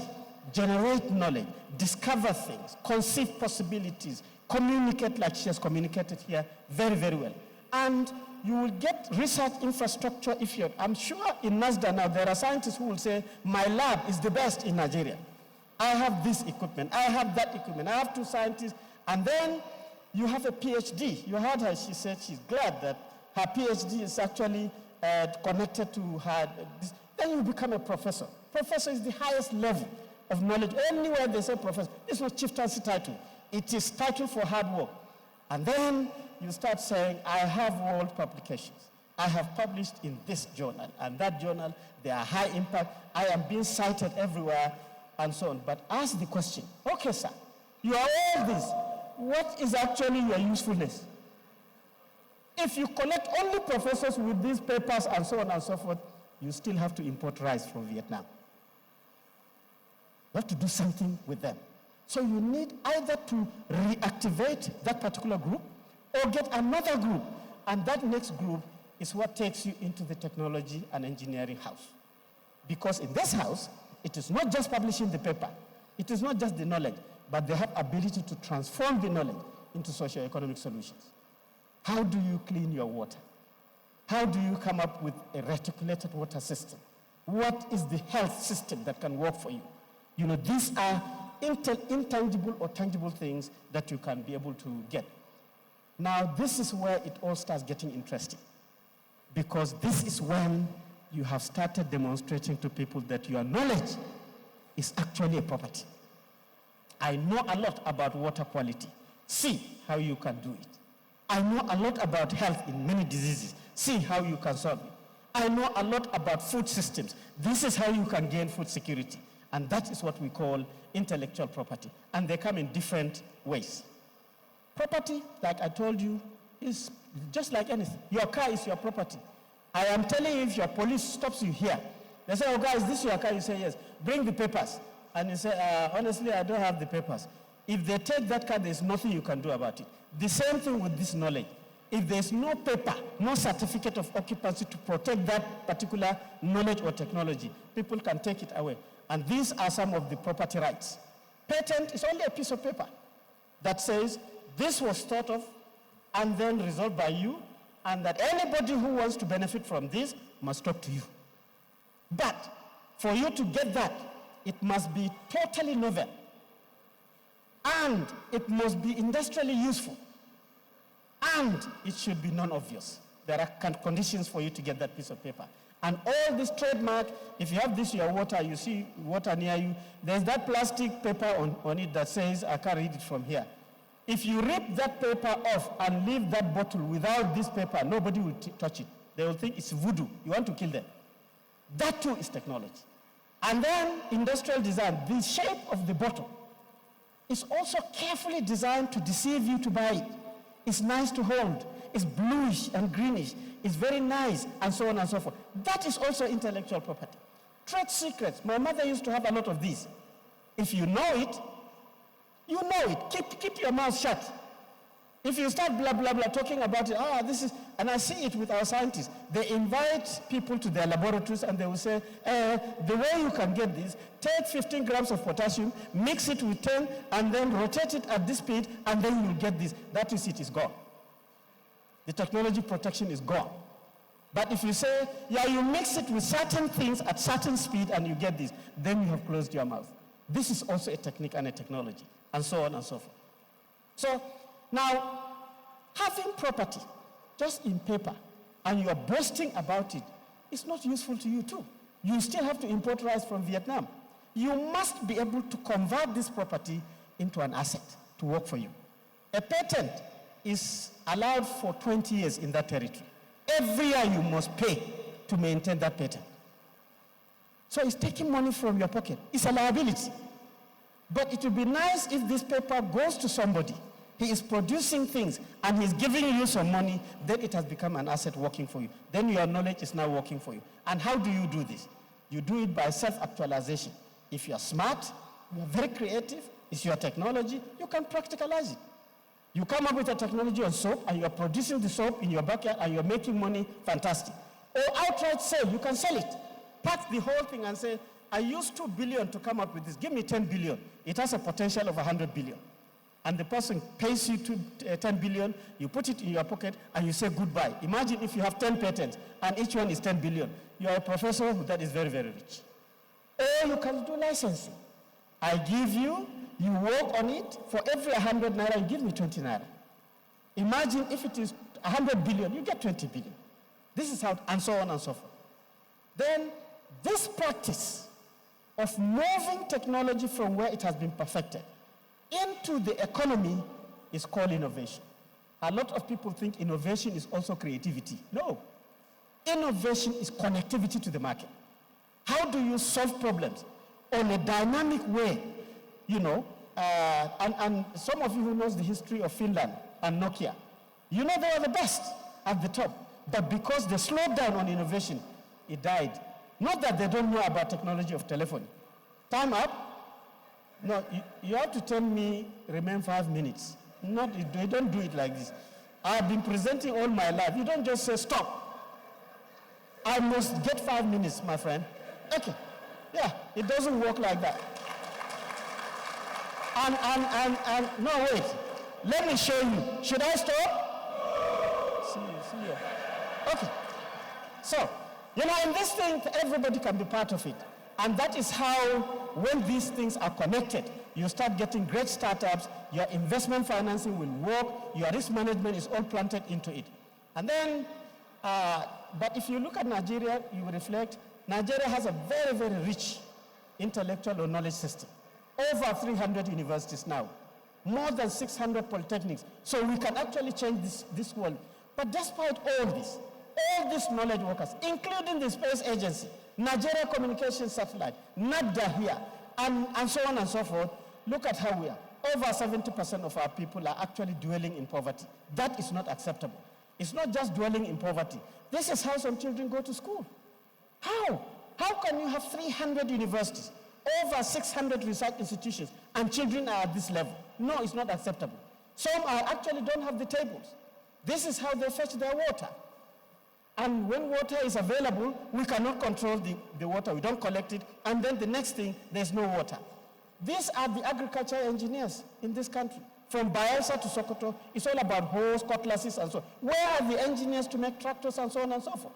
generate knowledge, discover things, conceive possibilities, communicate like she has communicated here very, very well. And you will get research infrastructure I'm sure in NASDA now there are scientists who will say, my lab is the best in Nigeria. I have this equipment, I have that equipment, I have 2 scientists, and then you have a PhD. You heard her, she said she's glad that her PhD is actually connected to her. Then you become a professor. Professor is the highest level of knowledge. Anywhere they say professor, it's not chieftaincy title. It is title for hard work. And then you start saying, I have world publications. I have published in this journal and that journal. They are high impact. I am being cited everywhere and so on. But ask the question, okay, sir, you are all this. What is actually your usefulness? If you collect only professors with these papers and so on and so forth, you still have to import rice from Vietnam. You have to do something with them. So you need either to reactivate that particular group or get another group. And that next group is what takes you into the technology and engineering house. Because in this house, it is not just publishing the paper. It is not just the knowledge, but they have ability to transform the knowledge into socio-economic solutions. How do you clean your water? How do you come up with a reticulated water system? What is the health system that can work for you? You know, these are intangible or tangible things that you can be able to get. Now, this is where it all starts getting interesting, because this is when you have started demonstrating to people that your knowledge is actually a property. I know a lot about water quality. See how you can do it. I know a lot about health in many diseases. See how you can solve it. I know a lot about food systems. This is how you can gain food security. And that is what we call intellectual property. And they come in different ways. Property, like I told you, is just like anything. Your car is your property. I am telling you, if your police stops you here, they say, oh, guys, this is your car. You say, yes. Bring the papers. And you say, honestly, I don't have the papers. If they take that car, there's nothing you can do about it. The same thing with this knowledge. If there's no paper, no certificate of occupancy to protect that particular knowledge or technology, people can take it away. And these are some of the property rights. Patent is only a piece of paper that says this was thought of and then resolved by you, and that anybody who wants to benefit from this must talk to you. But for you to get that, it must be totally novel, and it must be industrially useful, and it should be non-obvious. There are conditions for you to get that piece of paper. And all this trademark, if you have this, your water, you see water near you, there's that plastic paper on it that says, I can't read it from here. If you rip that paper off and leave that bottle without this paper, nobody will touch it. They will think it's voodoo. You want to kill them. That too is technology. And then industrial design, the shape of the bottle is also carefully designed to deceive you to buy it. It's nice to hold. It's bluish and greenish. It's very nice, and so on and so forth. That is also intellectual property. Trade secrets. My mother used to have a lot of these. If you know it, you know it. Keep your mouth shut. If you start blah, blah, blah, talking about it, this is, and I see it with our scientists. They invite people to their laboratories and they will say, the way you can get this, take 15 grams of potassium, mix it with 10, and then rotate it at this speed, and then you'll get this. That is it, is gone. The technology protection is gone. But if you say, yeah, you mix it with certain things at certain speed and you get this, then you have closed your mouth. This is also a technique and a technology, and so on and so forth. So now, having property just in paper and you are boasting about it, it's not useful to you too. You still have to import rice from Vietnam. You must be able to convert this property into an asset to work for you. A patent is allowed for 20 years in that territory. Every year you must pay to maintain that patent. So it's taking money from your pocket. It's a liability. But it would be nice if this paper goes to somebody. He is producing things and he's giving you some money, then it has become an asset working for you. Then your knowledge is now working for you. And how do you do this? You do it by self-actualization. If you're smart, you're very creative, it's your technology, you can practicalize it. You come up with a technology on soap and you're producing the soap in your backyard and you're making money, fantastic. Or outright sale, you can sell it. Pack the whole thing and say, I used 2 billion to come up with this, give me 10 billion. It has a potential of 100 billion. And the person pays you 10 billion, you put it in your pocket and you say goodbye. Imagine if you have 10 patents and each one is 10 billion. You are a professor that is very, very rich. Or you can do licensing. I give you, you work on it, for every 100 naira, you give me 20 naira. Imagine if it is 100 billion, you get 20 billion. This is how, and so on and so forth. Then this practice of moving technology from where it has been perfected into the economy is called innovation. A lot of people think innovation is also creativity. No. Innovation is connectivity to the market. How do you solve problems on a dynamic way? You know, and some of you who knows the history of Finland and Nokia, you know they are the best at the top. But because they slowed down on innovation, it died. Not that they don't know about technology of telephony. Time up. No, you have to tell me, remain 5 minutes. Not, you don't do it like this. I've been presenting all my life. You don't just say stop. I must get 5 minutes, my friend. Okay. Yeah, it doesn't work like that. And no, wait. Let me show you. Should I stop? See you. Okay. So, you know, in this thing, everybody can be part of it. And that is how, when these things are connected, you start getting great startups, your investment financing will work, your risk management is all planted into it. And then, but if you look at Nigeria, you will reflect, Nigeria has a very, very rich intellectual or knowledge system. Over 300 universities now, more than 600 polytechnics. So we can actually change this world. But despite all these knowledge workers, including the space agency, Nigeria Communications Satellite, NADA here, and so on and so forth, look at how we are. Over 70% of our people are actually dwelling in poverty. That is not acceptable. It's not just dwelling in poverty. This is how some children go to school. How? How can you have 300 universities, over 600 research institutions, and children are at this level? No, it's not acceptable. Some actually don't have the tables. This is how they fetch their water. And when water is available, we cannot control the water. We don't collect it, and then the next thing, there's no water. These are the agriculture engineers in this country. From Bayelsa to Sokoto, it's all about hoes, cutlasses, and so on. Where are the engineers to make tractors and so on and so forth?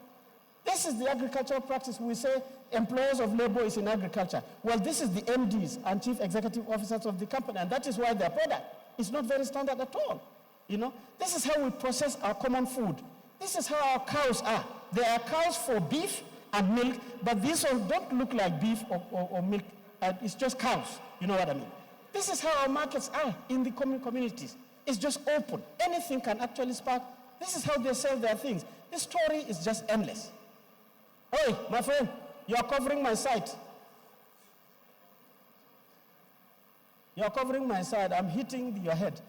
This is the agricultural practice. We say employers of labor is in agriculture. Well, this is the MDs and chief executive officers of the company, and that is why their product is not very standard at all. You know, this is how we process our common food. This is how our cows are. There are cows for beef and milk, but these ones don't look like beef or milk. It's just cows. You know what I mean? This is how our markets are in the communities. It's just open. Anything can actually spark. This is how they sell their things. This story is just endless. Hey, my friend, you are covering my site. You are covering my side. I'm hitting your head.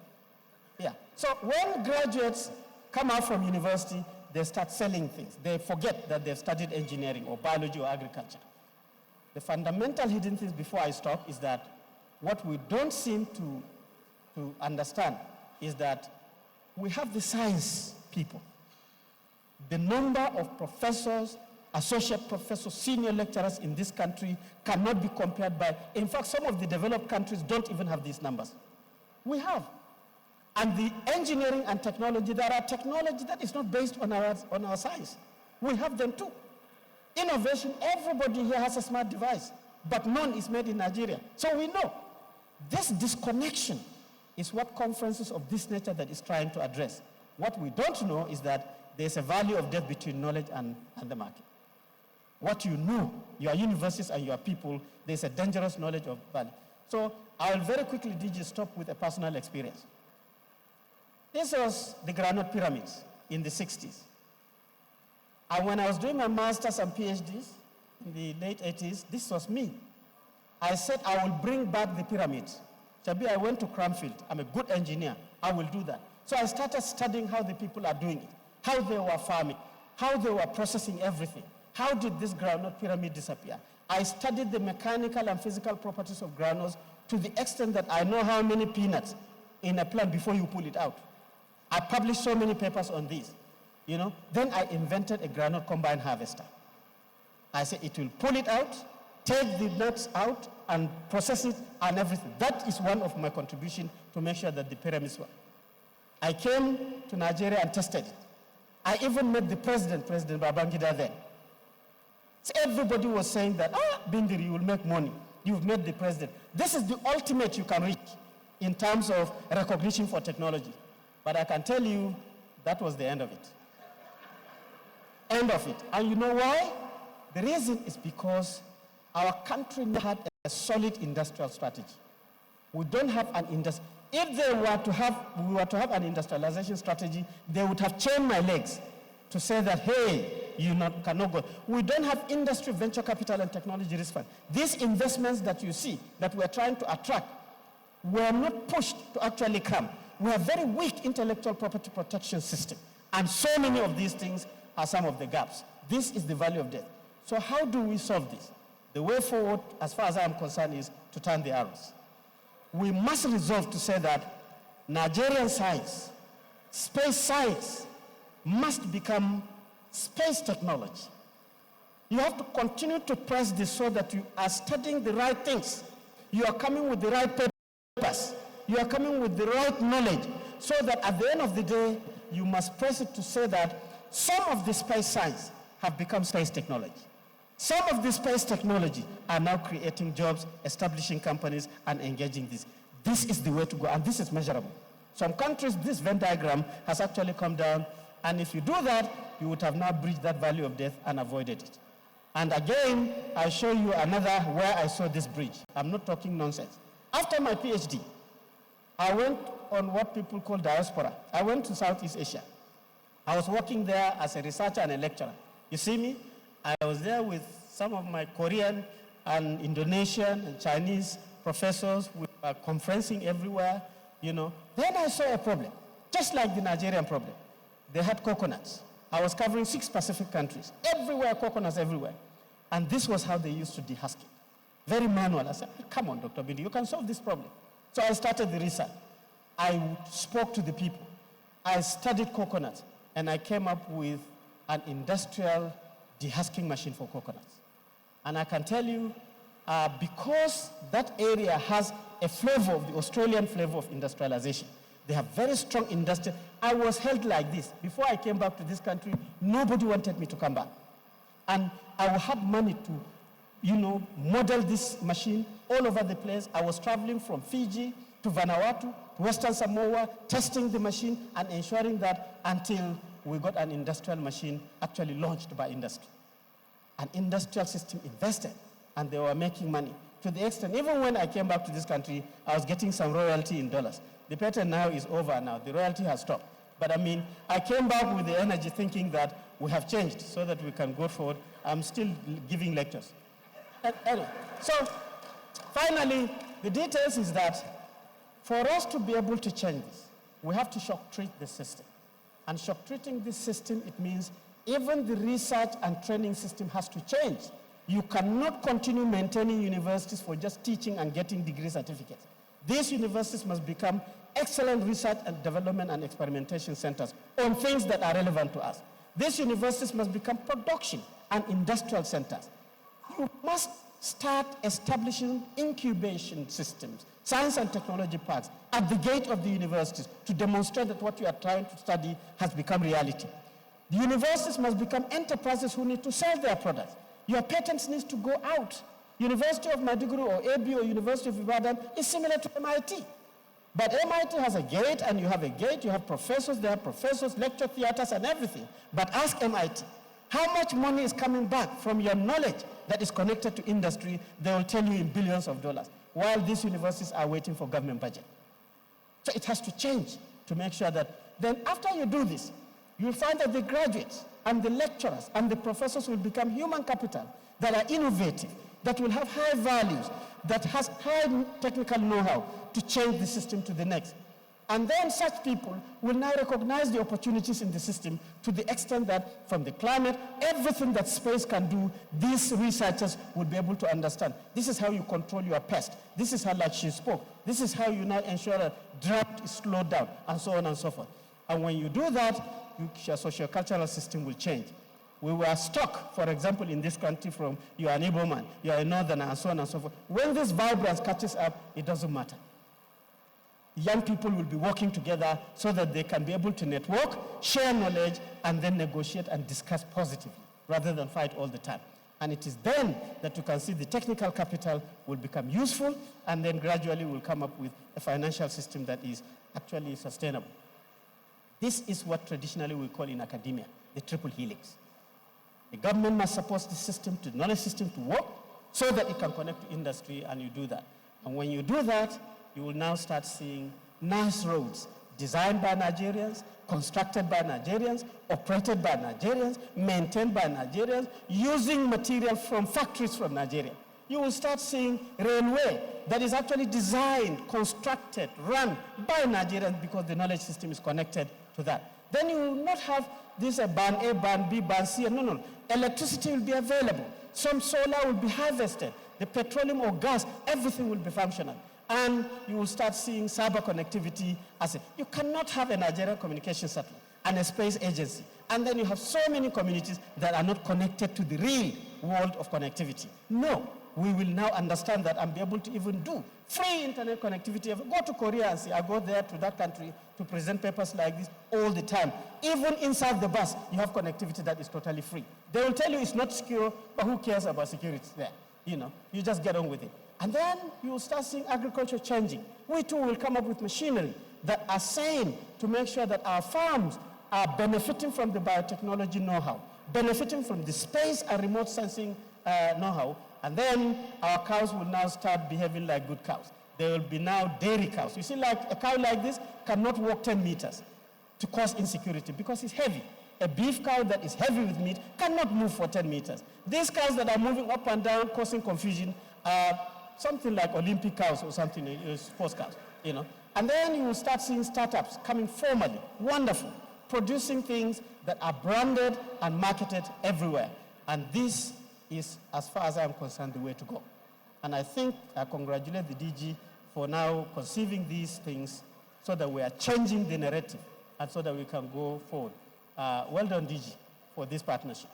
Yeah. So when graduates come out from university, they start selling things. They forget that they've studied engineering or biology or agriculture. The fundamental hidden things before I stop is that what we don't seem to understand is that we have the science people. The number of professors, associate professors, senior lecturers in this country cannot be compared by, in fact, some of the developed countries don't even have these numbers. We have. And the engineering and technology, there are technology that is not based on our science. We have them too. Innovation, everybody here has a smart device, but none is made in Nigeria. So we know this disconnection is what conferences of this nature that is trying to address. What we don't know is that there's a value of depth between knowledge and the market. What you know, your universities and your people, there's a dangerous knowledge of value. So I'll very quickly stop with a personal experience. This was the granite pyramids in the 60s. And when I was doing my master's and PhDs in the late 80s, this was me. I said, I will bring back the pyramids. Chabi, I went to Cranfield. I'm a good engineer. I will do that. So I started studying how the people are doing it, how they were farming, how they were processing everything. How did this granite pyramid disappear? I studied the mechanical and physical properties of granules to the extent that I know how many peanuts in a plant before you pull it out. I published so many papers on this. You know, then I invented a granite combine harvester. I said it will pull it out, take the nuts out, and process it and everything. That is one of my contributions to make sure that the pyramids work. I came to Nigeria and tested it. I even met the President Babangida then. So everybody was saying that, Bindiri, you will make money. You've met the president. This is the ultimate you can reach in terms of recognition for technology. But I can tell you, that was the end of it. End of it. And you know why? The reason is because our country had a solid industrial strategy. We don't have an industry. If we were to have an industrialization strategy, they would have chained my legs to say that, hey, you cannot go. We don't have industry, venture capital, and technology risk fund. These investments that you see, that we're trying to attract, were not pushed to actually come. We have very weak intellectual property protection system. And so many of these things are some of the gaps. This is the value of death. So how do we solve this? The way forward, as far as I am concerned, is to turn the arrows. We must resolve to say that Nigerian science, space science, must become space technology. You have to continue to press this so that you are studying the right things. You are coming with the right papers. You are coming with the right knowledge, so that at the end of the day, you must press it to say that some of the space science have become space technology. Some of the space technology are now creating jobs, establishing companies, and engaging this. This is the way to go, and this is measurable. Some countries, this Venn diagram has actually come down, and if you do that, you would have now breached that value of death and avoided it. And again, I show you another where I saw this bridge. I'm not talking nonsense. After my PhD, I went on what people call diaspora. I went to Southeast Asia. I was working there as a researcher and a lecturer. You see me? I was there with some of my Korean and Indonesian and Chinese professors. We were conferencing everywhere, you know. Then I saw a problem, just like the Nigerian problem. They had coconuts. I was covering 6 Pacific countries. Everywhere, coconuts everywhere. And this was how they used to dehusk it. Very manual. I said, come on, Dr. Bindi, you can solve this problem. So I started the research. I spoke to the people. I studied coconuts, and I came up with an industrial dehusking machine for coconuts. And I can tell you, because that area has a flavor of the Australian flavor of industrialization, they have very strong industry. I was held like this. Before I came back to this country, nobody wanted me to come back. And I had money to, you know, model this machine all over the place. I was traveling from Fiji to Vanuatu, to Western Samoa, testing the machine and ensuring that until we got an industrial machine actually launched by industry. An industrial system invested, and they were making money. To the extent, even when I came back to this country, I was getting some royalty in dollars. The patent now is over now. The royalty has stopped. But I mean, I came back with the energy thinking that we have changed so that we can go forward. I'm still giving lectures. Anyway, so finally, the details is that for us to be able to change this, we have to shock treat the system. And shock treating this system, it means even the research and training system has to change. You cannot continue maintaining universities for just teaching and getting degree certificates. These universities must become excellent research and development and experimentation centers on things that are relevant to us. These universities must become production and industrial centers. You must start establishing incubation systems, science and technology parks at the gate of the universities to demonstrate that what you are trying to study has become reality. The universities must become enterprises who need to sell their products. Your patents need to go out. University of Maiduguri or AB or University of Ibadan is similar to MIT. But MIT has a gate, and you have a gate, you have professors, they have professors, lecture theaters and everything. But ask MIT, how much money is coming back from your knowledge that is connected to industry? They will tell you in billions of dollars, while these universities are waiting for government budget. So it has to change to make sure that then after you do this, you'll find that the graduates and the lecturers and the professors will become human capital that are innovative, that will have high values, that has high technical know-how to change the system to the next. And then such people will now recognize the opportunities in the system to the extent that from the climate, everything that space can do, these researchers will be able to understand. This is how you control your pest. This is how, like she spoke, this is how you now ensure that drought is slowed down, and so on and so forth. And when you do that, your socio-cultural system will change. We were stuck, for example, in this country from you are an Igbo man, you are a northerner, and so on and so forth. When this vibrance catches up, it doesn't matter. Young people will be working together so that they can be able to network, share knowledge, and then negotiate and discuss positively, rather than fight all the time. And it is then that you can see the technical capital will become useful, and then gradually we'll come up with a financial system that is actually sustainable. This is what traditionally we call in academia the triple helix. The government must support the system, the knowledge system to work so that it can connect to industry, and you do that. And when you do that, you will now start seeing nice roads designed by Nigerians, constructed by Nigerians, operated by Nigerians, maintained by Nigerians, using material from factories from Nigeria. You will start seeing railway that is actually designed, constructed, run by Nigerians because the knowledge system is connected to that. Then you will not have this band A, band B, band C. No. Electricity will be available. Some solar will be harvested. The petroleum or gas, everything will be functional. And you will start seeing cyber connectivity as you cannot have a Nigerian communication satellite and a space agency. And then you have so many communities that are not connected to the real world of connectivity. No, we will now understand that and be able to even do free internet connectivity. Go to Korea and see, I go there to that country to present papers like this all the time. Even inside the bus, you have connectivity that is totally free. They will tell you it's not secure, but who cares about security there? You just get on with it. And then you will start seeing agriculture changing. We too will come up with machinery that are sane to make sure that our farms are benefiting from the biotechnology know-how, benefiting from the space and remote sensing know-how. And then our cows will now start behaving like good cows. There will be now dairy cows. You see, like a cow like this cannot walk 10 meters to cause insecurity because it's heavy. A beef cow that is heavy with meat cannot move for 10 meters. These cows that are moving up and down, causing confusion, are something like Olympic cows or something, sports cows, you know. And then you will start seeing startups coming formally, wonderful, producing things that are branded and marketed everywhere. And this is, as far as I'm concerned, the way to go. And I think I congratulate the DG for now conceiving these things so that we are changing the narrative and so that we can go forward. Well done, DG, for this partnership.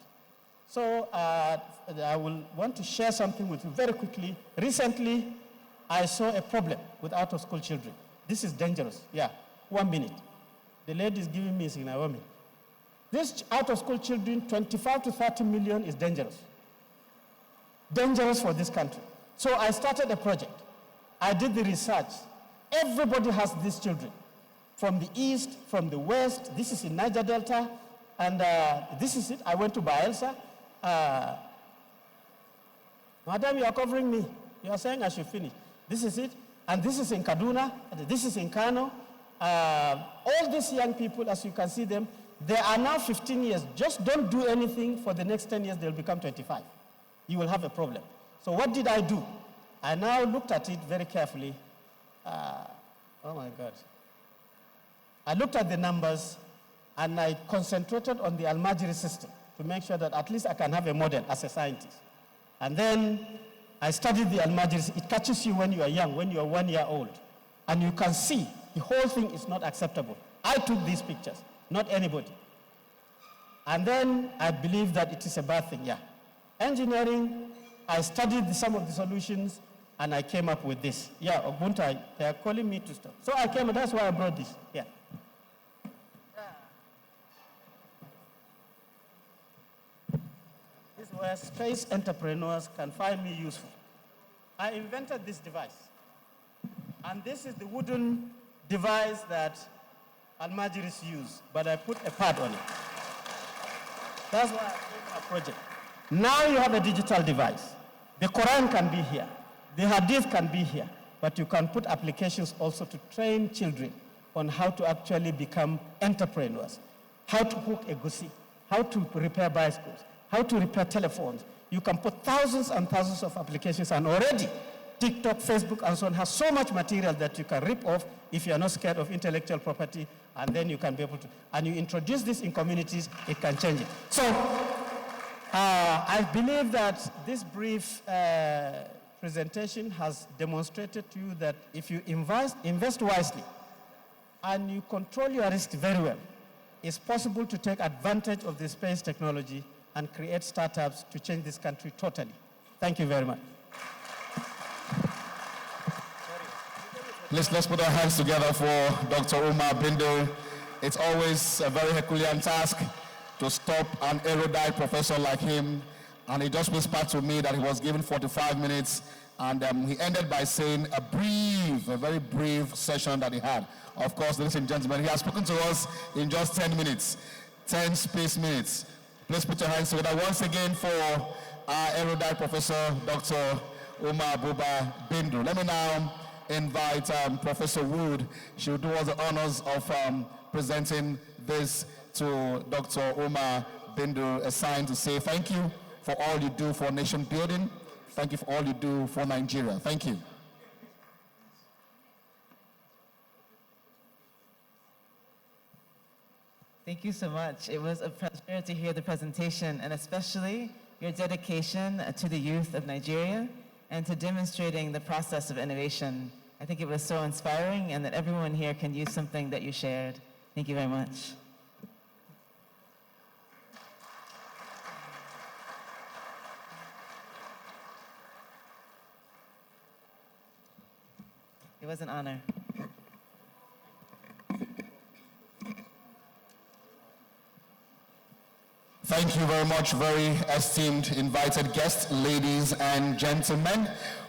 So I will want to share something with you very quickly. Recently, I saw a problem with out-of-school children. This is dangerous. Yeah, 1 minute. The lady is giving me a signal, 1 minute. These out-of-school children, 25 to 30 million is dangerous. Dangerous for this country. So I started a project. I did the research. Everybody has these children. From the east, from the west. This is in Niger Delta. And this is it. I went to Bayelsa. Madam, you are covering me. You are saying I should finish. This is it. And this is in Kaduna. This is in Kano. All these young people, as you can see them, they are now 15 years. Just don't do anything. For the next 10 years, they'll become 25. You will have a problem. So what did I do? I now looked at it very carefully. Oh my God. I looked at the numbers and I concentrated on the Almajiri system to make sure that at least I can have a model as a scientist. And then I studied the Almajiri. It catches you when you are young, when you are 1 year old. And you can see the whole thing is not acceptable. I took these pictures, not anybody. And then I believe that it is a bad thing, yeah. Engineering, I studied some of the solutions and I came up with this. Yeah, Ubuntu, they are calling me to stop. So I came, that's why I brought this, yeah. This is where space entrepreneurs can find me useful. I invented this device. And this is the wooden device that Almajiris use, but I put a pad on it. That's why I made my project. Now you have a digital device. The Quran can be here. The Hadith can be here. But you can put applications also to train children on how to actually become entrepreneurs, how to cook a goosey, how to repair bicycles, how to repair telephones. You can put thousands and thousands of applications, and already TikTok, Facebook, and so on has so much material that you can rip off if you are not scared of intellectual property, and then you can be able to, and you introduce this in communities, it can change it. So I believe that this brief presentation has demonstrated to you that if you invest wisely and you control your risk very well, it's possible to take advantage of the space technology and create startups to change this country totally. Thank you very much. Let's put our hands together for Dr. Umar Bindu. It's always a very Herculean task to stop an erudite professor like him. And he just whispered to me that he was given 45 minutes. And he ended by saying a very brief session that he had. Of course, ladies and gentlemen, he has spoken to us in just 10 minutes, 10 space minutes. Please put your hands together once again for our erudite professor, Dr. Umar Buba Bindu. Let me now invite Professor Wood. She will do us the honors of presenting this to Dr. Umar Bindu, a sign to say thank you for all you do for nation building. Thank you for all you do for Nigeria. Thank you. Thank you so much. It was a pleasure to hear the presentation, and especially your dedication to the youth of Nigeria and to demonstrating the process of innovation. I think it was so inspiring, and that everyone here can use something that you shared. Thank you very much. It was an honor. Thank you very much, very esteemed invited guests, ladies and gentlemen.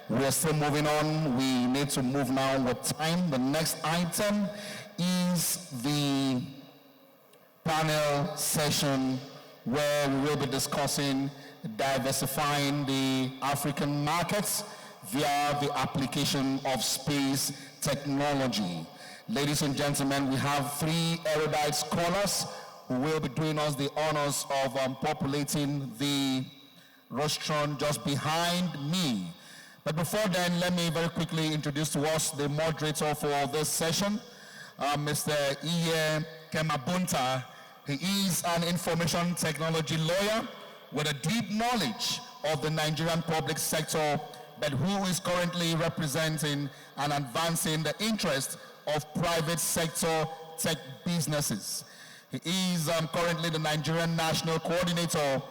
We are still moving on. We need to move now with time. The next item is the panel session where we will be discussing diversifying the African markets via the application of space technology. Ladies and gentlemen, we have 3 erudite scholars who will be doing us the honors of populating the rostrum just behind me. But before then, let me very quickly introduce to us the moderator for this session, Mr. Iye Kemabunta. He is an information technology lawyer with a deep knowledge of the Nigerian public sector, but who is currently representing and advancing the interest of private sector tech businesses. He is currently the Nigerian National Coordinator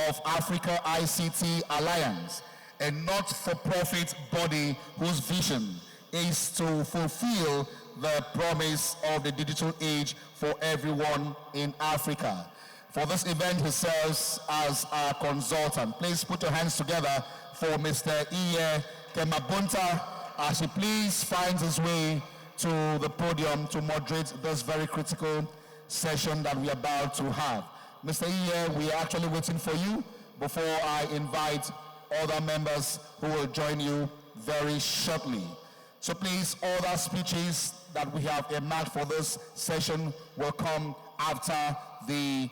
of Africa ICT Alliance, a not-for-profit body whose vision is to fulfill the promise of the digital age for everyone in Africa. For this event, he serves as our consultant. Please put your hands together for Mr. Iye Kemabunta as he please finds his way to the podium to moderate this very critical session that we are about to have. Mr. Iye, we are actually waiting for you before I invite other members who will join you very shortly. So please, all the speeches that we have earmarked for this session will come after the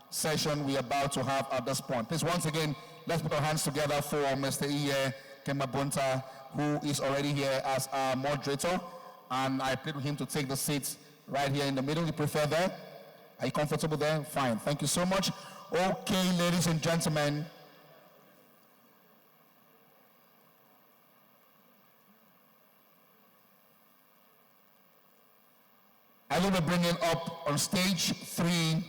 session we are about to have at this point. Please, once again, let's put our hands together for Mr. Iye Kemabunta, who is already here as our moderator, and I plead with him to take the seat right here in the middle. You prefer there? Are you comfortable there? Fine. Thank you so much. Okay, ladies and gentlemen. I will be bringing up on stage 3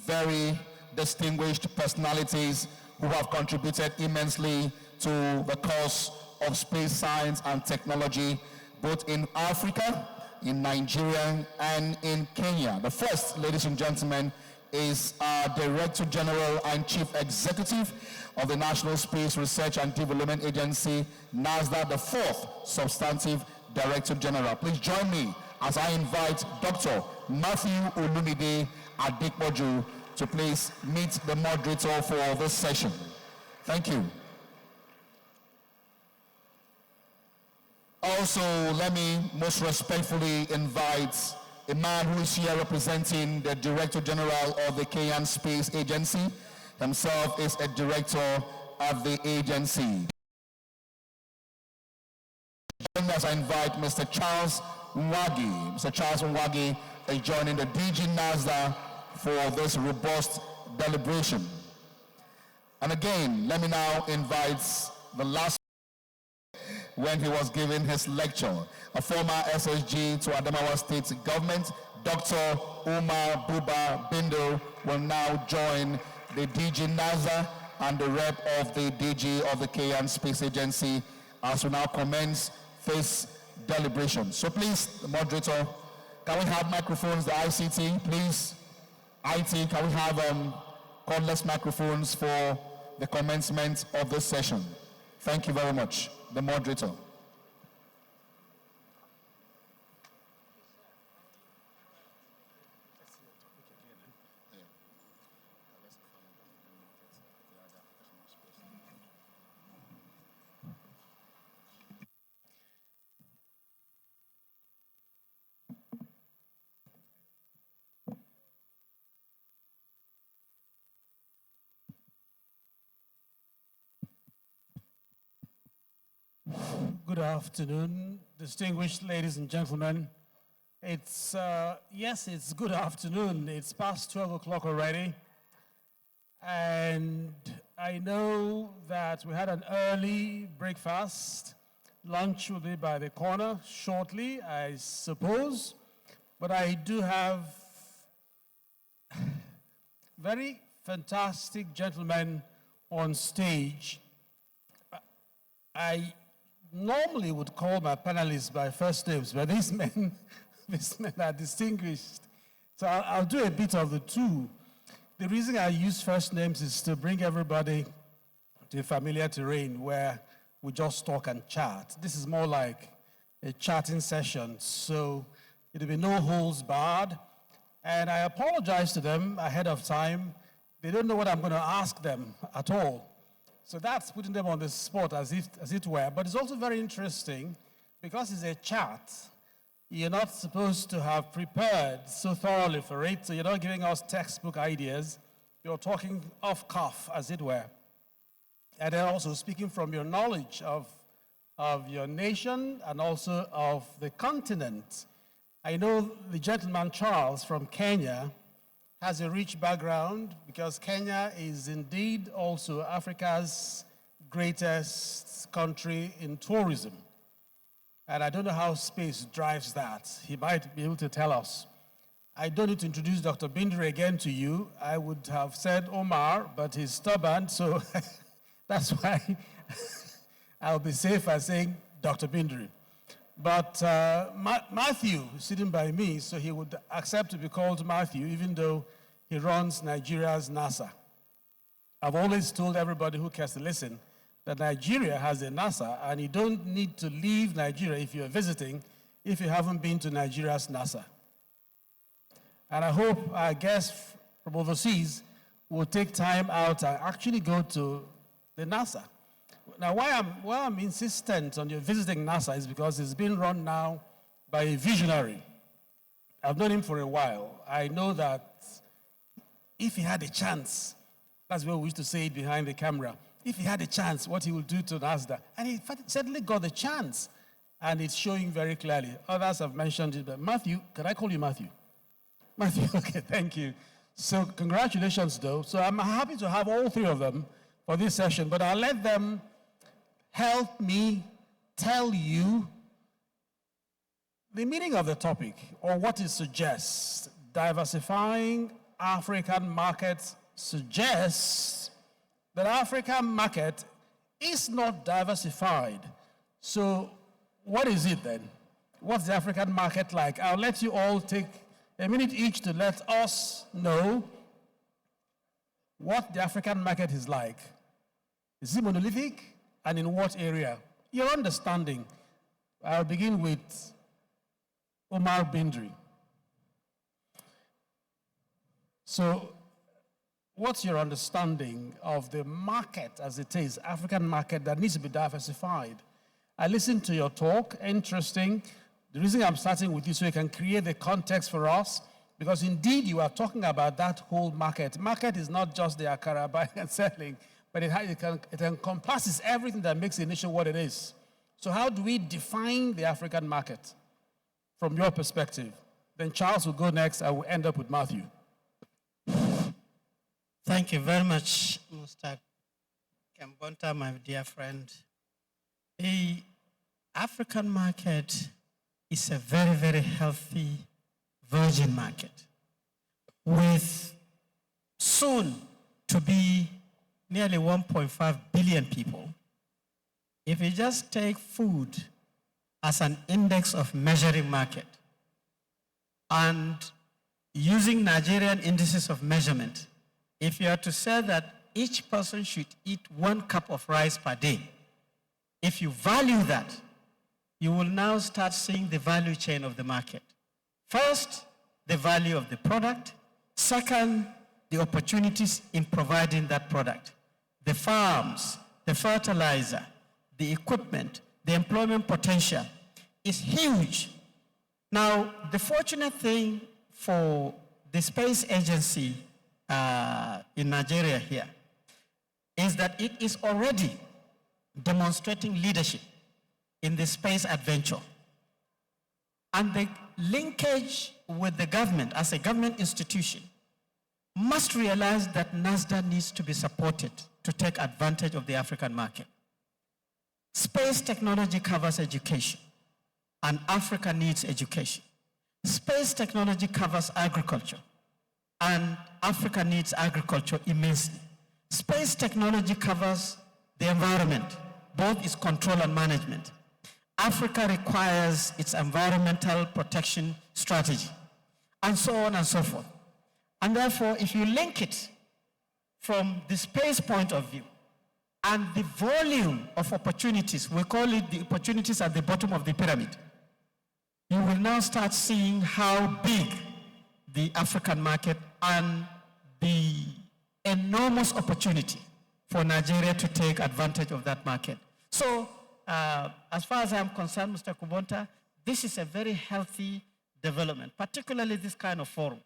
very distinguished personalities who have contributed immensely to the cause of space science and technology, both in Africa, in Nigeria, and in Kenya. The first, ladies and gentlemen, is our Director General and Chief Executive of the National Space Research and Development Agency, NASDA, the 4th Substantive Director General. Please join me as I invite Dr. Matthew Olumide Adikboju to please meet the moderator for this session. Thank you. Also, let me most respectfully invite a man who is here representing the Director General of the Kenyan Space Agency. Himself is a director of the agency. As I invite Mr. Charles Nwagi. Mr. Charles Nwagi is joining the DG NASDA for this robust deliberation. And again, let me now invite the last when he was giving his lecture, a former SSG to Adamawa State Government, Dr. Umar Buba Bindo, will now join the DG NASDA and the rep of the DG of the Kenyan Space Agency as we now commence this deliberation. So please, the moderator, can we have microphones, the ICT, please? IT, can we have cordless microphones for the commencement of this session? Thank you very much. The moderator. Good afternoon, distinguished ladies and gentlemen. It's, yes, it's good afternoon. It's past 12 o'clock already. And I know that we had an early breakfast. Lunch will be by the corner shortly, I suppose. But I do have very fantastic gentlemen on stage. I normally would call my panelists by first names, but these men are distinguished. So I'll do a bit of the two. The reason I use first names is to bring everybody to a familiar terrain where we just talk and chat. This is more like a chatting session, so it'll be no holds barred. And I apologize to them ahead of time They don't know what I'm going to ask them at all. So that's putting them on the spot as it were. But it's also very interesting because it's a chat. You're not supposed to have prepared so thoroughly for it, so you're not giving us textbook ideas. You're talking off cuff, as it were. And then also speaking from your knowledge of your nation and also of the continent. I know the gentleman Charles from Kenya has a rich background because Kenya is indeed also Africa's greatest country in tourism. And I don't know how space drives that. He might be able to tell us. I don't need to introduce Dr. Bindri again to you. I would have said Omar, but he's stubborn, so that's why I'll be safer saying Dr. Bindri. But Matthew is sitting by me, so he would accept to be called Matthew, even though he runs Nigeria's NASA. I've always told everybody who cares to listen that Nigeria has a NASA, and you don't need to leave Nigeria if you're visiting if you haven't been to Nigeria's NASA. And I hope our guests from overseas will take time out and actually go to the NASA. Now, why I'm insistent on you visiting NASA is because it's been run now by a visionary. I've known him for a while. I know that if he had a chance, that's what we used to say it behind the camera, if he had a chance, what he would do to NASA. And he certainly got the chance, and it's showing very clearly. Others have mentioned it, but Matthew, can I call you Matthew? Matthew, okay, thank you. So congratulations, though. So I'm happy to have all three of them for this session, but I'll let them help me tell you the meaning of the topic, or what it suggests. Diversifying African markets suggests that African market is not diversified. So what is it then? What's the African market like? I'll let you all take a minute each to let us know what the African market is like. Is it monolithic? And in what area? Your understanding. I'll begin with Omar Bindri. So, what's your understanding of the market as it is, African market that needs to be diversified? I listened to your talk, interesting. The reason I'm starting with you so you can create the context for us, because indeed you are talking about that whole market. Market is not just the akara buying and selling, but it encompasses everything that makes a nation what it is. So how do we define the African market from your perspective? Then Charles will go next. I will end up with Matthew. Thank you very much, Mr. Kambonta, my dear friend. The African market is a very, very healthy virgin market with soon to be nearly 1.5 billion people. If you just take food as an index of measuring market and using Nigerian indices of measurement, if you are to say that each person should eat 1 cup of rice per day, if you value that, you will now start seeing the value chain of the market. First, the value of the product. Second, the opportunities in providing that product. The farms, the fertilizer, the equipment, the employment potential is huge. Now, the fortunate thing for the space agency in Nigeria here is that it is already demonstrating leadership in the space adventure. And the linkage with the government as a government institution must realize that NASDA needs to be supported to take advantage of the African market. Space technology covers education, and Africa needs education. Space technology covers agriculture, and Africa needs agriculture immensely. Space technology covers the environment, both its control and management. Africa requires its environmental protection strategy, and so on and so forth. And therefore, if you link it from the space point of view and the volume of opportunities, we call it the opportunities at the bottom of the pyramid, you will now start seeing how big the African market and the enormous opportunity for Nigeria to take advantage of that market. So, as far as I'm concerned, Mr. Kubonta, this is a very healthy development, particularly this kind of forum,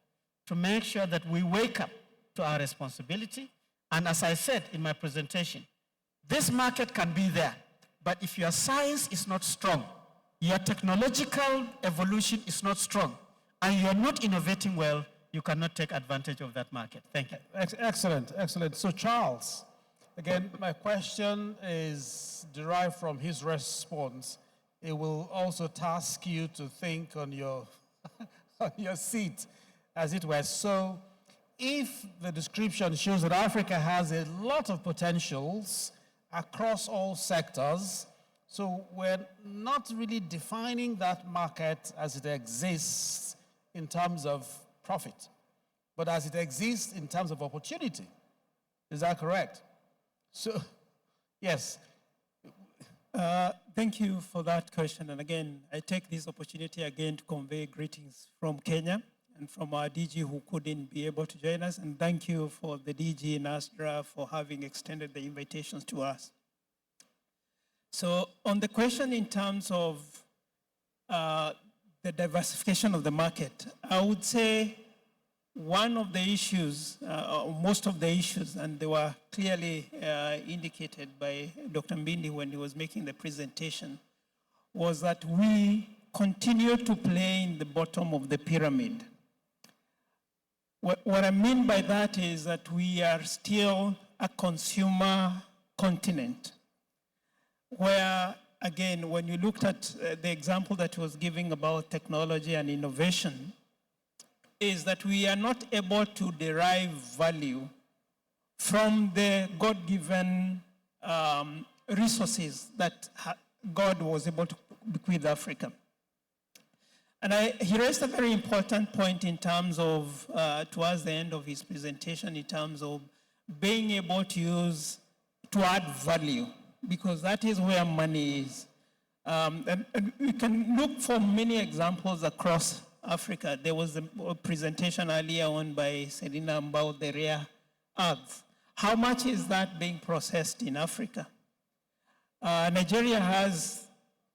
to make sure that we wake up to our responsibility. And as I said in my presentation, this market can be there, but if your science is not strong, your technological evolution is not strong, and you're not innovating well, you cannot take advantage of that market. Thank you. Excellent, excellent. So Charles, again, my question is derived from his response. It will also task you to think on your, on your seat, as it were. So if the description shows that Africa has a lot of potentials across all sectors, so we're not really defining that market as it exists in terms of profit, but as it exists in terms of opportunity. Is that correct? So, yes. Thank you for that question. And again, I take this opportunity again to convey greetings from Kenya and from our DG who couldn't be able to join us. And thank you for the DG in ASDRA for having extended the invitations to us. So on the question in terms of the diversification of the market, I would say one of the issues, or most of the issues, and they were clearly indicated by Dr. Mbindi when he was making the presentation, was that we continue to play in the bottom of the pyramid. What I mean by that is that we are still a consumer continent, where, again, when you looked at the example that was giving about technology and innovation, is that we are not able to derive value from the God-given resources that God was able to bequeath Africa. And he raised a very important point in terms of, towards the end of his presentation, in terms of being able to add value, because that is where money is. And we can look for many examples across Africa. There was a presentation earlier on by Selina about the rare earths. How much is that being processed in Africa? Nigeria has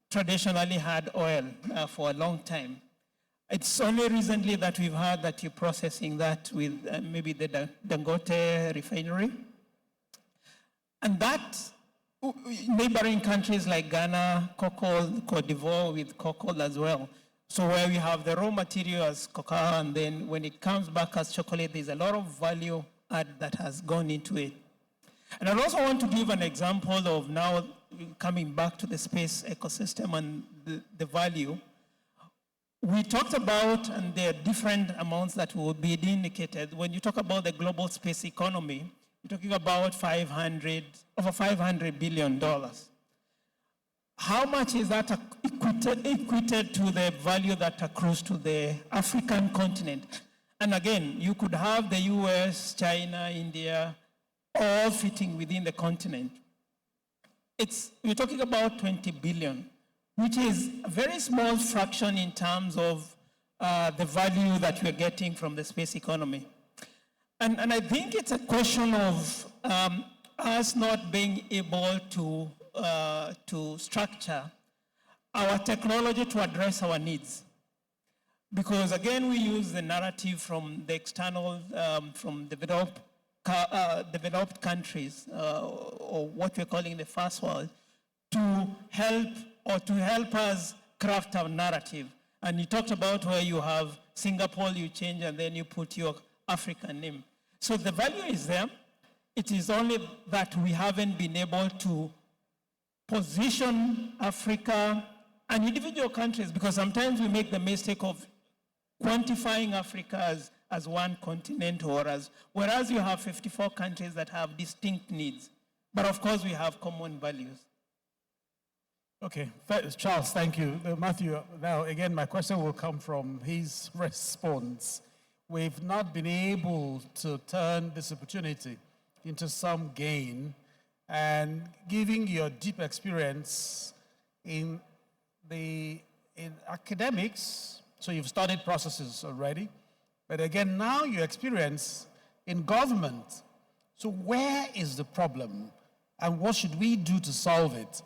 traditionally had oil for a long time. It's only recently that we've heard that you're processing that with maybe the Dangote refinery. And that, neighboring countries like Ghana, cocoa, Cote d'Ivoire with cocoa as well. So where we have the raw material as cocoa, and then when it comes back as chocolate, there's a lot of value add that has gone into it. And I also want to give an example of now coming back to the space ecosystem and the value. We talked about, and there are different amounts that will be indicated. When you talk about the global space economy, you're talking about over $500 billion. How much is that equated to the value that accrues to the African continent? And again, you could have the US, China, India, all fitting within the continent. We're talking about 20 billion, which is a very small fraction in terms of the value that we're getting from the space economy. And I think it's a question of us not being able to structure our technology to address our needs. Because again, we use the narrative from the external, from developed countries, or what we're calling the first world, to help us craft our narrative. And you talked about where you have Singapore, you change, and then you put your African name. So the value is there. It is only that we haven't been able to position Africa and individual countries, because sometimes we make the mistake of quantifying Africa as one continent, whereas you have 54 countries that have distinct needs. But of course, we have common values. Okay, Charles, thank you. Matthew, now again, my question will come from his response. We've not been able to turn this opportunity into some gain, and giving your deep experience in academics, so you've studied processes already, but again, now your experience in government, So where is the problem and what should we do to solve it?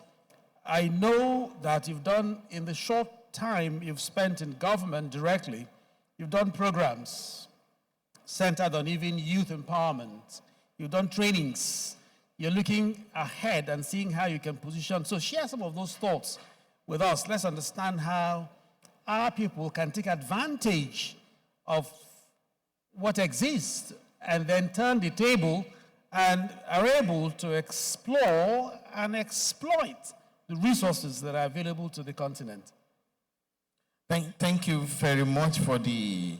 I know that you've done, in the short time you've spent in government directly, you've done programs centered on even youth empowerment. You've done trainings. You're looking ahead and seeing how you can position. So share some of those thoughts with us. Let's understand how our people can take advantage of what exists and then turn the table and are able to explore and exploit the resources that are available to the continent. Thank you very much for the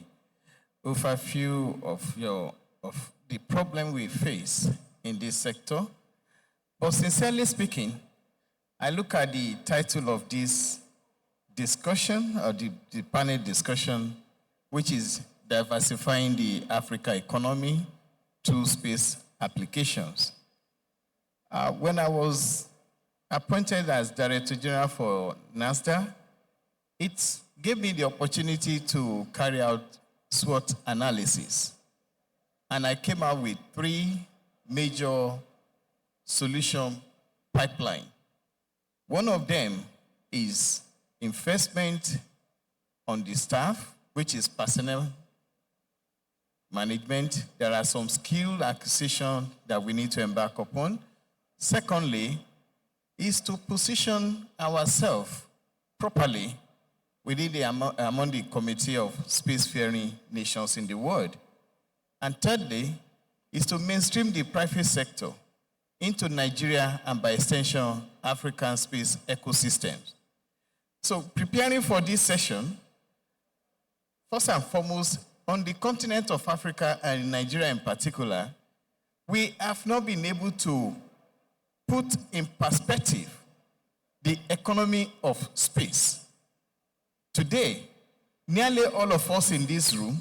overview of the problem we face in this sector. But sincerely speaking, I look at the title of this discussion, or the panel discussion, which is Diversifying the Africa Economy Through Space Applications. When I was appointed as Director General for NASDA, it gave me the opportunity to carry out SWOT analysis. And I came out with 3 major solution pipeline. One of them is investment on the staff, which is personnel management. There are some skill acquisition that we need to embark upon. Secondly, is to position ourselves properly within among the committee of spacefaring nations in the world. And thirdly, is to mainstream the private sector into Nigeria and by extension, African space ecosystems. So preparing for this session, first and foremost, on the continent of Africa and Nigeria in particular, we have not been able to put in perspective the economy of space. Today, nearly all of us in this room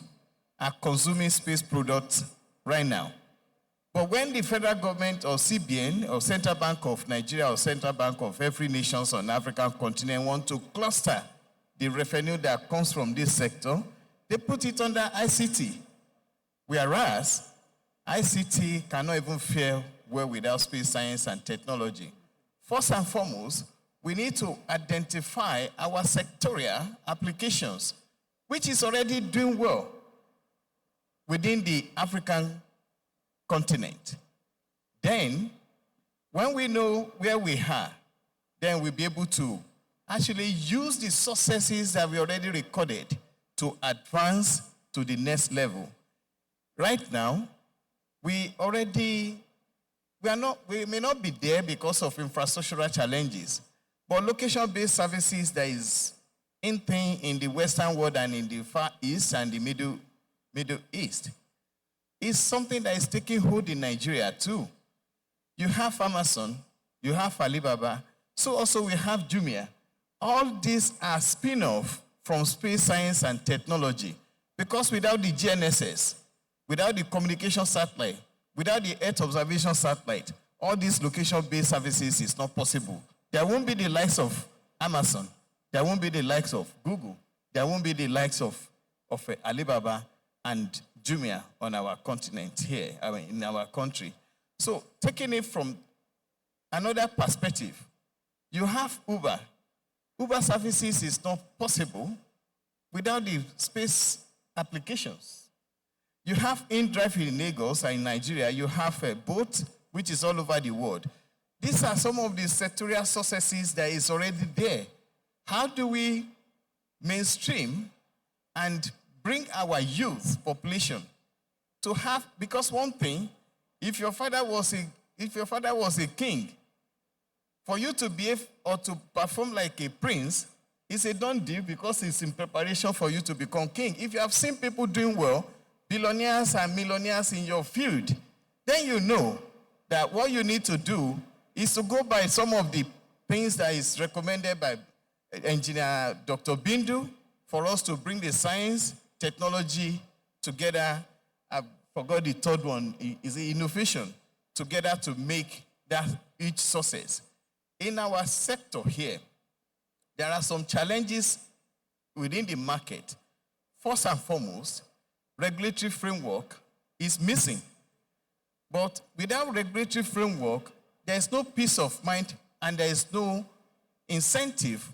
are consuming space products right now. But when the federal government or CBN or Central Bank of Nigeria or Central Bank of every nation on the African continent want to cluster the revenue that comes from this sector, they put it under ICT. Whereas ICT cannot even fare well without space science and technology. First and foremost, we need to identify our sectorial applications, which is already doing well within the African continent. Then, when we know where we are, then we'll be able to actually use the successes that we already recorded to advance to the next level. Right now, we may not be there because of infrastructural challenges, but location-based services that is in thing in the Western world and in the Far East and the Middle East is something that is taking hold in Nigeria too. You have Amazon, you have Alibaba, so also we have Jumia. All these are spin-off from space science and technology, because without the GNSS, without the communication satellite, without the Earth observation satellite, all these location-based services is not possible. There won't be the likes of Amazon, there won't be the likes of Google, there won't be the likes of Alibaba and Jumia on our continent here, in our country. So taking it from another perspective, you have Uber. Uber services is not possible without the space applications. You have InDrive in Lagos and in Nigeria. You have a boat, which is all over the world. These are some of the sectorial successes that is already there. How do we mainstream and bring our youth population to have, because one thing, if your father was a king, for you to behave or to perform like a prince, it's a done deal because it's in preparation for you to become king. If you have seen people doing well, billionaires and millionaires in your field, then you know that what you need to do is to go by some of the things that is recommended by engineer Dr. Bindu for us to bring the science, technology together. I forgot the third one, is innovation, together to make that each success. In our sector here, there are some challenges within the market. First and foremost, regulatory framework is missing. But without regulatory framework, there is no peace of mind and there is no incentive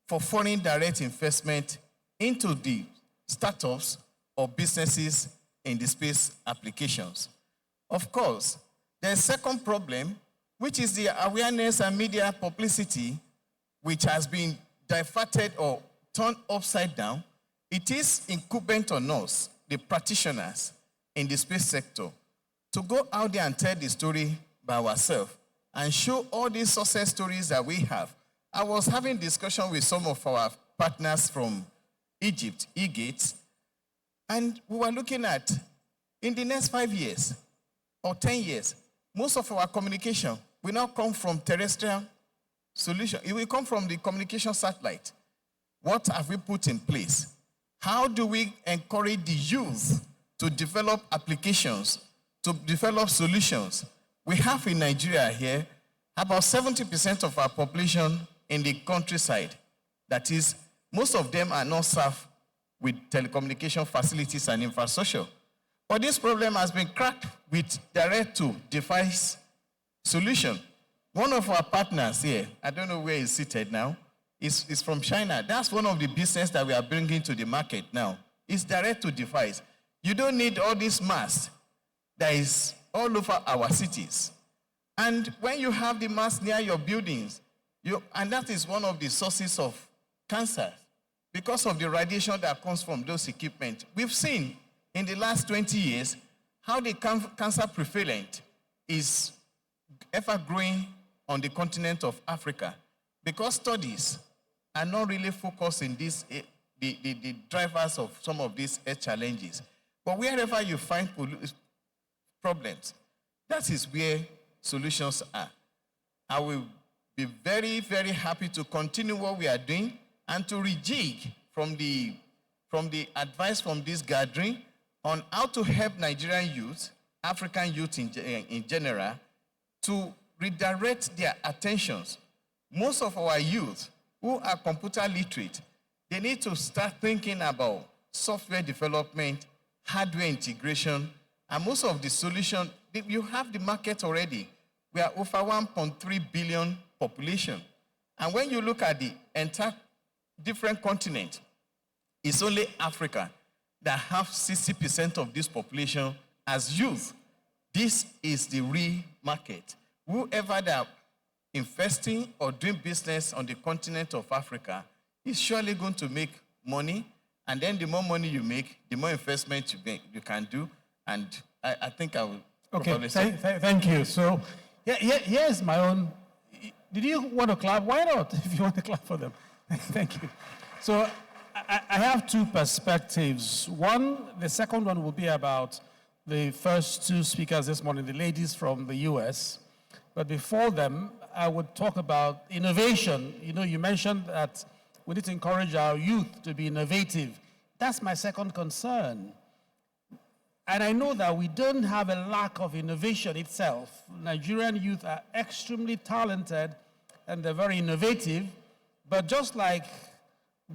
for foreign direct investment into the startups or businesses in the space applications. Of course, the second problem, which is the awareness and media publicity, which has been diverted or turned upside down. It is incumbent on us, the practitioners in the space sector, to go out there and tell the story by ourselves and show all these success stories that we have. I was having discussion with some of our partners from Egypt, eGates, and we were looking at, in the next 5 years or 10 years, most of our communication will not come from terrestrial solution. It will come from the communication satellite. What have we put in place? How do we encourage the youth to develop applications, to develop solutions? We have in Nigeria here about 70% of our population in the countryside. That is, most of them are not served with telecommunication facilities and infrastructure. But this problem has been cracked with direct-to-device solution. One of our partners here, I don't know where he's seated now, is from China. That's one of the business that we are bringing to the market now. It's direct-to-device. You don't need all this mass that is all over our cities. And when you have the mass near your buildings, and that is one of the sources of cancer, because of the radiation that comes from those equipment. We've seen in the last 20 years how the cancer prevalent is ever growing on the continent of Africa, because studies are not really focused in this, the drivers of some of these health challenges. But wherever you find problems, that is where solutions are. I will be very, very happy to continue what we are doing and to rejig from the advice from this gathering on how to help Nigerian youth, African youth in general, to redirect their attentions. Most of our youth who are computer literate, they need to start thinking about software development, hardware integration, and most of the solution, you have the market already. We are over 1.3 billion population. And when you look at the entire different continent, it's only Africa that have 60% of this population as youth. This is the real market. Whoever that investing or doing business on the continent of Africa is surely going to make money, and then the more money you make, the more investment you can do, and I think I will probably say. Thank you. So here's my own. Did you want to clap? Why not, if you want to clap for them? Thank you. So I have two perspectives. One, the second one will be about the first two speakers this morning, the ladies from the US. But before them, I would talk about innovation. You know, you mentioned that we need to encourage our youth to be innovative. That's my second concern. And I know that we don't have a lack of innovation itself. Nigerian youth are extremely talented and they're very innovative. But just like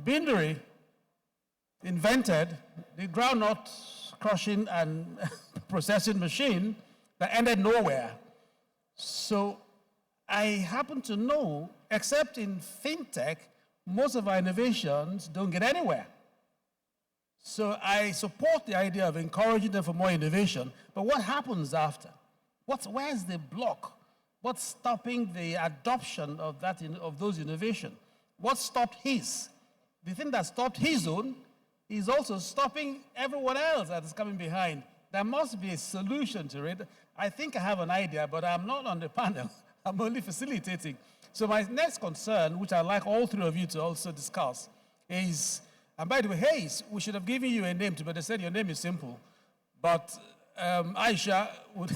Binduri invented the groundnut crushing and processing machine that ended nowhere. So I happen to know, except in fintech, most of our innovations don't get anywhere. So I support the idea of encouraging them for more innovation, but what happens after? Where's the block? What's stopping the adoption of those innovations? What stopped his? The thing that stopped his own is also stopping everyone else that is coming behind. There must be a solution to it. I think I have an idea, but I'm not on the panel. I'm only facilitating. So my next concern, which I'd like all three of you to also discuss, is, and by the way, Hayes, we should have given you a name too, but they said your name is simple. But Aisha would,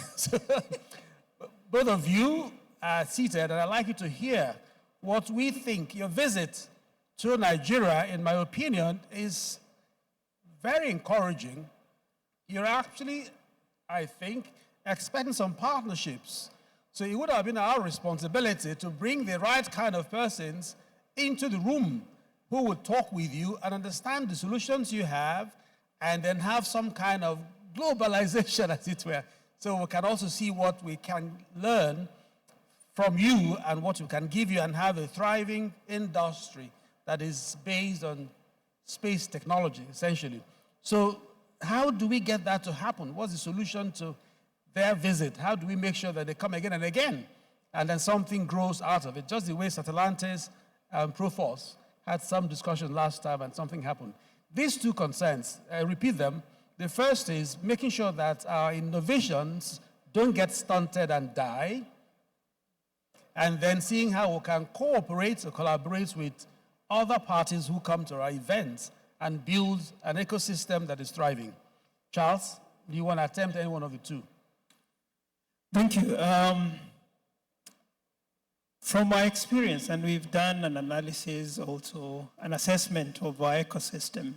both of you are seated, and I'd like you to hear what we think. Your visit to Nigeria, in my opinion, is very encouraging. You're actually, I think, expecting some partnerships. So it would have been our responsibility to bring the right kind of persons into the room who would talk with you and understand the solutions you have, and then have some kind of globalization, as it were. So we can also see what we can learn from you and what we can give you and have a thriving industry that is based on space technology, essentially. So how do we get that to happen? What's the solution to their visit? How do we make sure that they come again and again, and then something grows out of it? Just the way Satellantes and Proforce had some discussion last time and something happened. These two concerns, I repeat them. The first is making sure that our innovations don't get stunted and die, and then seeing how we can cooperate or collaborate with other parties who come to our events and build an ecosystem that is thriving. Charles, do you want to attempt any one of the two? Thank you. From my experience, and we've done an analysis also, an assessment of our ecosystem,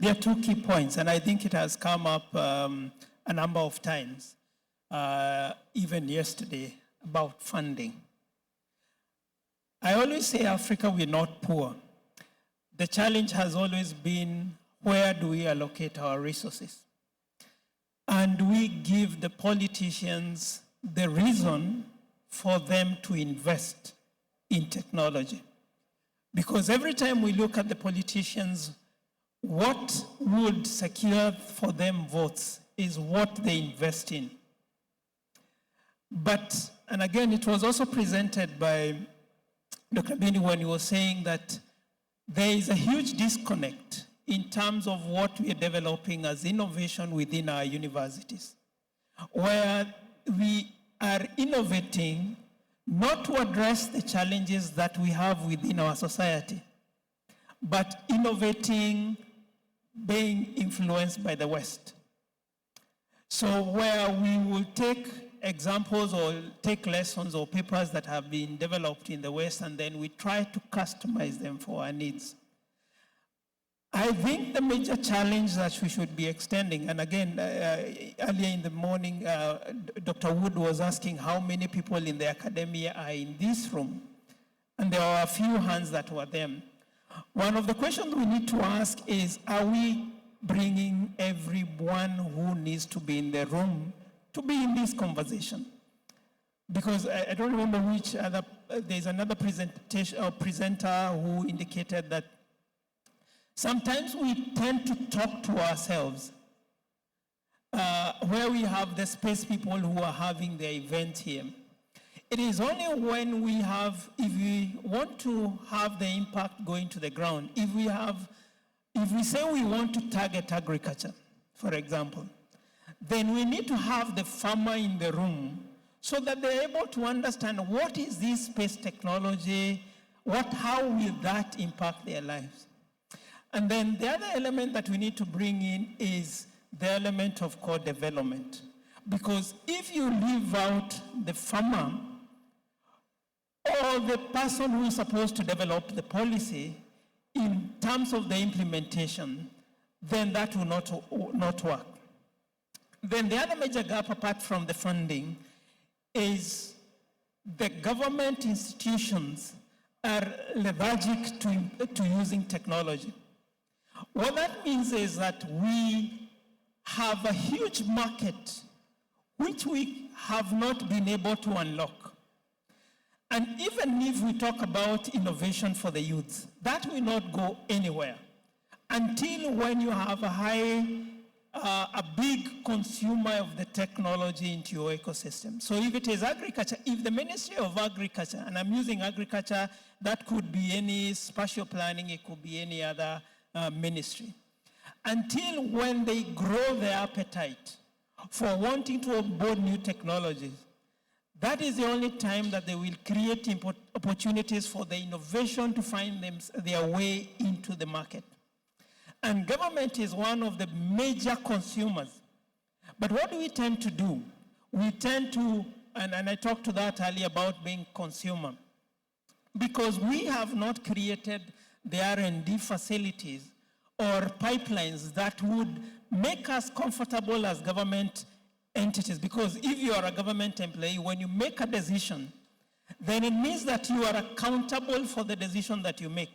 there are two key points, and I think it has come up a number of times, even yesterday, about funding. I always say Africa, we're not poor. The challenge has always been, where do we allocate our resources? And we give the politicians the reason for them to invest in technology. Because every time we look at the politicians, what would secure for them votes is what they invest in. But, and again, it was also presented by Dr. Bindi when he was saying that there is a huge disconnect in terms of what we are developing as innovation within our universities, where we are innovating not to address the challenges that we have within our society, but innovating being influenced by the West. So where we will take examples or take lessons or papers that have been developed in the West, and then we try to customize them for our needs. I think the major challenge that we should be extending, and again, earlier in the morning, Dr. Wood was asking how many people in the academia are in this room, and there were a few hands that were there. One of the questions we need to ask is, are we bringing everyone who needs to be in the room to be in this conversation? Because I don't remember which other, there's another presentation or presenter who indicated that sometimes we tend to talk to ourselves where we have the space people who are having their event here. It is only when we have, if we want to have the impact going to the ground, if we say we want to target agriculture, for example, then we need to have the farmer in the room so that they're able to understand what is this space technology, how will that impact their lives. And then the other element that we need to bring in is the element of co-development. Because if you leave out the farmer or the person who is supposed to develop the policy in terms of the implementation, then that will not work. Then the other major gap apart from the funding is the government institutions are lethargic to using technology. What that means is that we have a huge market which we have not been able to unlock. And even if we talk about innovation for the youth, that will not go anywhere until when you have a big consumer of the technology into your ecosystem. So if it is agriculture, if the Ministry of Agriculture, and I'm using agriculture, that could be any spatial planning, it could be any other ministry. Until when they grow their appetite for wanting to onboard new technologies, that is the only time that they will create opportunities for the innovation to find their way into the market. And government is one of the major consumers. But what do we tend to do? We tend to, and I talked to that earlier about being consumer, because we have not created the R&D facilities or pipelines that would make us comfortable as government entities. Because if you are a government employee, when you make a decision, then it means that you are accountable for the decision that you make.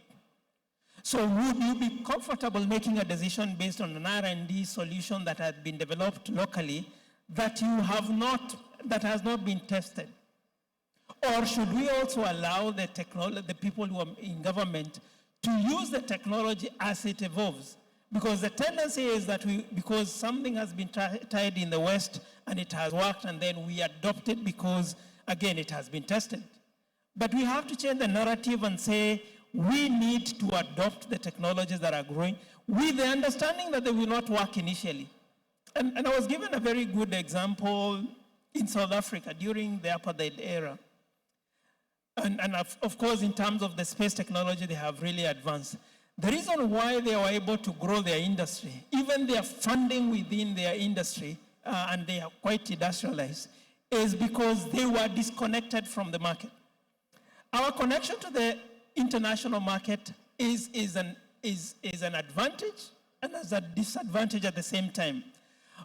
So would you be comfortable making a decision based on an R&D solution that had been developed locally that that has not been tested? Or should we also allow the people who are in government to use the technology as it evolves? Because the tendency is that because something has been tried in the West and it has worked, and then we adopt it because, again, it has been tested. But we have to change the narrative and say we need to adopt the technologies that are growing with the understanding that they will not work initially. And I was given a very good example in South Africa during the apartheid era. And of course, in terms of the space technology, they have really advanced. The reason why they were able to grow their industry, even their funding within their industry, and they are quite industrialized, is because they were disconnected from the market. Our connection to the international market is an advantage and is a disadvantage at the same time,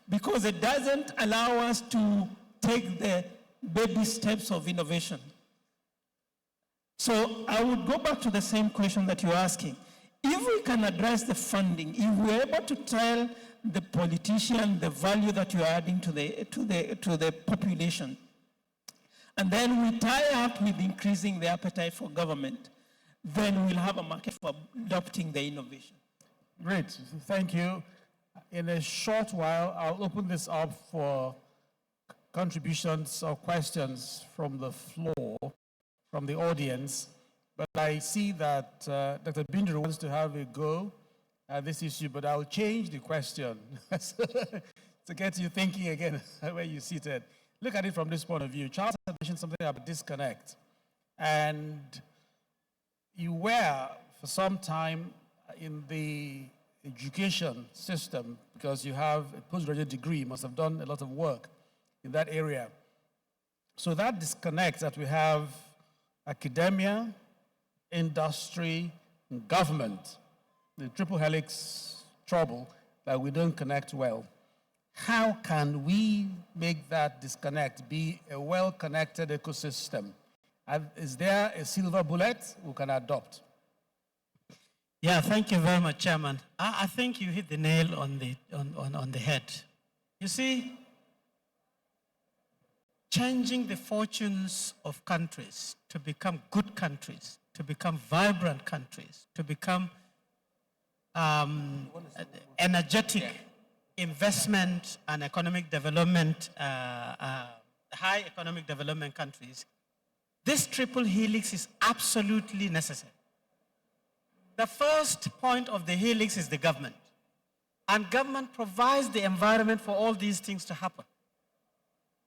because it doesn't allow us to take the baby steps of innovation. So I would go back to the same question that you're asking. If we can address the funding, if we're able to tell the politician the value that you're adding to the population, and then we tie up with increasing the appetite for government, then we'll have a market for adopting the innovation. Great, thank you. In a short while, I'll open this up for contributions or questions from the floor, from the audience. But I see that Dr. Binder wants to have a go at this issue, but I'll change the question to get you thinking again where you're seated. Look at it from this point of view. Charles had mentioned something about disconnect. And you were, for some time, in the education system, because you have a postgraduate degree, you must have done a lot of work in that area. So that disconnect that we have, academia, industry, and government, the triple helix trouble that we don't connect well. How can we make that disconnect be a well-connected ecosystem? Is there a silver bullet we can adopt? Yeah, thank you very much, Chairman. I think you hit the nail on the head. You see, changing the fortunes of countries to become good countries, to become vibrant countries, to become energetic investment and economic development, high economic development countries, this triple helix is absolutely necessary. The first point of the helix is the government. And government provides the environment for all these things to happen.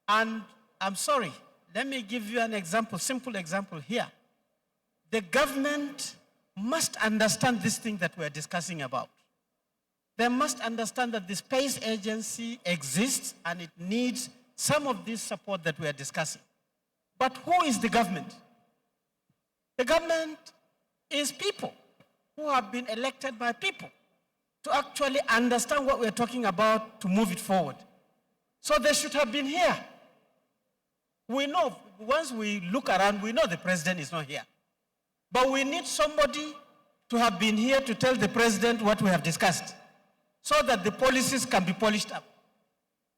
And I'm sorry, let me give you an example, simple example here. The government must understand this thing that we're discussing about. They must understand that the space agency exists and it needs some of this support that we are discussing. But who is the government? The government is people who have been elected by people to actually understand what we're talking about to move it forward. So they should have been here. We know, once we look around, we know the president is not here. But we need somebody to have been here to tell the president what we have discussed so that the policies can be polished up.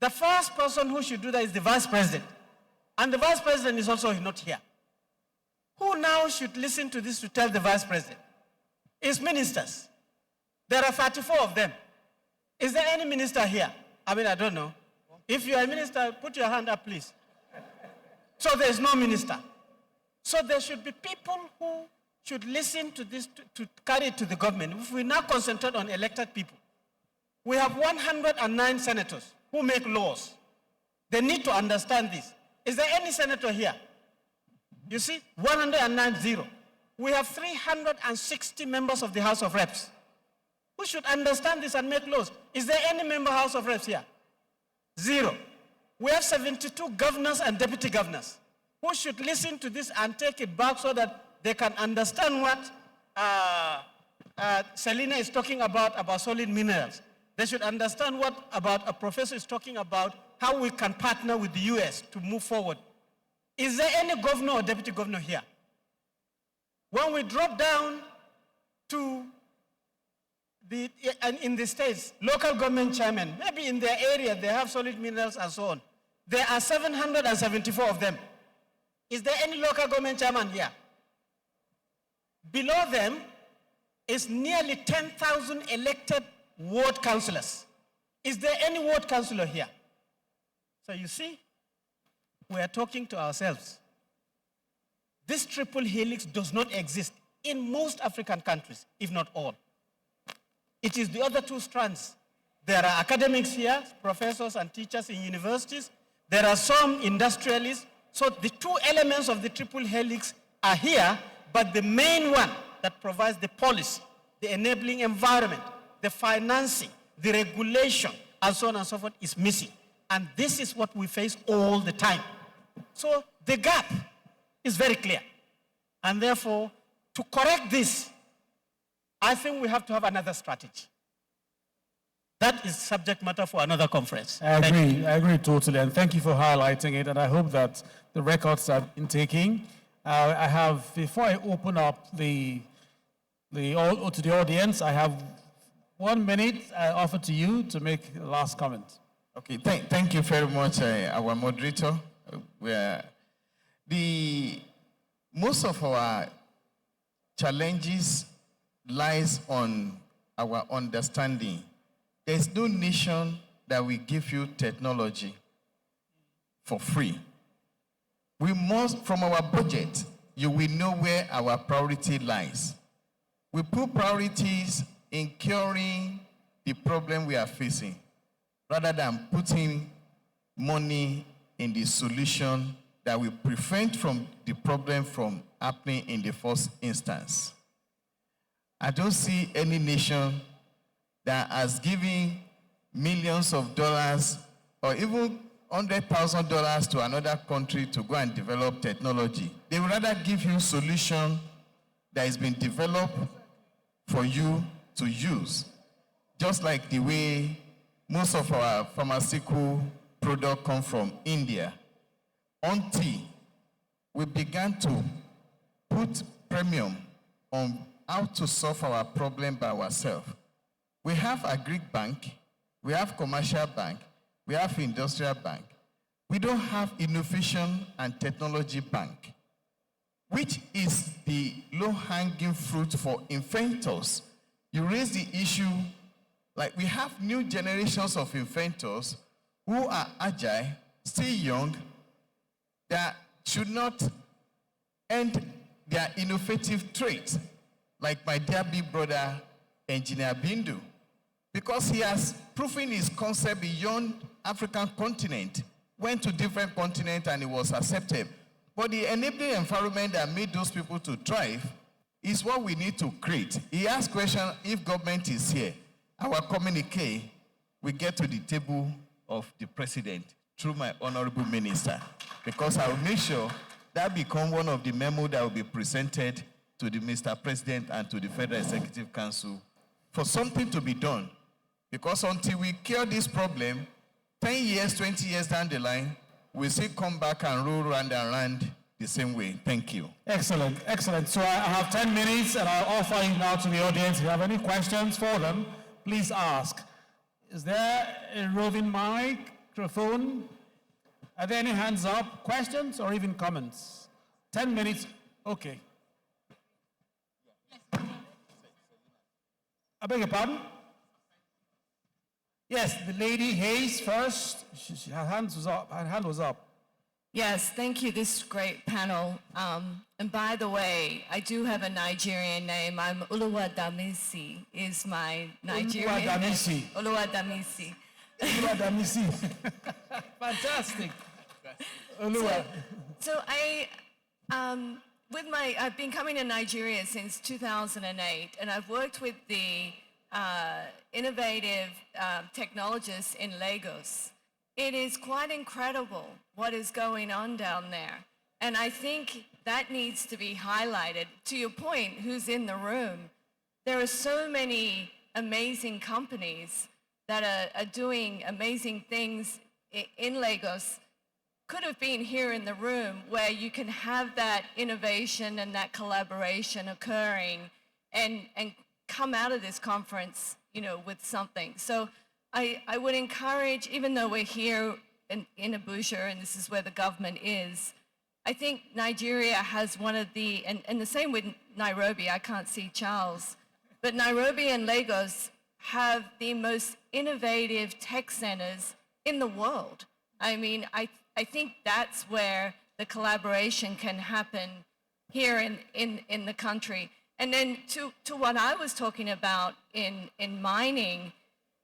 The first person who should do that is the vice president. And the vice president is also not here. Who now should listen to this to tell the vice president? It's ministers. There are 34 of them. Is there any minister here? I mean, I don't know. If you are a minister, put your hand up, please. So there's no minister. So there should be people who should listen to this to carry it to the government. If we now concentrate on elected people, we have 109 senators who make laws. They need to understand this. Is there any senator here? You see, 109, 0. We have 360 members of the House of Reps who should understand this and make laws. Is there any member House of Reps here? 0. We have 72 governors and deputy governors who should listen to this and take it back so that they can understand what Selina is talking about solid minerals. They should understand what about a professor is talking about, how we can partner with the US to move forward. Is there any governor or deputy governor here? When we drop down to And in the states, local government chairmen, maybe in their area they have solid minerals and so on. There are 774 of them. Is there any local government chairman here? Below them is nearly 10,000 elected ward councillors. Is there any ward councillor here? So you see, we are talking to ourselves. This triple helix does not exist in most African countries, if not all. It is the other two strands. There are academics here, professors and teachers in universities. There are some industrialists. So the two elements of the triple helix are here, but the main one that provides the policy, the enabling environment, the financing, the regulation, and so on and so forth is missing. And this is what we face all the time. So the gap is very clear. And therefore, to correct this, I think we have to have another strategy. That is subject matter for another conference. I agree totally, and thank you for highlighting it, and I hope that the records have been taken. I have, before I open up to the audience, I have 1 minute I offer to you to make the last comment. Okay, thank you very much, our moderator. Most of our challenges lies on our understanding. There's no nation that will give you technology for free. We must, from our budget, you will know where our priority lies. We put priorities in curing the problem we are facing, rather than putting money in the solution that will prevent from the problem from happening in the first instance. I don't see any nation that has given millions of dollars or even $100,000 to another country to go and develop technology. They would rather give you a solution that has been developed for you to use. Just like the way most of our pharmaceutical products come from India. Until we began to put premium on how to solve our problem by ourselves. We have a Greek bank, we have commercial bank, we have industrial bank. We don't have innovation and technology bank, which is the low-hanging fruit for inventors. You raise the issue, like we have new generations of inventors who are agile, still young, that should not end their innovative traits, like my dear big brother, Engineer Bindu, because he has proven his concept beyond African continent, went to different continents and it was accepted. But the enabling environment that made those people to thrive is what we need to create. He asked question if government is here. Our communique, we get to the table of the president through my honorable minister, because I will make sure that become one of the memo that will be presented to the Mr. President and to the Federal Executive Council for something to be done. Because until we cure this problem, 10 years, 20 years down the line, we still come back and roll round and round the same way. Thank you. Excellent, excellent. So I have 10 minutes and I'll offer you now to the audience. If you have any questions for them, please ask. Is there a roving microphone? Are there any hands up, questions or even comments? 10 minutes, okay. I beg your pardon? Yes, the lady Hayes first. Her hand was up. Yes, thank you. This great panel. And by the way, I do have a Nigerian name. I'm Oluwadamisi is my Nigerian name. Oluwadamisi. Oluwadamisi. Fantastic. So I've been coming to Nigeria since 2008, and I've worked with the innovative technologists in Lagos. It is quite incredible what is going on down there. And I think that needs to be highlighted. To your point, who's in the room, there are so many amazing companies that are doing amazing things in Lagos. Could have been here in the room where you can have that innovation and that collaboration occurring and come out of this conference, with something. So I would encourage, even though we're here in Abuja and this is where the government is, I think Nigeria has one of the, and the same with Nairobi, I can't see Charles, but Nairobi and Lagos have the most innovative tech centers in the world. I mean, I think that's where the collaboration can happen here in the country. And then to what I was talking about in mining,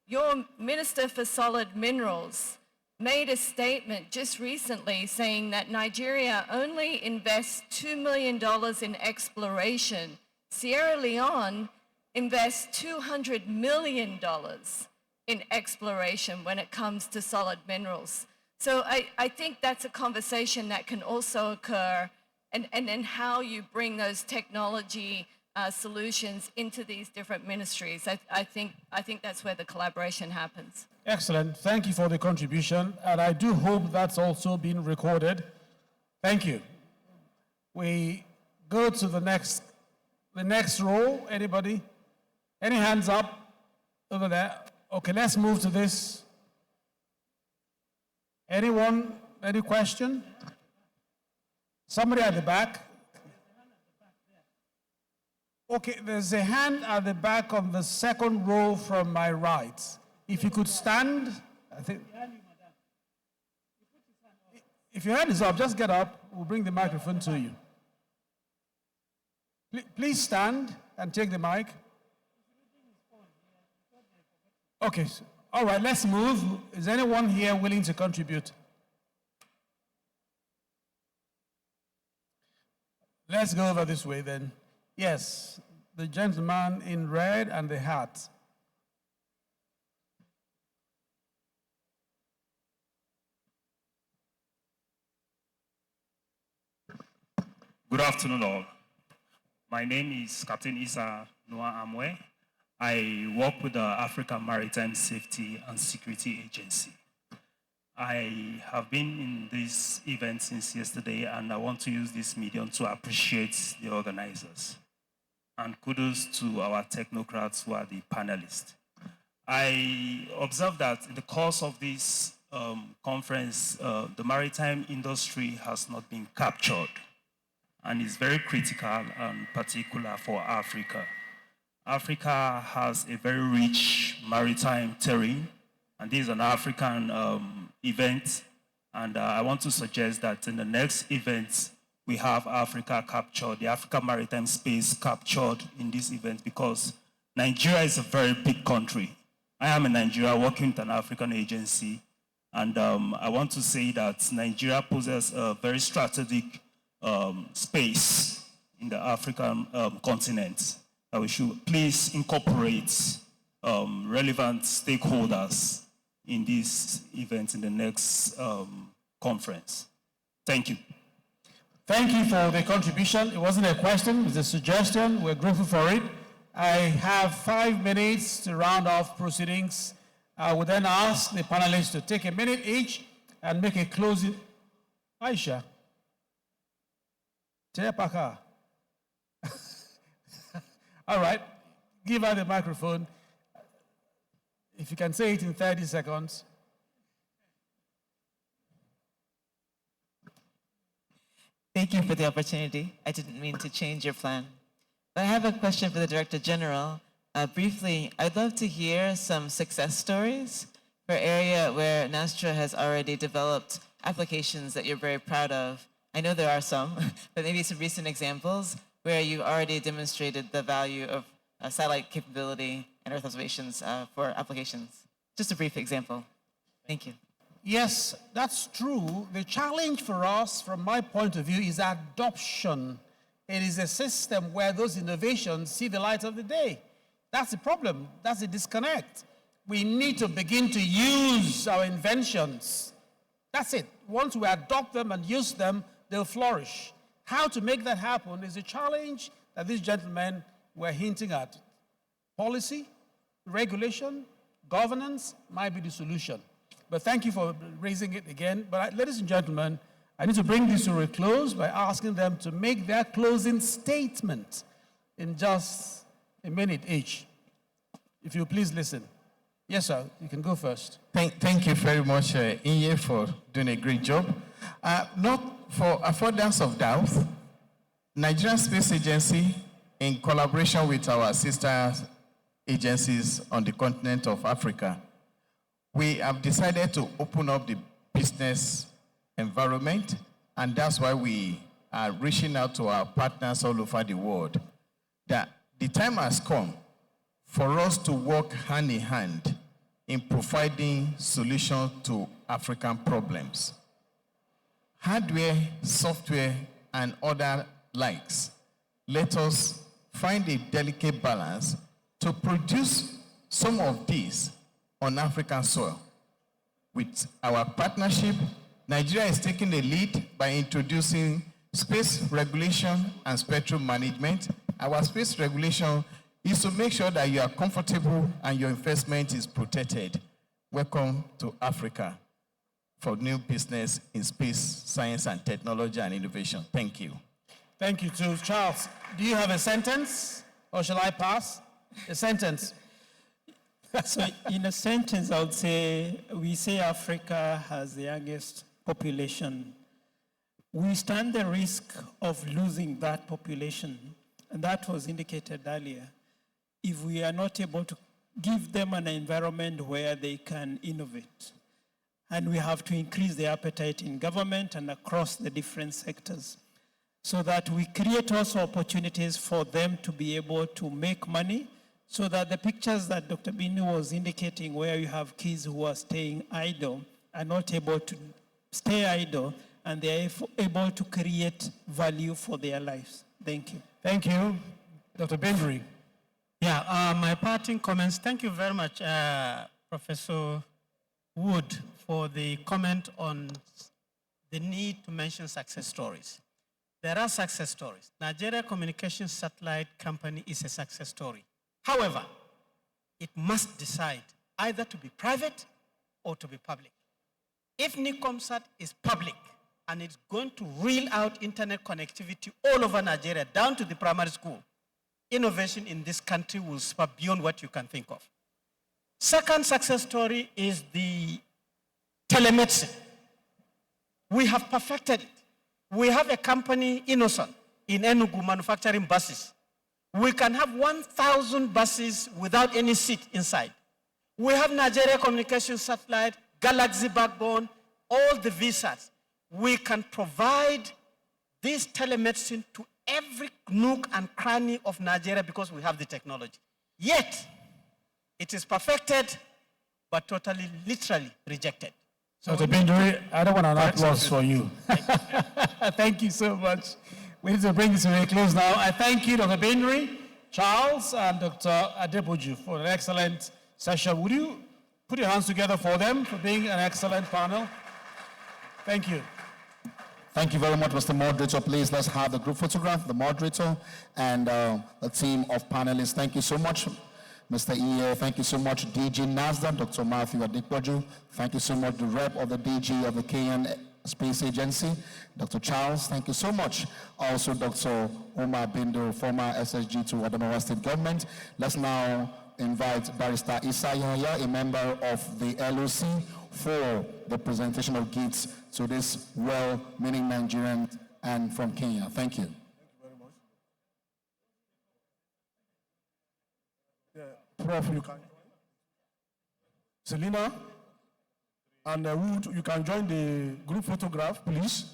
your Minister for Solid Minerals made a statement just recently saying that Nigeria only invests $2 million in exploration. Sierra Leone invests $200 million in exploration when it comes to solid minerals. So I think that's a conversation that can also occur, and then how you bring those technology solutions into these different ministries. I think that's where the collaboration happens. Excellent. Thank you for the contribution, and I do hope that's also been recorded. Thank you. We go to the next row. Anybody? Any hands up over there? Okay, let's move to this. Anyone? Any question? Somebody at the back? Okay, there's a hand at the back on the second row from my right. If you could stand, I think. If your hand is up, just get up. We'll bring the microphone to you. Please stand and take the mic. Okay, all right, let's move. Is anyone here willing to contribute? Let's go over this way then. Yes, the gentleman in red and the hat. Good afternoon, all. My name is Captain Isa Noah Amwe. I work with the African Maritime Safety and Security Agency. I have been in this event since yesterday, and I want to use this medium to appreciate the organizers. And kudos to our technocrats who are the panelists. I observed that in the course of this conference, the maritime industry has not been captured, and is very critical and particular for Africa. Africa has a very rich maritime terrain, and this is an African event, and I want to suggest that in the next event, we have Africa captured, the African maritime space captured in this event, because Nigeria is a very big country. I am in Nigeria working with an African agency, and I want to say that Nigeria possesses a very strategic space in the African continent. We should please incorporate relevant stakeholders in this event in the next conference. Thank you. Thank you for the contribution. It wasn't a question, it was a suggestion. We're grateful for it. I have 5 minutes to round off proceedings. I will then ask the panelists to take a minute each and make a closing. Aisha. Tepaka. All right, give her the microphone. If you can say it in 30 seconds. Thank you for the opportunity. I didn't mean to change your plan. But I have a question for the Director General. Briefly, I'd love to hear some success stories for area where NASTRA has already developed applications that you're very proud of. I know there are some, but maybe some recent examples where you already demonstrated the value of satellite capability and Earth observations for applications. Just a brief example. Thank you. Yes, that's true. The challenge for us, from my point of view, is adoption. It is a system where those innovations see the light of the day. That's the problem. That's the disconnect. We need to begin to use our inventions. That's it. Once we adopt them and use them, they'll flourish. How to make that happen is a challenge that these gentlemen were hinting at. Policy, regulation, governance might be the solution. But thank you for raising it again. But ladies and gentlemen, I need to bring this to a close by asking them to make their closing statement in just a minute each. If you please listen. Yes, sir, you can go first. Thank you very much, Inye, for doing a great job. Not for affordance of doubt, Nigerian Space Agency, in collaboration with our sister agencies on the continent of Africa, we have decided to open up the business environment, and that's why we are reaching out to our partners all over the world. That the time has come for us to work hand in hand in providing solutions to African problems. Hardware, software, and other likes. Let us find a delicate balance to produce some of these on African soil. With our partnership, Nigeria is taking the lead by introducing space regulation and spectrum management. Our space regulation is to make sure that you are comfortable and your investment is protected. Welcome to Africa for new business in space, science, and technology and innovation. Thank you. Thank you too. Charles, do you have a sentence or shall I pass? A sentence. So in a sentence, I would say, we say Africa has the youngest population. We stand the risk of losing that population, and that was indicated earlier, if we are not able to give them an environment where they can innovate. And we have to increase the appetite in government and across the different sectors so that we create also opportunities for them to be able to make money, so that the pictures that Dr. Binu was indicating, where you have kids who are staying idle, are not able to stay idle, and they are able to create value for their lives. Thank you. Thank you. Dr. Bendry. Yeah, my parting comments. Thank you very much, Professor Wood, for the comment on the need to mention success stories. There are success stories. Nigeria Communications Satellite Company is a success story. However, it must decide either to be private or to be public. If NICOMSAT is public and it's going to reel out internet connectivity all over Nigeria, down to the primary school, innovation in this country will spur beyond what you can think of. Second success story is the telemedicine. We have perfected it. We have a company, Innocent, in Enugu, manufacturing buses. We can have 1,000 buses without any seat inside. We have Nigeria Communications Satellite, Galaxy Backbone, all the VSATs. We can provide this telemedicine to every nook and cranny of Nigeria because we have the technology. Yet, it is perfected, but totally, literally rejected. So Dr. Binduri, I don't want an applause for you. Thank you so much. We need to bring this to a close now. I thank you, Dr. Binduri, Charles, and Dr. Adepoju for an excellent session. Would you put your hands together for them for being an excellent panel? Thank you. Thank you very much, Mr. Moderator. Please, let's have the group photograph, the moderator, and the team of panelists. Thank you so much, Mr. EA. Thank you so much, DG NASDA, Dr. Matthew Adepoju. Thank you so much, the rep of the DG of the Kenyan Space Agency, Dr. Charles. Thank you so much. Also, Dr. Umar Bindo, former SSG to Adamawa State Government. Let's now invite Barrister Issa Yahya, a member of the LOC, for the presentation of gifts to this well-meaning Nigerian and from Kenya. Thank you. Thank you very much. Yeah, Prof, you can. Selina and Wood, you can join the group photograph, please.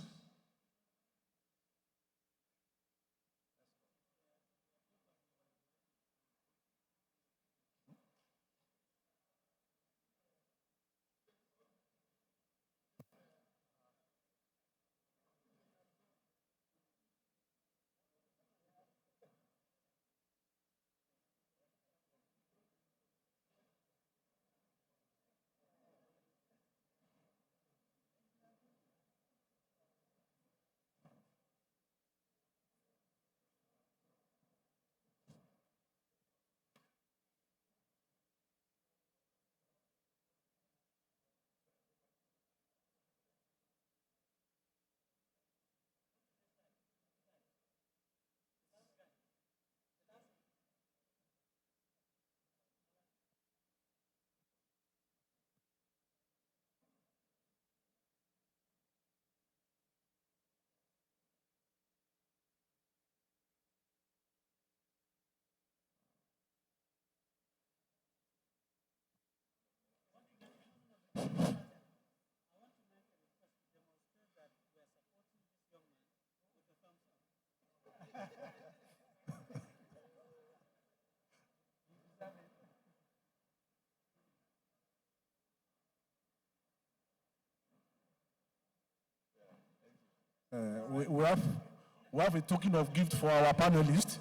We have a token of gift for our panelists.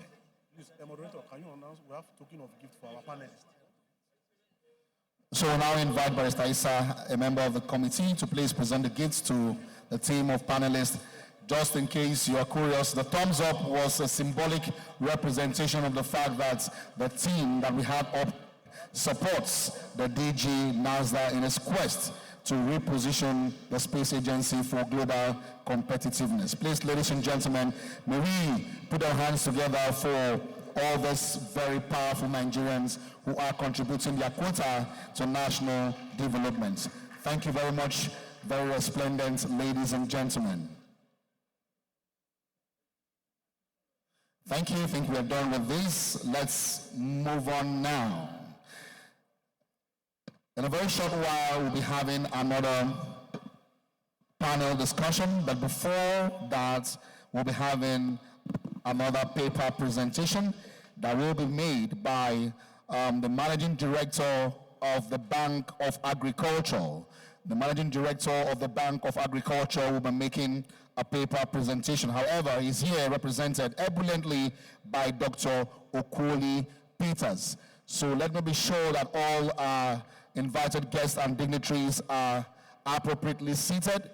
Please, moderator, can you announce we have a token of gift for our panelists? So we'll now invite Barrister Issa, a member of the committee, to please present the gifts to the team of panelists. Just in case you are curious, the thumbs up was a symbolic representation of the fact that the team that we have up supports the DG NASDA in its quest to reposition the space agency for global competitiveness. Please, ladies and gentlemen, may we put our hands together for all these very powerful Nigerians who are contributing their quota to national development. Thank you very much, very resplendent ladies and gentlemen. Thank you. I think we are done with this. Let's move on now. In a very short while, we'll be having another panel discussion, but before that, we'll be having another paper presentation that will be made by the Managing Director of the Bank of Agriculture. The Managing Director of the Bank of Agriculture will be making a paper presentation. However, he's here represented ebulliently by Dr. Okoli Peters. So let me be sure that all our invited guests and dignitaries are appropriately seated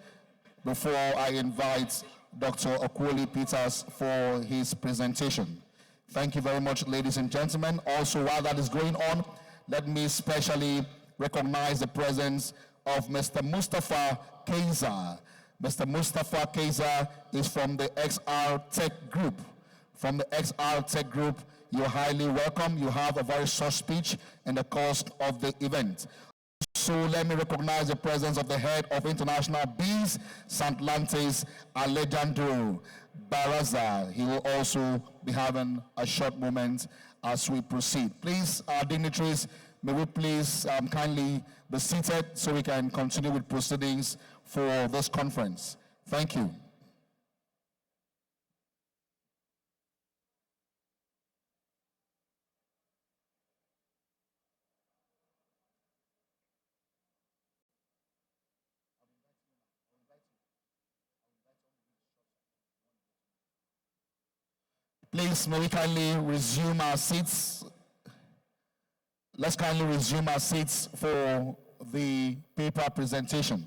before I invite Dr. Okoli Peters for his presentation. Thank you very much, ladies and gentlemen. Also, while that is going on, let me specially recognize the presence of Mr. Mustafa Kaiser. Mr. Mustafa Kaiser is from the XR Tech Group. From the XR Tech Group, you're highly welcome. You have a very short speech in the course of the event. So let me recognize the presence of the head of International Bees, Santlantes, Alejandro Baraza. He will also be having a short moment as we proceed. Please, our dignitaries, may we please kindly be seated so we can continue with proceedings for this conference. Thank you. Please, may we kindly resume our seats. Let's kindly resume our seats for the paper presentation.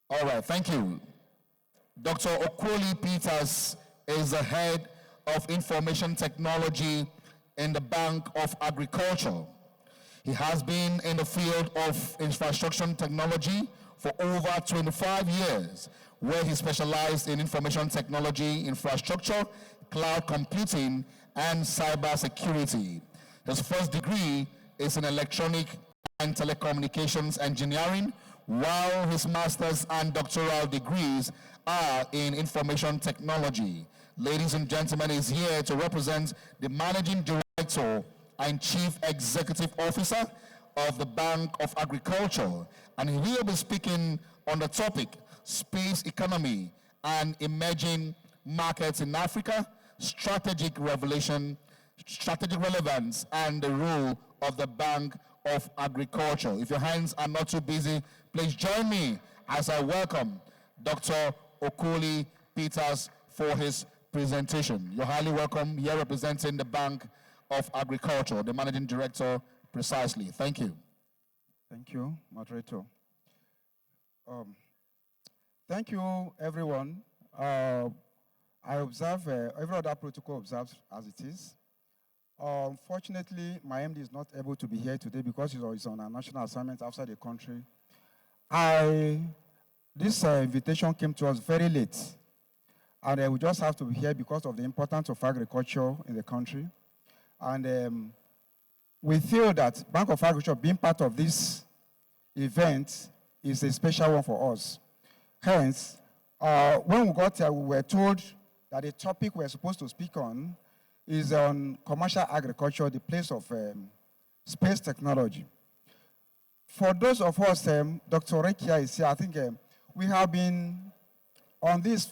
All right, thank you. Dr. Okoli Peters is the head of information technology in the Bank of Agriculture. He has been in the field of infrastructure technology for over 25 years, where he specialized in information technology, infrastructure, cloud computing, and cybersecurity. His first degree is in electronic and telecommunications engineering, while his master's and doctoral degrees are in information technology. Ladies and gentlemen, he's here to represent the Managing Director and Chief Executive Officer of the Bank of Agriculture, and he will be speaking on the topic Space Economy and Emerging Markets in Africa, Strategic Relevance, and the role of the Bank of Agriculture. If your hands are not too busy, please join me as I welcome Dr. Okoli Peters for his presentation. You're highly welcome here representing the Bank of Agriculture, the Managing Director precisely. Thank you. Thank you, moderator. Thank you, everyone. I observe, every other protocol observes as it is. Unfortunately, my MD is not able to be here today because he's on a national assignment outside the country. This invitation came to us very late, and we just have to be here because of the importance of agriculture in the country. And we feel that Bank of Agriculture being part of this event is a special one for us. Hence, when we got here, we were told that the topic we're supposed to speak on is on commercial agriculture, the place of space technology. For those of us, Dr. Rekia is here, I think we have been on this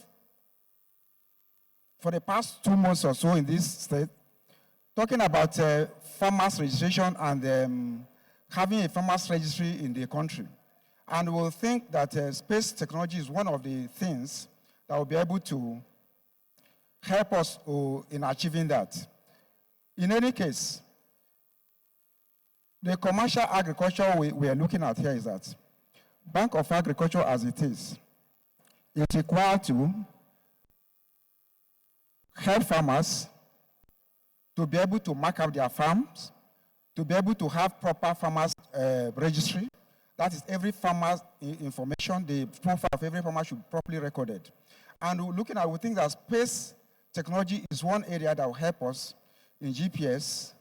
for the past 2 months or so in this state, talking about farmers registration and having a farmers registry in the country. And we'll think that space technology is one of the things that will be able to help us in achieving that. In any case, the commercial agriculture we are looking at here is that Bank of Agriculture as it is required to help farmers to be able to mark up their farms, to be able to have proper farmers registry. That is every farmer's information, the profile of every farmer should be properly recorded. And looking at, we think that space technology is one area that will help us in GPS,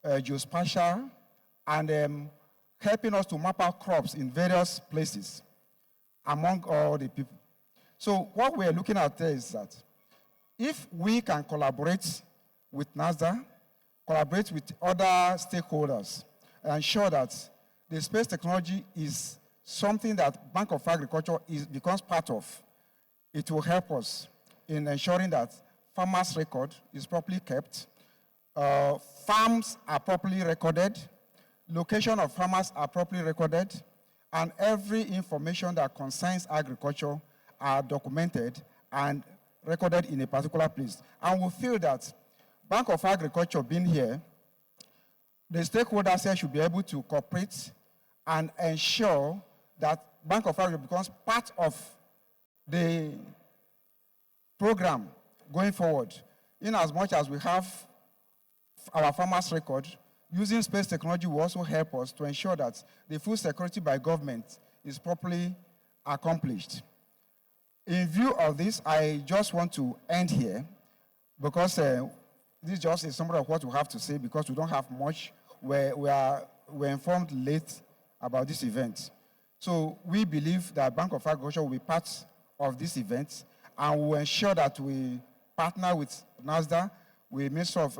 geospatial, and helping us to map out crops in various places among all the people. So what we're looking at there is that if we can collaborate with NASDA, collaborate with other stakeholders, and ensure that the space technology is something that Bank of Agriculture becomes part of, it will help us in ensuring that farmers' record is properly kept, farms are properly recorded, location of farmers are properly recorded, and every information that concerns agriculture are documented and recorded in a particular place. And we feel that Bank of Agriculture being here, the stakeholders here should be able to cooperate and ensure that Bank of Agriculture becomes part of the program going forward. In as much as we have our farmers' record, using space technology will also help us to ensure that the food security by government is properly accomplished. In view of this, I just want to end here because this just is some of what we have to say because we don't have much. We're informed late about this event. So we believe that Bank of Agriculture will be part of this event and will ensure that we partner with NASDA, with Ministry of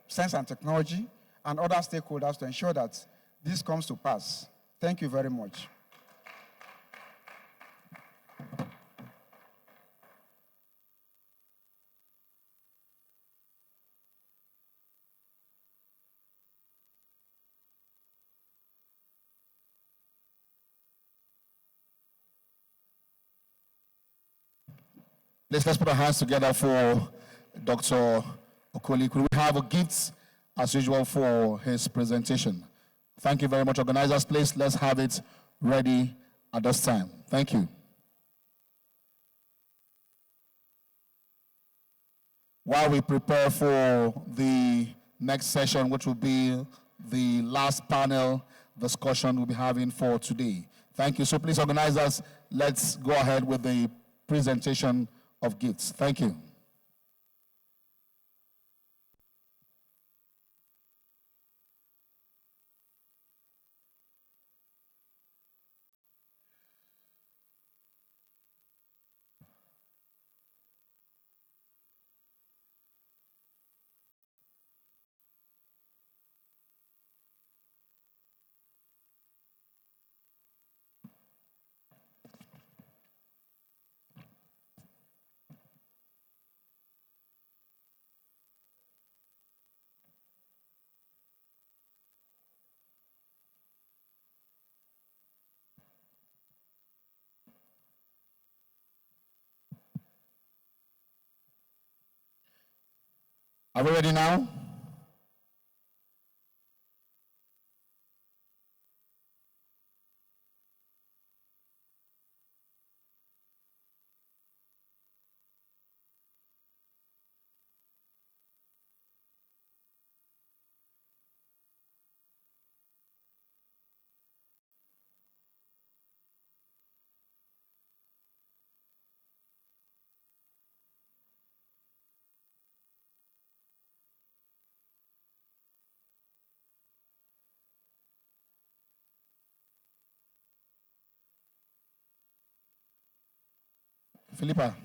Science and Technology, and other stakeholders to ensure that this comes to pass. Thank you very much. Let's put our hands together for Dr. Okoli. Could we have a gift, as usual, for his presentation? Thank you very much, organizers. Please, let's have it ready at this time. Thank you. While we prepare for the next session, which will be the last panel discussion we'll be having for today. Thank you. So please, organizers, let's go ahead with the presentation of gifts. Thank you. Are we ready now? Philippa.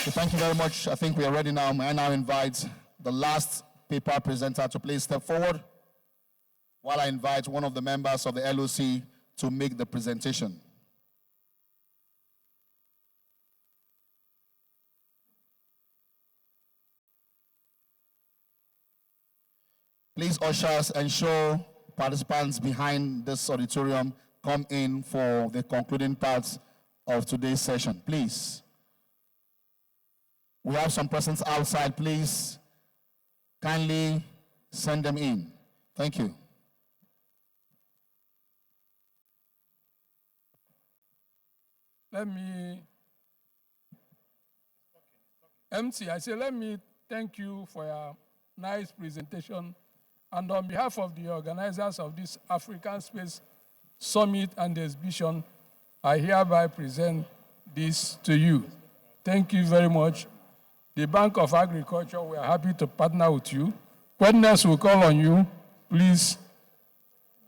Okay, thank you very much. I think we are ready now. May I now invite the last paper presenter to please step forward while I invite one of the members of the LOC to make the presentation. Please, ushers, ensure participants behind this auditorium come in for the concluding parts of today's session. Please. We have some persons outside. Please kindly send them in. Thank you. Let me thank you for your nice presentation. And on behalf of the organizers of this African Space Summit and Exhibition, I hereby present this to you. Thank you very much. The Bank of Agriculture, we are happy to partner with you. When next we call on you, please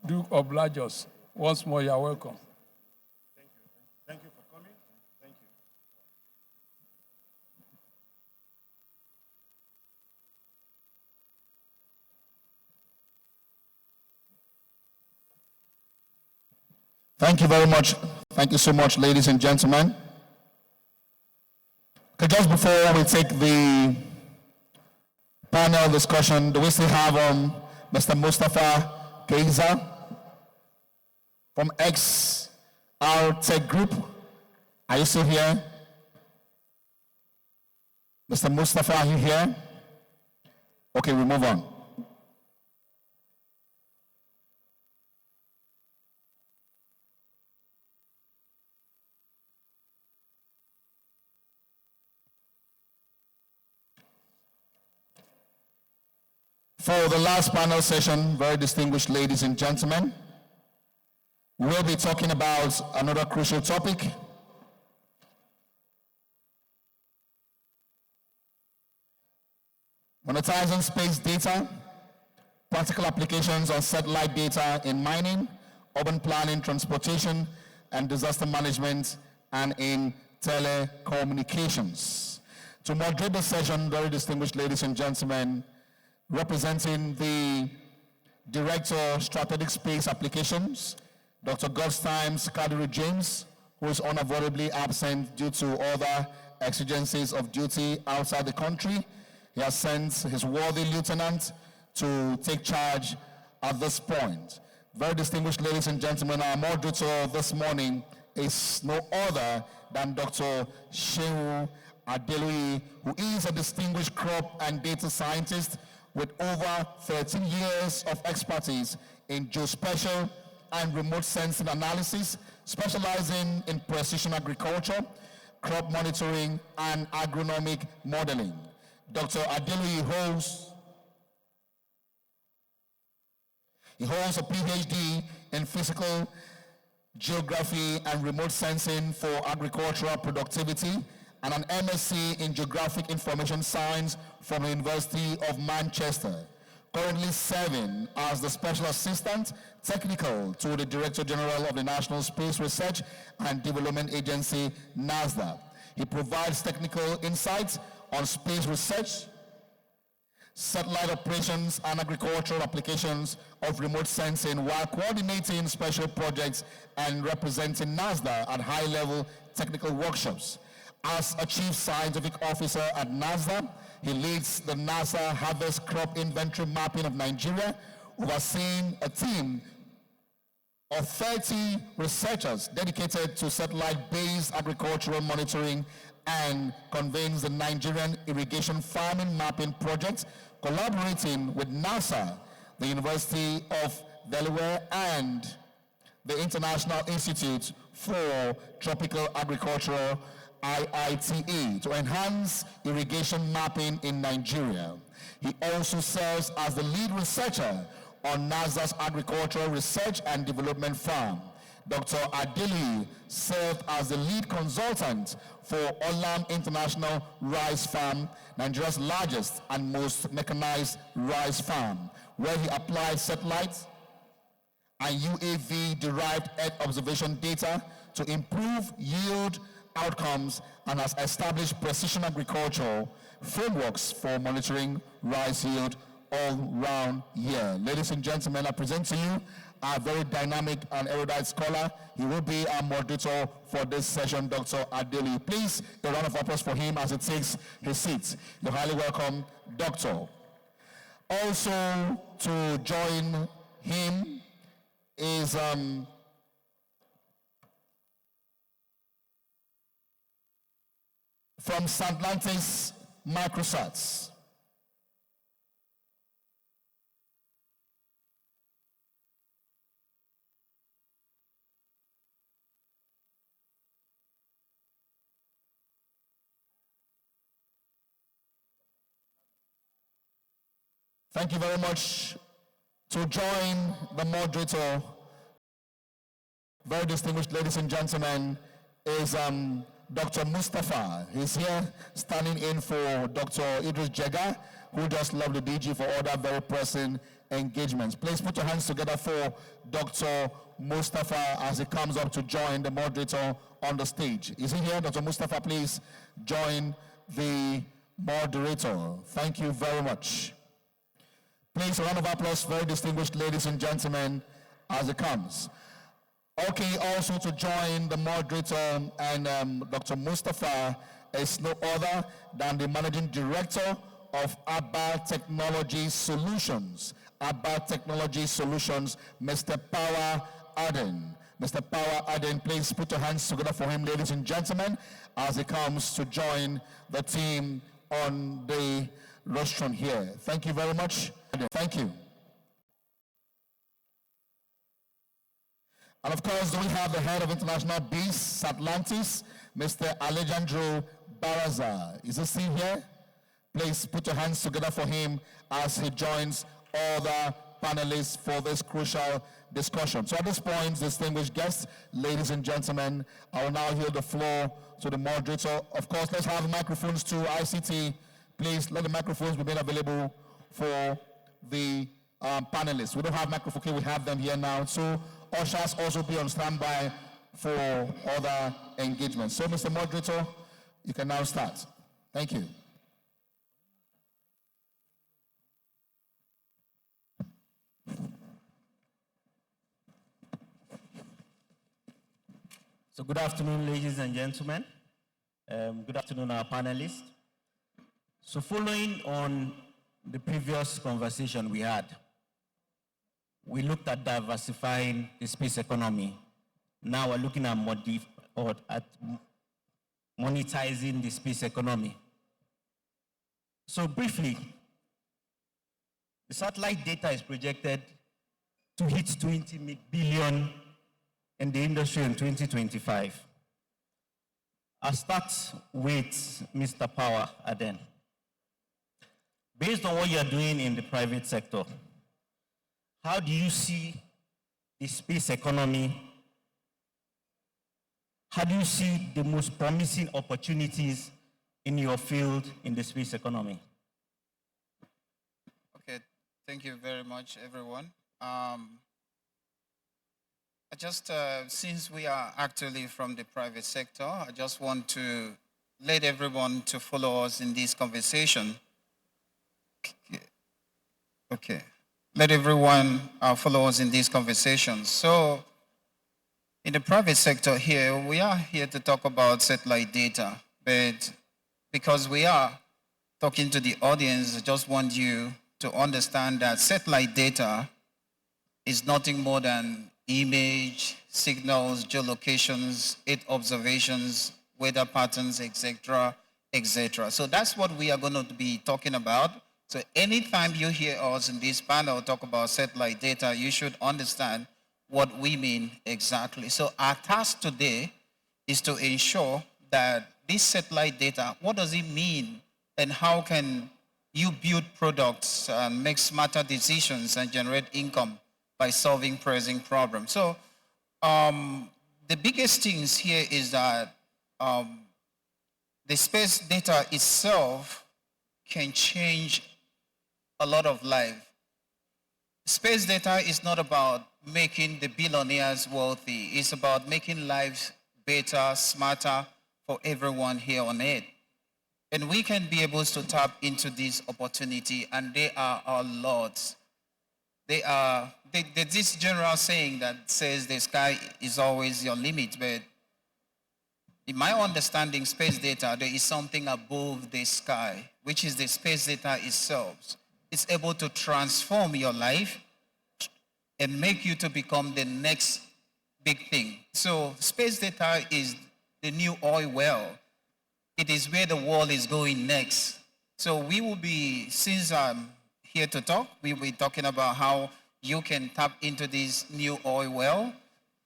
do oblige us. Once more, you're welcome. Thank you. Thank you for coming. Thank you. Thank you very much. Thank you so much, ladies and gentlemen. Okay, just before we take the panel discussion, do we still have Mr. Mustafa Keiza from XR Tech Group? Are you still here? Mr. Mustafa, are you here? Okay, we move on. For the last panel session, very distinguished ladies and gentlemen, we'll be talking about another crucial topic. Monetizing space data, practical applications on satellite data in mining, urban planning, transportation, and disaster management, and in telecommunications. To moderate the session, very distinguished ladies and gentlemen, representing the Director, Strategic Space Applications, Dr. Godstimes Kadiri James, who is unavoidably absent due to other exigencies of duty outside the country. He has sent his worthy lieutenant to take charge at this point. Very distinguished ladies and gentlemen, our moderator this morning is no other than Dr. Shehu Adeluyi, who is a distinguished crop and data scientist with over 13 years of expertise in geospatial and remote sensing analysis, specializing in precision agriculture, crop monitoring, and agronomic modeling. Dr. Adeluyi holds a PhD in physical geography and remote sensing for agricultural productivity, and an MSc in Geographic Information Science from the University of Manchester. Currently serving as the Special Assistant Technical to the Director General of the National Space Research and Development Agency, NASDA. He provides technical insights on space research, satellite operations, and agricultural applications of remote sensing while coordinating special projects and representing NASDA at high-level technical workshops. As a Chief Scientific Officer at NASDA, he leads the NASA Harvest Crop Inventory Mapping of Nigeria, overseeing a team of 30 researchers dedicated to satellite-based agricultural monitoring, and convenes the Nigerian Irrigation Farming Mapping Project, collaborating with NASA, the University of Delaware, and the International Institute for Tropical Agriculture, IITA, to enhance irrigation mapping in Nigeria. He also serves as the lead researcher on NASA's Agricultural Research and Development Farm. Dr. Adeluyi served as the lead consultant for Olam International Rice Farm, Nigeria's largest and most mechanized rice farm, where he applied satellites and UAV-derived Earth observation data to improve yield outcomes and has established precision agriculture frameworks for monitoring rice yield all round year. Ladies and gentlemen, I present to you our very dynamic and erudite scholar. He will be our moderator for this session, Dr. Adeli. Please, a round of applause for him as he takes his seat. You're highly welcome, Doctor. Also to join him is from Satlantis Microsats. Thank you very much. To join the moderator, very distinguished ladies and gentlemen, is Dr. Mustafa. He's here standing in for Dr. Idris Jega, who just left the DG for other very pressing engagements. Please put your hands together for Dr. Mustafa as he comes up to join the moderator on the stage. Is he here? Dr. Mustafa, please join the moderator. Thank you very much. Please, a round of applause, very distinguished ladies and gentlemen, as it comes. Okay, also to join the moderator and Dr. Mustafa is no other than the Managing Director of ABBA Technology Solutions. ABBA Technology Solutions, Mr. Power Aden. Mr. Power Aden, please put your hands together for him, ladies and gentlemen, as he comes to join the team on the rostrum here. Thank you very much. Thank you. And of course, we have the head of International Beasts Atlantis, Mr. Alejandro Barraza. Is he still here? Please put your hands together for him as he joins all the panelists for this crucial discussion. So at this point, distinguished guests, ladies and gentlemen, I will now yield the floor to the moderator. Of course, let's have microphones to ICT. Please let the microphones be made available for the panelists. We don't have microphones, okay, we have them here now. So ushers also be on standby for other engagements. So Mr. Moderator, you can now start. Thank you. So good afternoon, ladies and gentlemen. Good afternoon, our panelists. So following on the previous conversation we had, we looked at diversifying the space economy. Now we're looking at monetizing the space economy. So briefly, the satellite data is projected to hit 20 billion in the industry in 2025. I'll start with Mr. Power Aden. Based on what you're doing in the private sector, how do you see the space economy? How do you see the most promising opportunities in your field in the space economy? Okay, thank you very much, everyone. Since we are actually from the private sector, I just want to let everyone to follow us in this conversation. Okay. Let everyone follow us in these conversations. So, in the private sector here, we are here to talk about satellite data, but because we are talking to the audience, I just want you to understand that satellite data is nothing more than image, signals, geolocations, Earth observations, weather patterns, etc., etc. So that's what we are going to be talking about. So anytime you hear us in this panel talk about satellite data, you should understand what we mean exactly. So our task today is to ensure that this satellite data, what does it mean and how can you build products and make smarter decisions and generate income by solving pressing problems. So the biggest things here is that the space data itself can change a lot of life. Space data is not about making the billionaires wealthy. It's about making lives better, smarter, for everyone here on Earth. And we can be able to tap into this opportunity, and they are our lords. There's this general saying that says the sky is always your limit, but in my understanding, space data, there is something above the sky, which is the space data itself. It's able to transform your life and make you to become the next big thing. So space data is the new oil well. It is where the world is going next. So we will be, since I'm here to talk, we will be talking about how you can tap into this new oil well,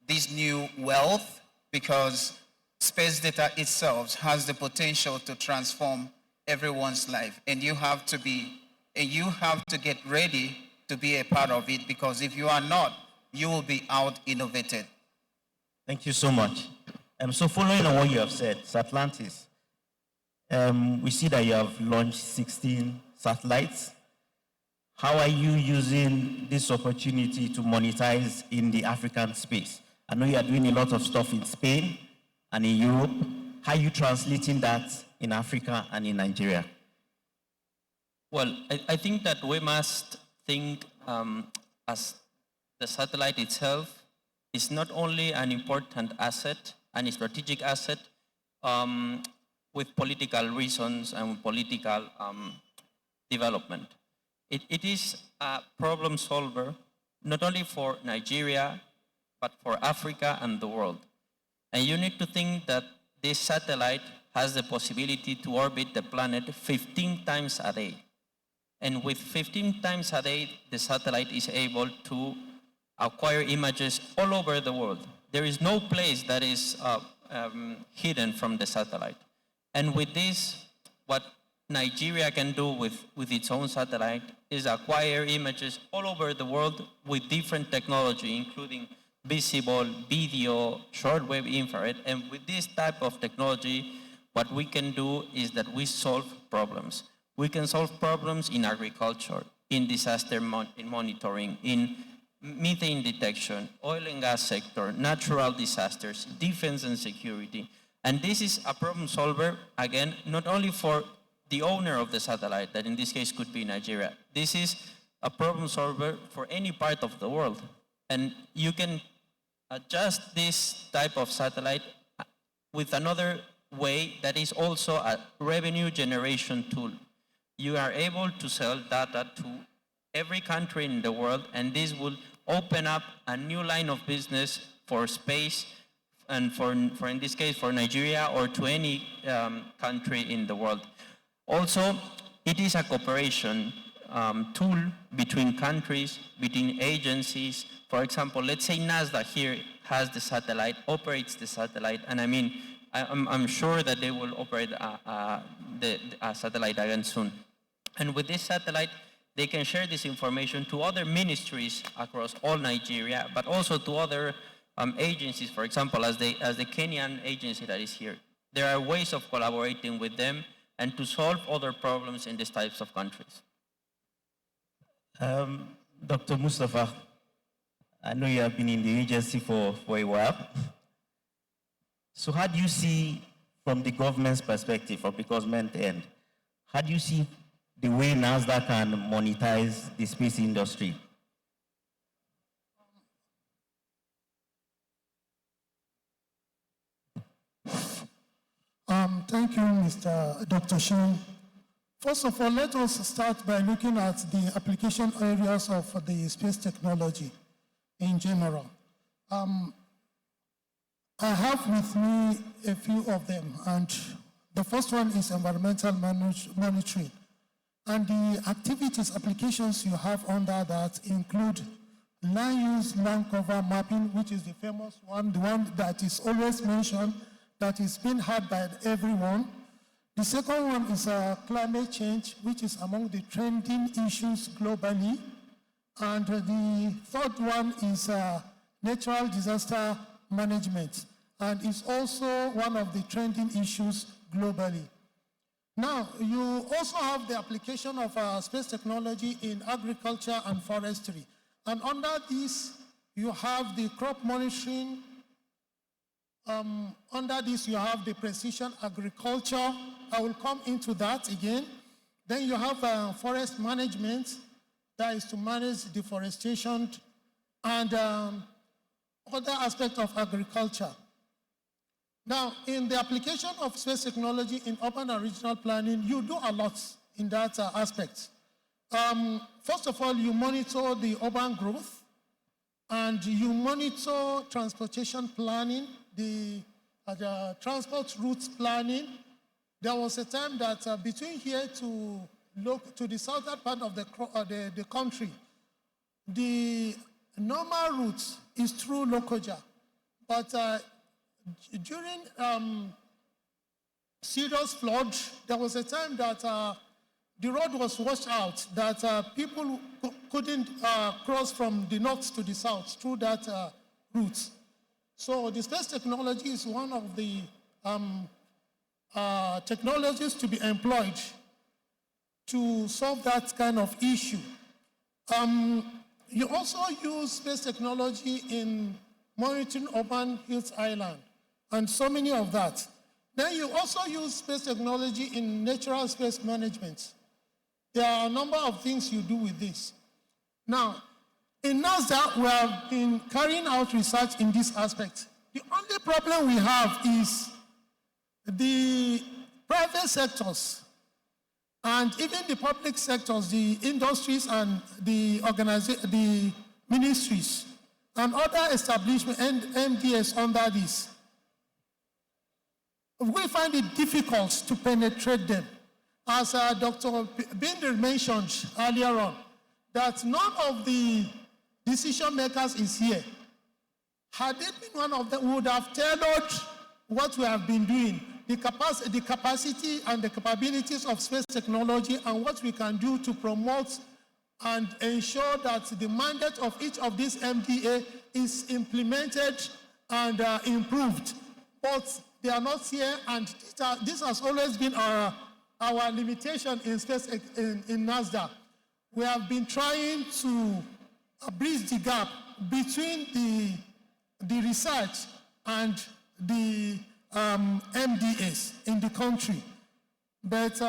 this new wealth, because space data itself has the potential to transform everyone's life. And you have to get ready to be a part of it, because if you are not, you will be out innovated. Thank you so much. So following on what you have said, Satlantis, we see that you have launched 16 satellites. How are you using this opportunity to monetize in the African space? I know you are doing a lot of stuff in Spain and in Europe. How are you translating that in Africa and in Nigeria? Well, I think that we must think as the satellite itself is not only an important asset, and a strategic asset with political reasons and political development. It is a problem solver, not only for Nigeria, but for Africa and the world. And you need to think that this satellite has the possibility to orbit the planet 15 times a day. And with 15 times a day, the satellite is able to acquire images all over the world. There is no place that is hidden from the satellite. And with this, what Nigeria can do with its own satellite is acquire images all over the world with different technology, including visible, video, shortwave, infrared. And with this type of technology, what we can do is that we solve problems. We can solve problems in agriculture, in disaster monitoring, in methane detection, oil and gas sector, natural disasters, defense and security. And this is a problem solver, again, not only for the owner of the satellite, that in this case could be Nigeria. This is a problem solver for any part of the world. And you can adjust this type of satellite with another way that is also a revenue generation tool. You are able to sell data to every country in the world, and this will open up a new line of business for space and for in this case, for Nigeria or to any country in the world. Also, it is a cooperation tool between countries, between agencies. For example, let's say NASA here has the satellite, operates the satellite, and I mean, I'm sure that they will operate a satellite again soon. And with this satellite, they can share this information to other ministries across all Nigeria, but also to other agencies, for example, as the Kenyan agency that is here. There are ways of collaborating with them and to solve other problems in these types of countries. Dr. Mustafa, I know you have been in the agency for a while. So how do you see, from the government's perspective, or the government end, how do you see the way NASA can monetize the space industry? Thank you, Dr. Shin. First of all, let us start by looking at the application areas of the space technology in general. I have with me a few of them, and the first one is environmental monitoring. And the activities, applications you have under that include land use, land cover mapping, which is the famous one, the one that is always mentioned, that is being heard by everyone. The second one is climate change, which is among the trending issues globally. And the third one is natural disaster management, and is also one of the trending issues globally. Now, you also have the application of space technology in agriculture and forestry. And under this, you have the crop monitoring, Under this, you have the precision agriculture. I will come into that again. Then you have forest management, that is to manage deforestation and other aspects of agriculture. Now, in the application of space technology in urban and regional planning, you do a lot in that aspect. First of all, you monitor the urban growth, and you monitor transportation planning, the transport routes planning. There was a time that between here to the southern part of the country, the normal route is through Lokoja. But during serious flood, there was a time that the road was washed out, that people couldn't cross from the north to the south through that route. So the space technology is one of the technologies to be employed to solve that kind of issue. You also use space technology in monitoring urban health island and so many of that. Then you also use space technology in natural space management. There are a number of things you do with this. Now, in NASA, we have been carrying out research in this aspect. The only problem we have is the private sectors and even the public sectors, the industries and the ministries and other establishments and MDS under this. We find it difficult to penetrate them. As Dr. Binder mentioned earlier on, that none of the decision makers is here. Had it been one of them, we would have tailored what we have been doing, the capacity and the capabilities of space technology and what we can do to promote and ensure that the mandate of each of these MDA is implemented and improved. But they are not here, and this has always been our limitation in space in NASDAQ. We have been trying to bridge the gap between the research and the MDAs in the country. But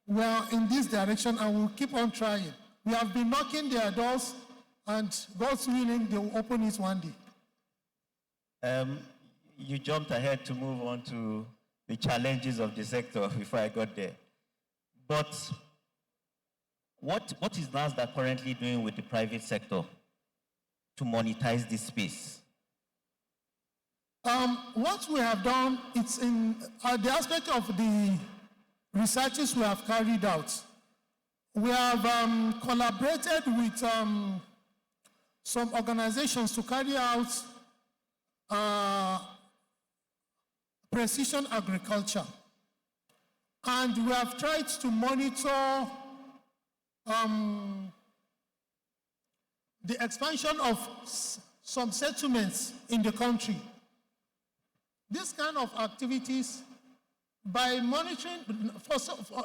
we are in this direction and we'll keep on trying. We have been knocking their doors, and God's willing, they will open it one day. You jumped ahead to move on to the challenges of the sector before I got there. But what is NASDAQ currently doing with the private sector to monetize this space? What we have done, it's in the aspect of the researches we have carried out. We have collaborated with some organizations to carry out precision agriculture. And we have tried to monitor the expansion of some settlements in the country. This kind of activities, by monitoring,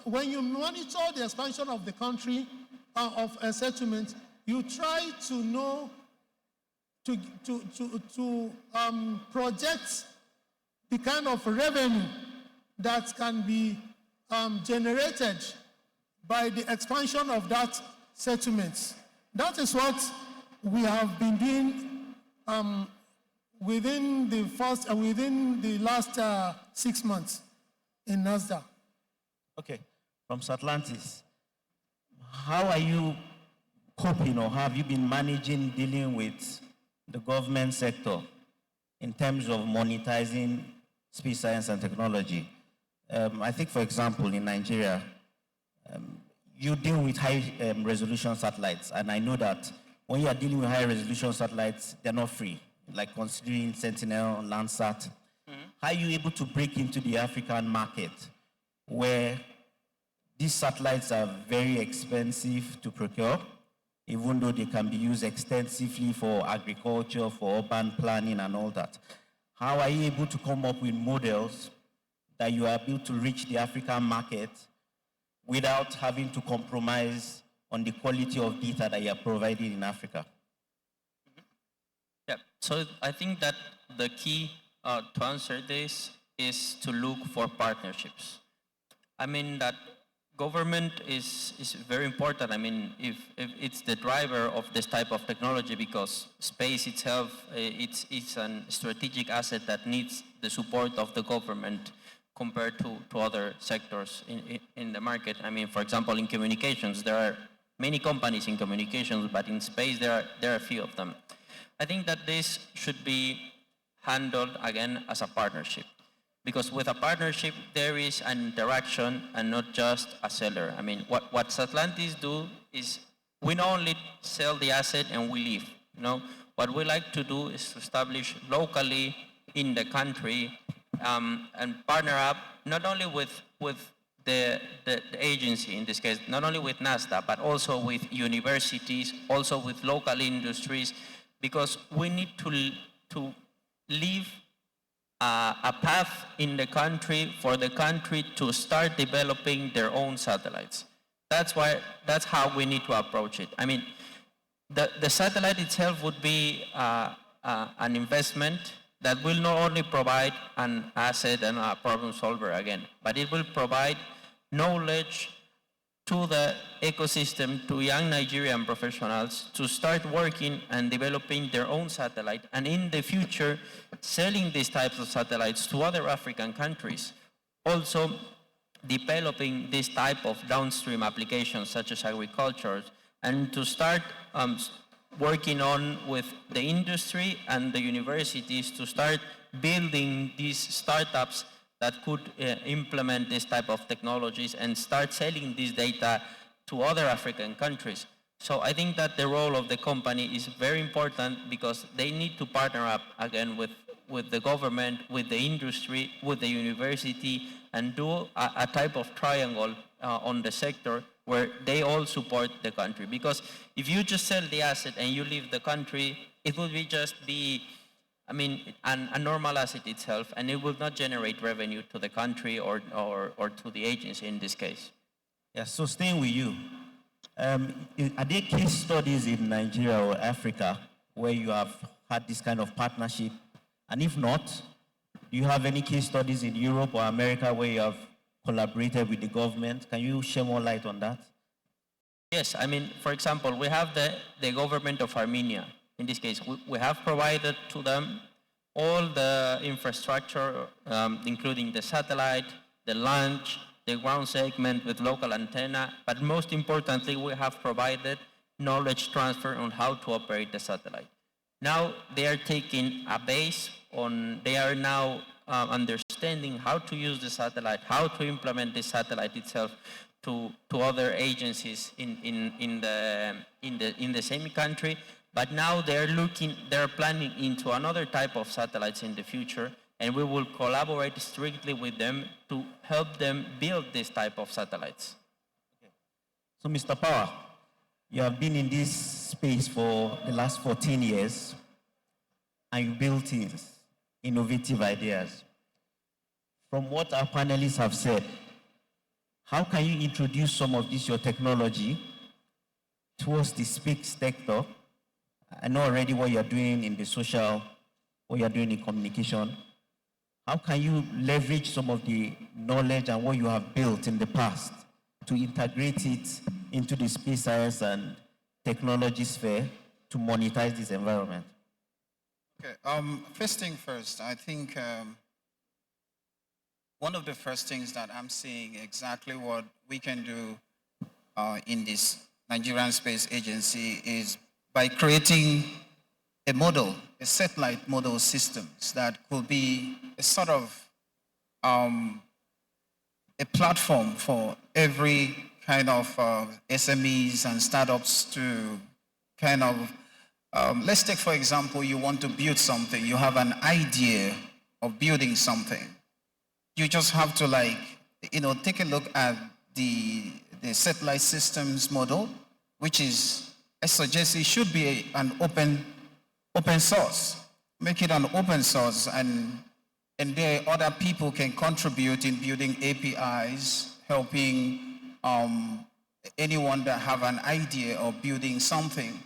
when you monitor the expansion of the country, of a settlement, you try to know, to project the kind of revenue that can be generated by the expansion of that settlement. That is what we have been doing within the last 6 months in NASDAQ. Okay, from Satlantis, how are you coping, or have you been managing dealing with the government sector in terms of monetizing space science and technology? I think, for example, in Nigeria, you deal with high resolution satellites, and I know that when you are dealing with high resolution satellites, they're not free, like considering Sentinel, Landsat. How are you able to break into the African market where these satellites are very expensive to procure, even though they can be used extensively for agriculture, for urban planning and all that? How are you able to come up with models that you are able to reach the African market without having to compromise on the quality of data that you are providing in Africa? Yeah, so I think that the key to answer this is to look for partnerships. I mean that government is very important. I mean, if it's the driver of this type of technology, because space itself, it's a strategic asset that needs the support of the government compared to other sectors in the market. I mean, for example, in communications, there are many companies in communications, but in space, there are a few of them. I think that this should be handled, again, as a partnership. Because with a partnership, there is an interaction and not just a seller. I mean, what Satlantis do is we not only sell the asset and we leave. You know, what we like to do is to establish locally in the country and partner up not only with the agency, in this case, not only with NASDA, but also with universities, also with local industries, because we need to leave a path in the country for the country to start developing their own satellites. That's how we need to approach it. I mean, the satellite itself would be an investment that will not only provide an asset and a problem solver again, but it will provide knowledge to the ecosystem, to young Nigerian professionals to start working and developing their own satellite, and in the future, selling these types of satellites to other African countries. Also, developing this type of downstream applications such as agriculture, and to start working on with the industry and the universities to start building these startups that could implement this type of technologies and start selling this data to other African countries. So I think that the role of the company is very important because they need to partner up again with the government, with the industry, with the university, and do a type of triangle on the sector where they all support the country. Because if you just sell the asset and you leave the country, it will be a normal asset itself, and it will not generate revenue to the country or to the agency in this case. Yeah, so staying with you, are there case studies in Nigeria or Africa where you have had this kind of partnership? And if not, do you have any case studies in Europe or America where you have collaborated with the government? Can you share more light on that? Yes, I mean, for example, we have the government of Armenia. In this case, we have provided to them all the infrastructure, including the satellite, the launch, the ground segment with local antenna, but most importantly, we have provided knowledge transfer on how to operate the satellite. Now they are taking a base on, they are now understanding how to use the satellite, how to implement the satellite itself to other agencies in the same country. But now they're planning into another type of satellites in the future, and we will collaborate strictly with them to help them build this type of satellites. Okay. So Mr. Power, you have been in this space for the last 14 years, and you built innovative ideas. From what our panelists have said, how can you introduce some of this, your technology, towards the space sector? I know already what you're doing in the social, what you're doing in communication. How can you leverage some of the knowledge and what you have built in the past to integrate it into the space science and technology sphere to monetize this environment? Okay, first thing first, I think one of the first things that I'm seeing exactly what we can do in this Nigerian Space Agency is by creating a model, a satellite model systems that could be a sort of a platform for every kind of SMEs and startups to kind of, let's take for example, you want to build something, you have an idea of building something. You just have to take a look at the satellite systems model, which is, I suggest it should be an open source. Make it an open source, and there other people can contribute in building APIs, helping anyone that have an idea of building something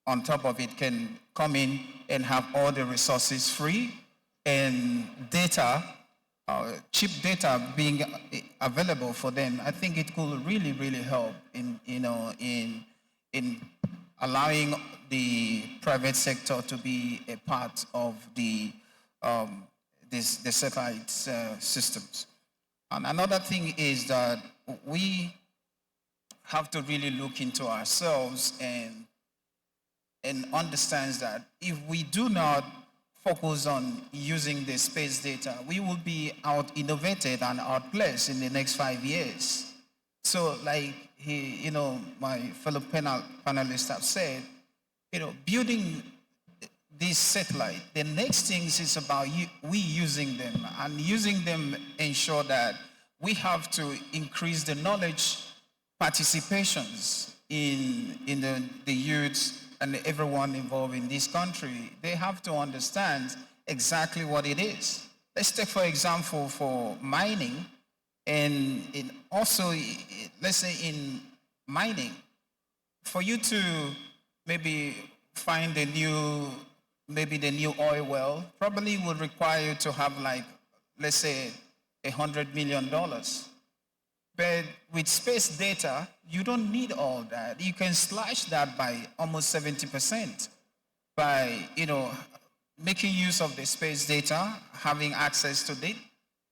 on top of it can come in and have all the resources free and data, cheap data being available for them, I think it could really, really help in, in allowing the private sector to be a part of the satellite systems. And another thing is that we have to really look into ourselves and understand that if we do not focus on using the space data, we will be out-innovated and outplaced in the next 5 years. So like my fellow panelists have said, building this satellite, the next thing is about we using them, and using them ensure that we have to increase the knowledge participations in the youths and everyone involved in this country. They have to understand exactly what it is. Let's take, for example, for mining, and also, let's say in mining, for you to maybe find the new oil well, probably would require you to have, like, let's say, $100 million. But with space data, you don't need all that. You can slash that by almost 70% by, making use of the space data, having access to it,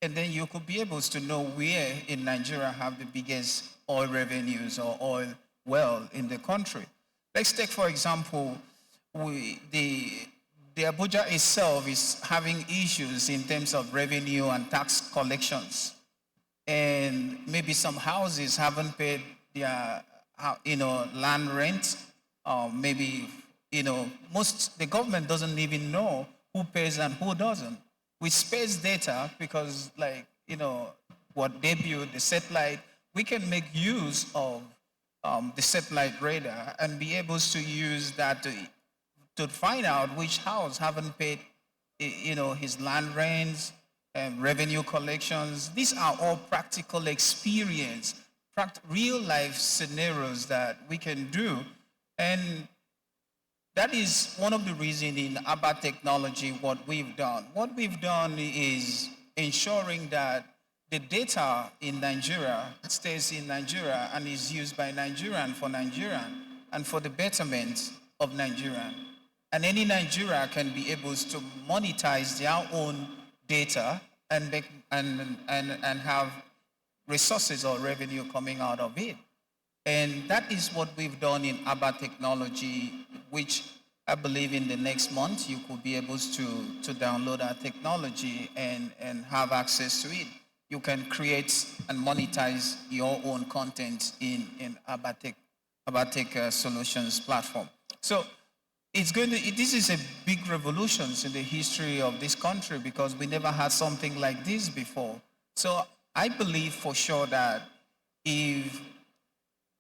and then you could be able to know where in Nigeria have the biggest oil revenues or oil well in the country. Let's take, for example, the Abuja itself is having issues in terms of revenue and tax collections. And maybe some houses haven't paid their, land rent. Maybe, the government doesn't even know who pays and who doesn't. With space data, because what they build, the satellite, we can make use of the satellite radar and be able to use that to find out which house haven't paid, his land rents, revenue collections. These are all practical experience, real life scenarios that we can do. And that is one of the reasons in ABBA technology, what we've done. What we've done is ensuring that the data in Nigeria stays in Nigeria and is used by Nigerian for Nigerian and for the betterment of Nigerian. And any Nigeria can be able to monetize their own data and have resources or revenue coming out of it. And that is what we've done in ABBA technology, which I believe in the next month you could be able to download our technology and have access to it. You can create and monetize your own content in ABBA Tech Solutions platform. So this is a big revolution in the history of this country because we never had something like this before. So I believe for sure that if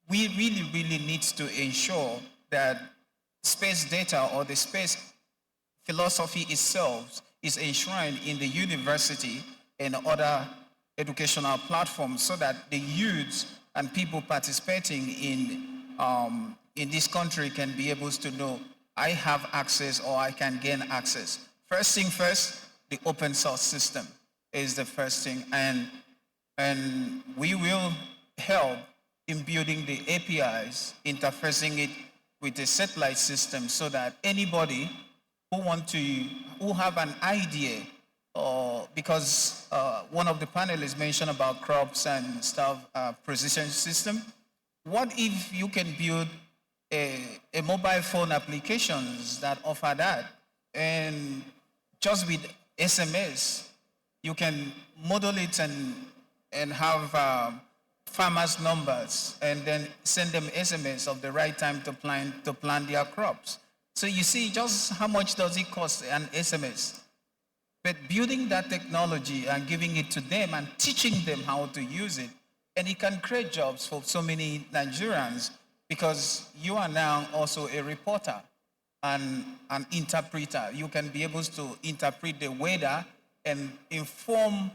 we really, really need to ensure that space data or the space philosophy itself is enshrined in the university and other educational platforms so that the youths and people participating in this country can be able to know I have access or I can gain access. First thing first, the open source system is the first thing. And we will help in building the APIs, interfacing it with the satellite system so that anybody who have an idea, because one of the panelists mentioned about crops and stuff, precision system. What if you can build a mobile phone applications that offer that, and just with SMS, you can model it and have farmers' numbers and then send them SMS of the right time to plant their crops. So you see just how much does it cost an SMS. But building that technology and giving it to them and teaching them how to use it, and it can create jobs for so many Nigerians because you are now also a reporter and an interpreter. You can be able to interpret the weather and inform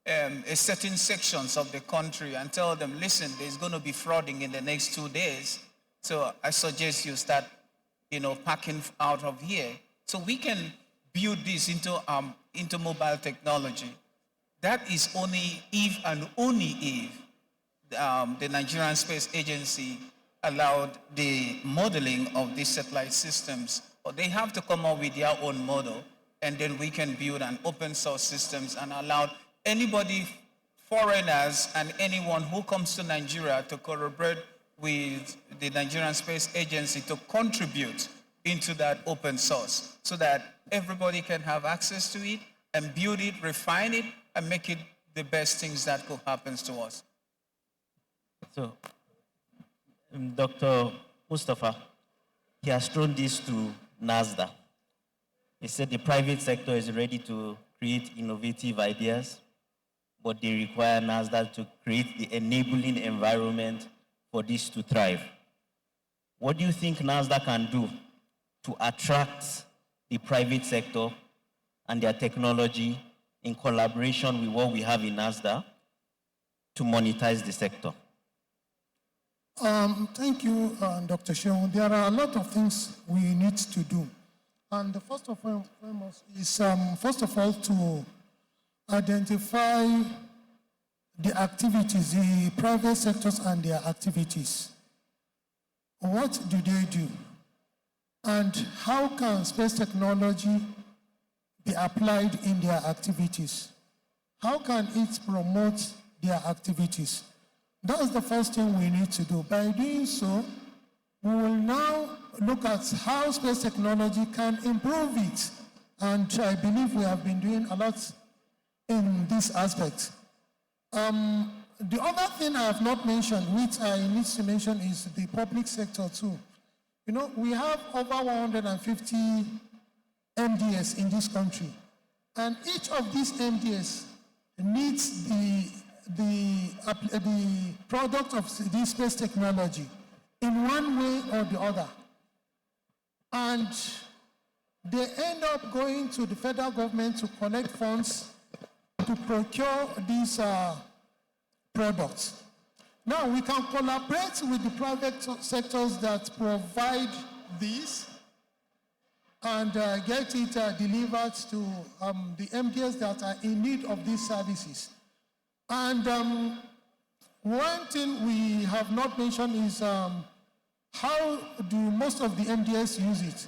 a certain sections of the country and tell them, listen, there's going to be flooding in the next 2 days. So I suggest you start, packing out of here. So we can build this into into mobile technology. That is only if and only if the Nigerian Space Agency allowed the modeling of these satellite systems. Or they have to come up with their own model, and then we can build an open source systems and allow anybody, foreigners and anyone who comes to Nigeria to collaborate with the Nigerian Space Agency to contribute into that open source so that everybody can have access to it and build it, refine it, and make it the best things that could happen to us. So, Dr. Mustafa, he has thrown this to NASDA. He said the private sector is ready to create innovative ideas, but they require NASDA to create the enabling environment for this to thrive. What do you think NASDA can do to attract the private sector and their technology in collaboration with what we have in NASDA to monetize the sector? Thank you, Dr. Sheon. There are a lot of things we need to do. And the first of all is, first of all, to identify the activities, the private sectors and their activities. What do they do? And how can space technology be applied in their activities? How can it promote their activities? That's the first thing we need to do. By doing so, we will now look at how space technology can improve it. And I believe we have been doing a lot in this aspect. The other thing I have not mentioned, which I need to mention, is the public sector too. You know, we have over 150 MDS in this country. And each of these MDS needs the product of this space technology in one way or the other. And they end up going to the federal government to collect funds to procure these products. Now, we can collaborate with the private sectors that provide this and get it delivered to the MDS that are in need of these services. And one thing we have not mentioned is how do most of the MDS use it?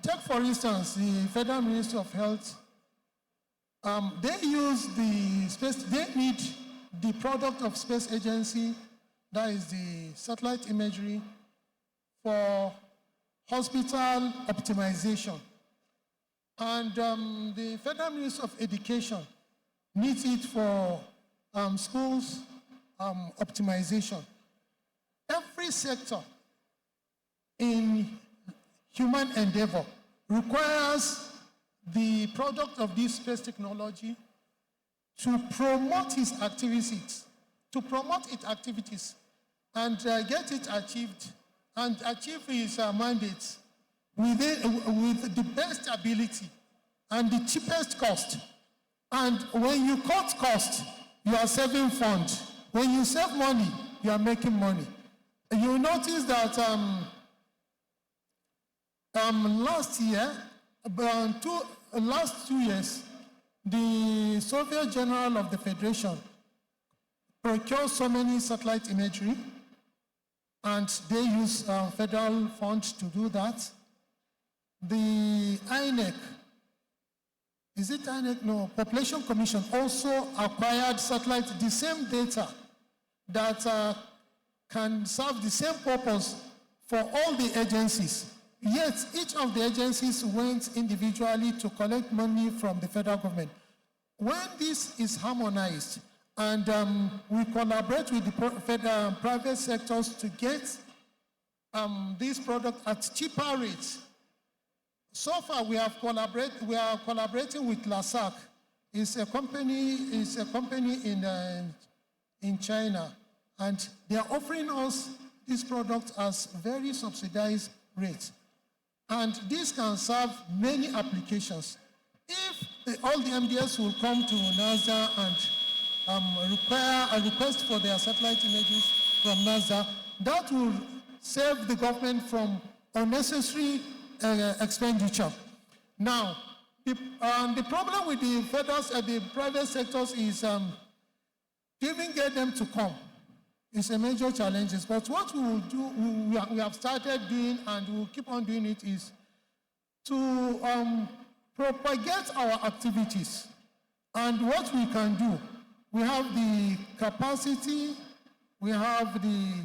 Take, for instance, the Federal Ministry of Health. They use the space, they need the product of space agency, that is the satellite imagery, for hospital optimization. And the Federal Ministry of Education needs it for schools optimization. Every sector in human endeavor requires the product of this space technology to promote its activities, and get it achieved, and achieve its mandates with the best ability and the cheapest cost. And when you cut cost, you are saving funds. When you save money, you are making money. You notice that last year, last 2 years, the Soviet General of the Federation procured so many satellite imagery, and they use federal funds to do that. The INEC, is it INEC? No, Population Commission also acquired satellite, the same data that can serve the same purpose for all the agencies. Yet, each of the agencies went individually to collect money from the federal government. When this is harmonized and we collaborate with the private sectors to get this product at cheaper rates. So far, we are collaborating with ASEC'25. It's a company in China, and they are offering us this product as very subsidized rates. And this can serve many applications. If all the MDS will come to NASA and require a request for their satellite images from NASA, that will save the government from unnecessary expenditure. Now, The problem with the the private sectors is to even get them to come. It's a major challenge. But what we will do, we have started doing and we'll keep on doing it is to propagate our activities. And what we can do, we have the capacity, we have the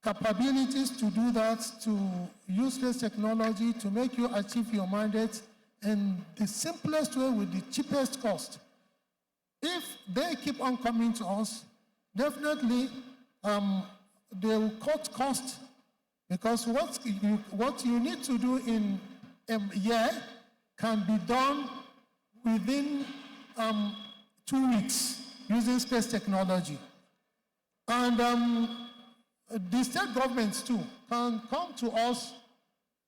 capabilities to do that, to use this technology to make you achieve your mandate in the simplest way with the cheapest cost. If they keep on coming to us, definitely they will cut costs, because what you need to do in a year can be done within 2 weeks using space technology. And the state governments too can come to us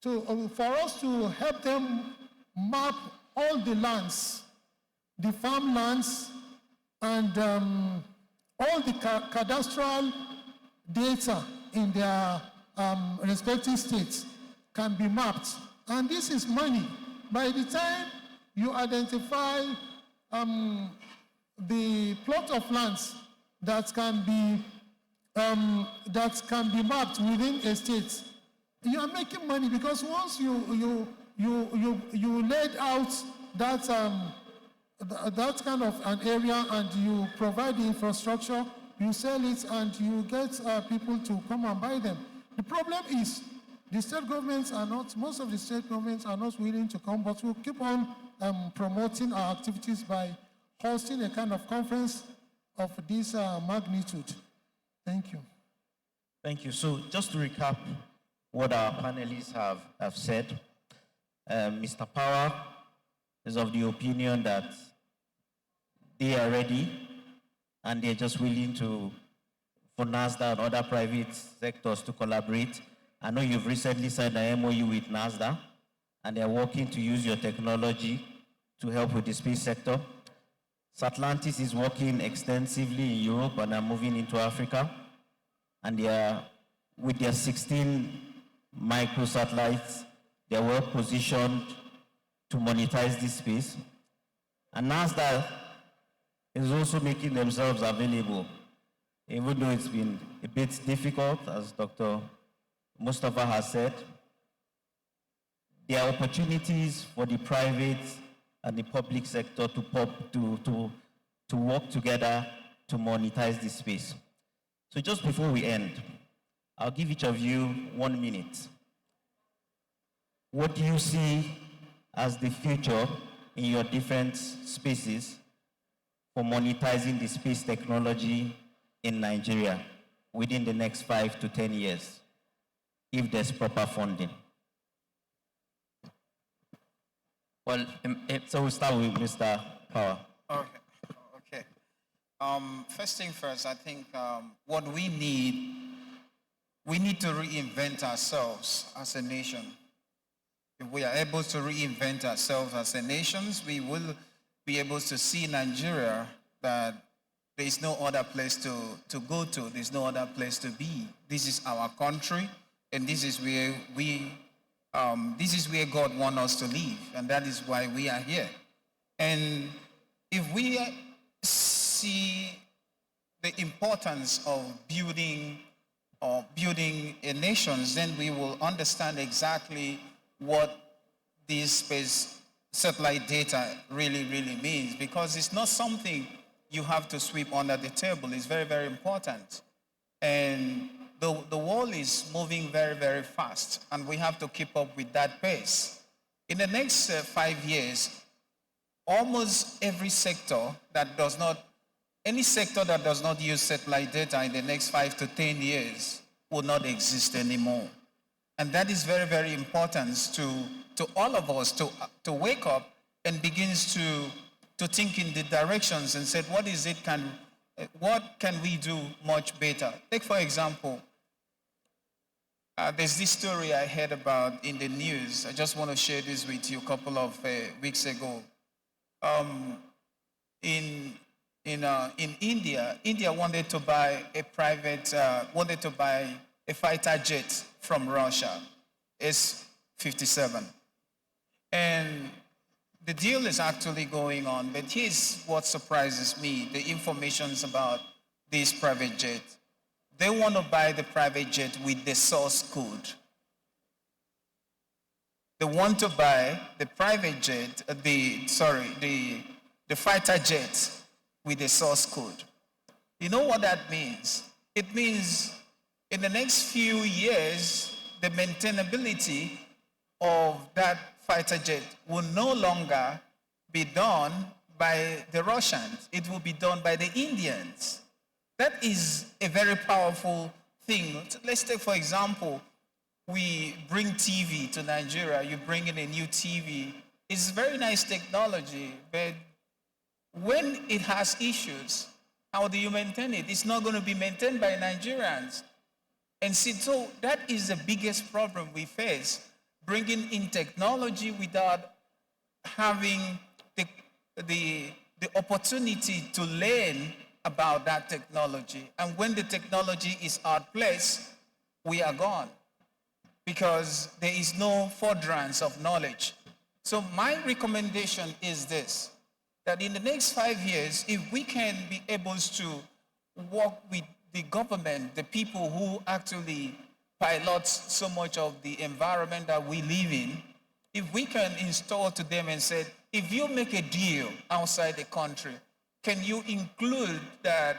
for us to help them map all the lands, the farmlands, and all the cadastral data in their respective states can be mapped. And this is money. By the time you identify the plot of lands that can be mapped within a state, you are making money, because once you laid out that that kind of an area and you provide the infrastructure, you sell it and you get people to come and buy them. The problem is the state governments are not, most of the state governments are not willing to come, but we'll keep on promoting our activities by hosting a kind of conference of this magnitude. Thank you. Thank you. So just to recap what our panelists have said, Mr. Power is of the opinion that they are ready and they're just willing for NASDA and other private sectors to collaborate. I know you've recently signed an MOU with NASDA and they're working to use your technology to help with the space sector. Satlantis is working extensively in Europe and are moving into Africa. And they are, with their 16 microsatellites, they're well positioned to monetize this space. And NASDA is also making themselves available, even though it's been a bit difficult, as Dr. Mustafa has said. There are opportunities for the private and the public sector to work together to monetize this space. So just before we end, I'll give each of you 1 minute. What do you see as the future in your different spaces for monetizing the space technology in Nigeria within the next 5 to 10 years, if there's proper funding? Well, so we'll start with Mr. Power. Okay. First thing first, I think what we need to reinvent ourselves as a nation. If we are able to reinvent ourselves as a nation, we will be able to see Nigeria that there is no other place to go to, there's no other place to be. This is our country, and this is where God wants us to live, and that is why we are here. And if we see the importance of building a nation, then we will understand exactly what this space satellite data really means, because it's not something you have to sweep under the table. It's very, very important. And the world is moving very, very fast, and we have to keep up with that pace. In the next 5 years, almost every sector that does not, any sector that does not use satellite data in the next 5 to 10 years will not exist anymore. And that is very, very important to all of us to wake up and begins to think in the directions and say, what can we do much better? Take, for example, there's this story I heard about in the news. I just want to share this with you a couple of weeks ago. In India wanted to buy a fighter jet from Russia, ASEC'25. And the deal is actually going on, but here's what surprises me, the information's about this private jet. They want to buy the private jet with the source code. They want to buy the private jet, the fighter jet with the source code. You know what that means? It means in the next few years, the maintainability of that fighter jet will no longer be done by the Russians. It will be done by the Indians. That is a very powerful thing. Let's take, for example, we bring TV to Nigeria. You bring in a new TV. It's very nice technology, but when it has issues, how do you maintain it? It's not going to be maintained by Nigerians. And see, so that is the biggest problem we face, bringing in technology without having the opportunity to learn about that technology. And when the technology is outplaced, we are gone because there is no furtherance of knowledge. So my recommendation is this, that in the next 5 years, if we can be able to work with the government, the people who actually pilot so much of the environment that we live in, if we can install to them and say, if you make a deal outside the country, can you include that,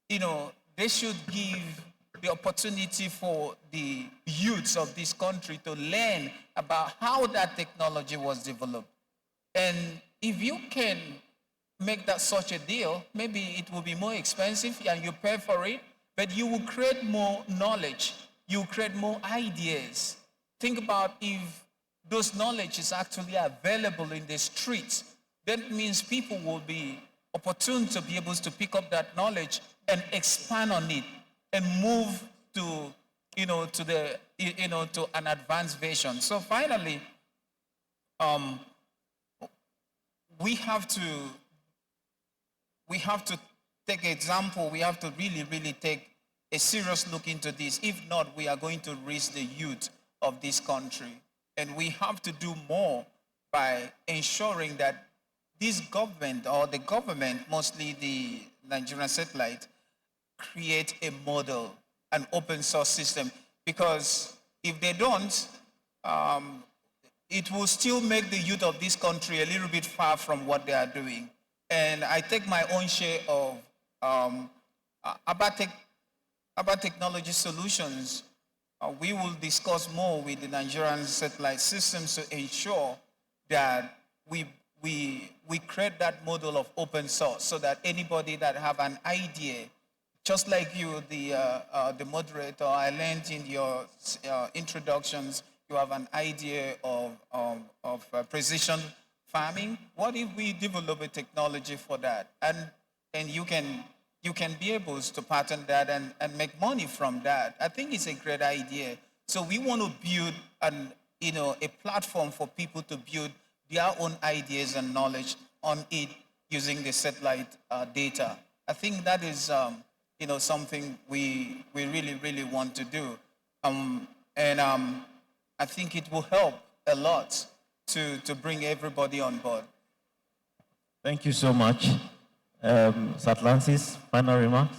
they should give the opportunity for the youths of this country to learn about how that technology was developed. And if you can make that such a deal, maybe it will be more expensive and you pay for it, but you will create more knowledge. You will create more ideas. Think about if those knowledge is actually available in the streets. That means people will be opportune to be able to pick up that knowledge and expand on it and move to, to an advanced version. So finally, we have to take an example. We have to really, really take a serious look into this. If not, we are going to risk the youth of this country. And we have to do more by ensuring that this government, or the government, mostly the Nigerian satellite, create a model, an open source system. Because if they don't, it will still make the youth of this country a little bit far from what they are doing. And I take my own share of Abatech Technology Solutions. We will discuss more with the Nigerian satellite systems to ensure that we create that model of open source so that anybody that have an idea, just like you, the moderator, I learned in your introductions, you have an idea of precision farming. What if we develop a technology for that? And you can be able to patent that and make money from that. I think it's a great idea. So we want to build a platform for people to build their own ideas and knowledge on it using the satellite data. I think that is something we really, really want to do. I think it will help a lot to bring everybody on board. Thank you so much. Satlantis, final remarks?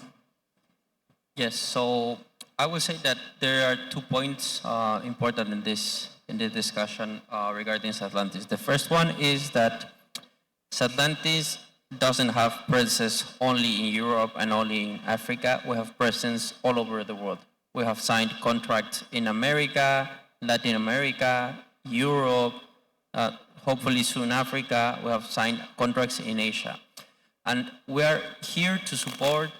Yes, so I would say that there are 2 points important in the discussion regarding Satlantis. The first one is that Satlantis doesn't have presence only in Europe and only in Africa. We have presence all over the world. We have signed contracts in America, Latin America, Europe, hopefully soon Africa. We have signed contracts in Asia. And we are here to support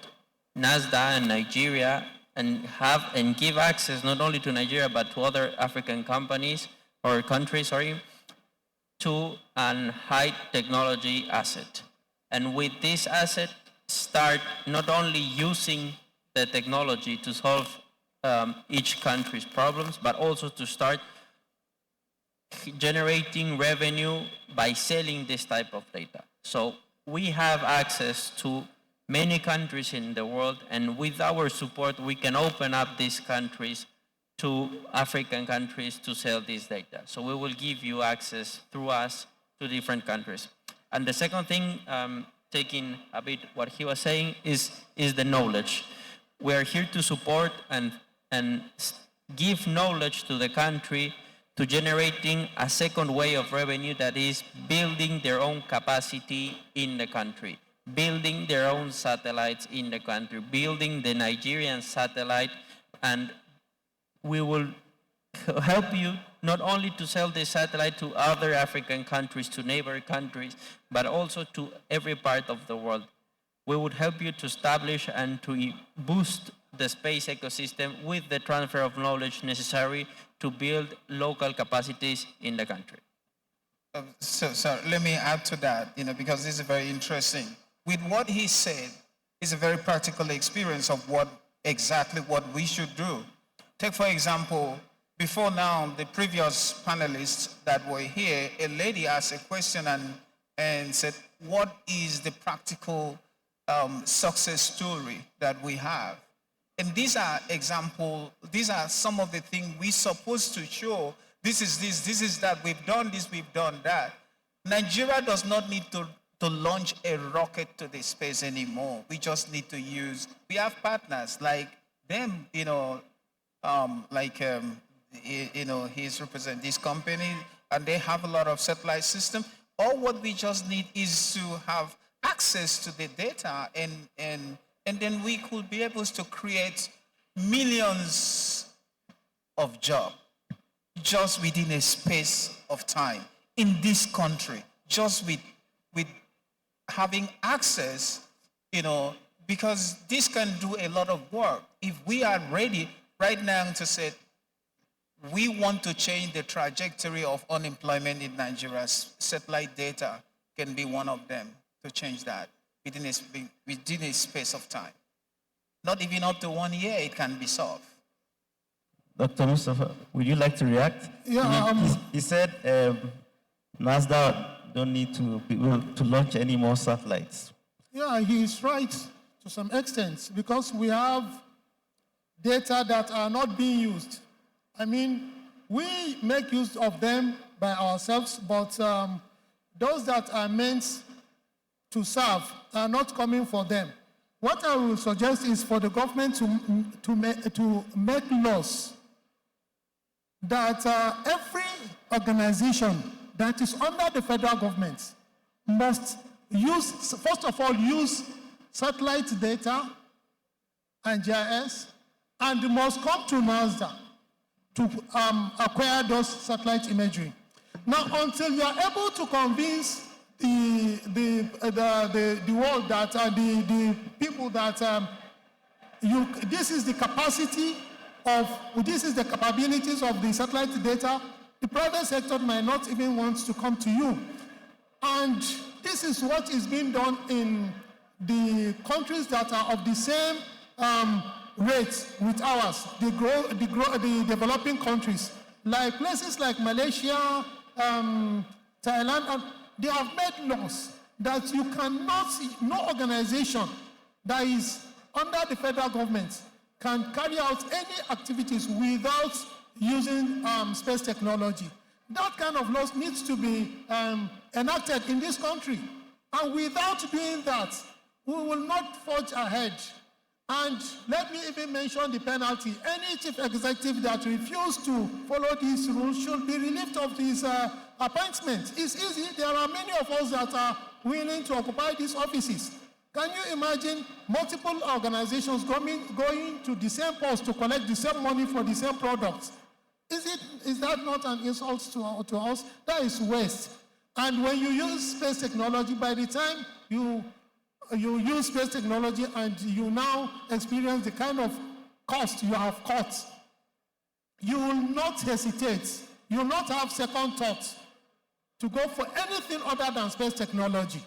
NASDA and Nigeria and give access not only to Nigeria but to other African companies or countries, to an high technology asset. And with this asset, start not only using the technology to solve each country's problems, but also to start generating revenue by selling this type of data. So we have access to many countries in the world, and with our support, we can open up these countries to African countries to sell this data. So we will give you access through us to different countries. And the second thing, taking a bit what he was saying, is the knowledge. We are here to support and give knowledge to the country to generating a second way of revenue, that is building their own capacity in the country, building their own satellites in the country, building the Nigerian satellite, and we will help you not only to sell the satellite to other African countries, to neighbor countries, but also to every part of the world. We would help you to establish and to boost the space ecosystem with the transfer of knowledge necessary to build local capacities in the country. So let me add to that, because this is very interesting. With what he said, is a very practical experience of exactly what we should do. Take, for example, before now, the previous panelists that were here, a lady asked a question and said, what is the practical success story that we have? And these are examples, these are some of the things we're supposed to show. This is that, we've done this, we've done that. Nigeria does not need to launch a rocket to the space anymore. We just need to we have partners like them, he's representing this company, and they have a lot of satellite systems. All what we just need is to have access to the data, and then we could be able to create millions of jobs just within a space of time in this country, just with having access, because this can do a lot of work. If we are ready right now to say, we want to change the trajectory of unemployment in Nigeria, satellite data can be one of them to change that within a space of time. Not even up to 1 year, it can be solved. Dr. Mustafa, would you like to react? Yeah. He said NASA don't need to launch any more satellites. Yeah, he's right to some extent, because we have data that are not being used. I mean, we make use of them by ourselves, but those that are meant to serve are not coming for them. What I will suggest is for the government to make laws that every organization that is under the federal government must first of all, use satellite data and GIS, and must come to NASA to acquire those satellite imagery. Now, until you are able to convince the world that the people that this is the capacity this is the capabilities of the satellite data, the private sector might not even want to come to you. And this is what is being done in the countries that are of the same rate with ours, the developing countries, like places like Malaysia, Thailand, they have made laws that you cannot, no organization that is under the federal government can carry out any activities without using space technology. That kind of laws needs to be enacted in this country. And without doing that, we will not forge ahead. And let me even mention the penalty. Any chief executive that refuses to follow these rules should be relieved of his appointment. It's easy. There are many of us that are willing to occupy these offices. Can you imagine multiple organizations going to the same post to collect the same money for the same products? Is that not an insult to us? That is waste. And when you use space technology, by the time you use space technology and you now experience the kind of cost you have cut, you will not hesitate. You will not have second thoughts to go for anything other than space technology.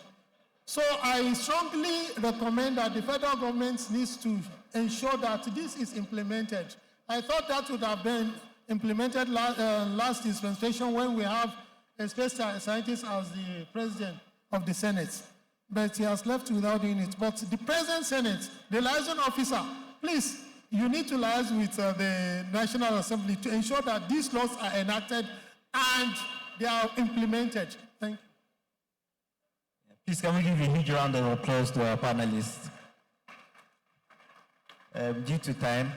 So I strongly recommend that the federal government needs to ensure that this is implemented. I thought that would have been implemented last dispensation when we have a space scientist as the president of the Senate. But he has left without doing it. But the present Senate, the liaison officer, please, you need to liaise with the National Assembly to ensure that these laws are enacted and they are implemented. Thank you. Please, can we give a huge round of applause to our panelists? Due to time,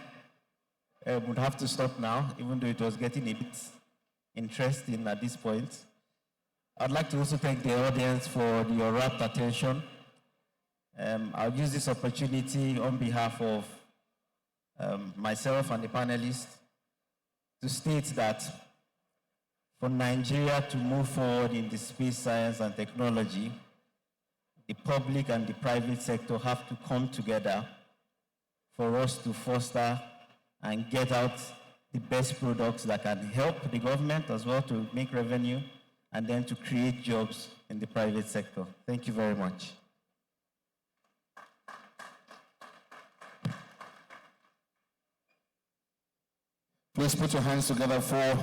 we'll have to stop now, even though it was getting a bit interesting at this point. I'd like to also thank the audience for your rapt attention. I'll use this opportunity on behalf of myself and the panelists to state that for Nigeria to move forward in the space science and technology, the public and the private sector have to come together for us to foster and get out the best products that can help the government as well to make revenue and then to create jobs in the private sector. Thank you very much. Please put your hands together for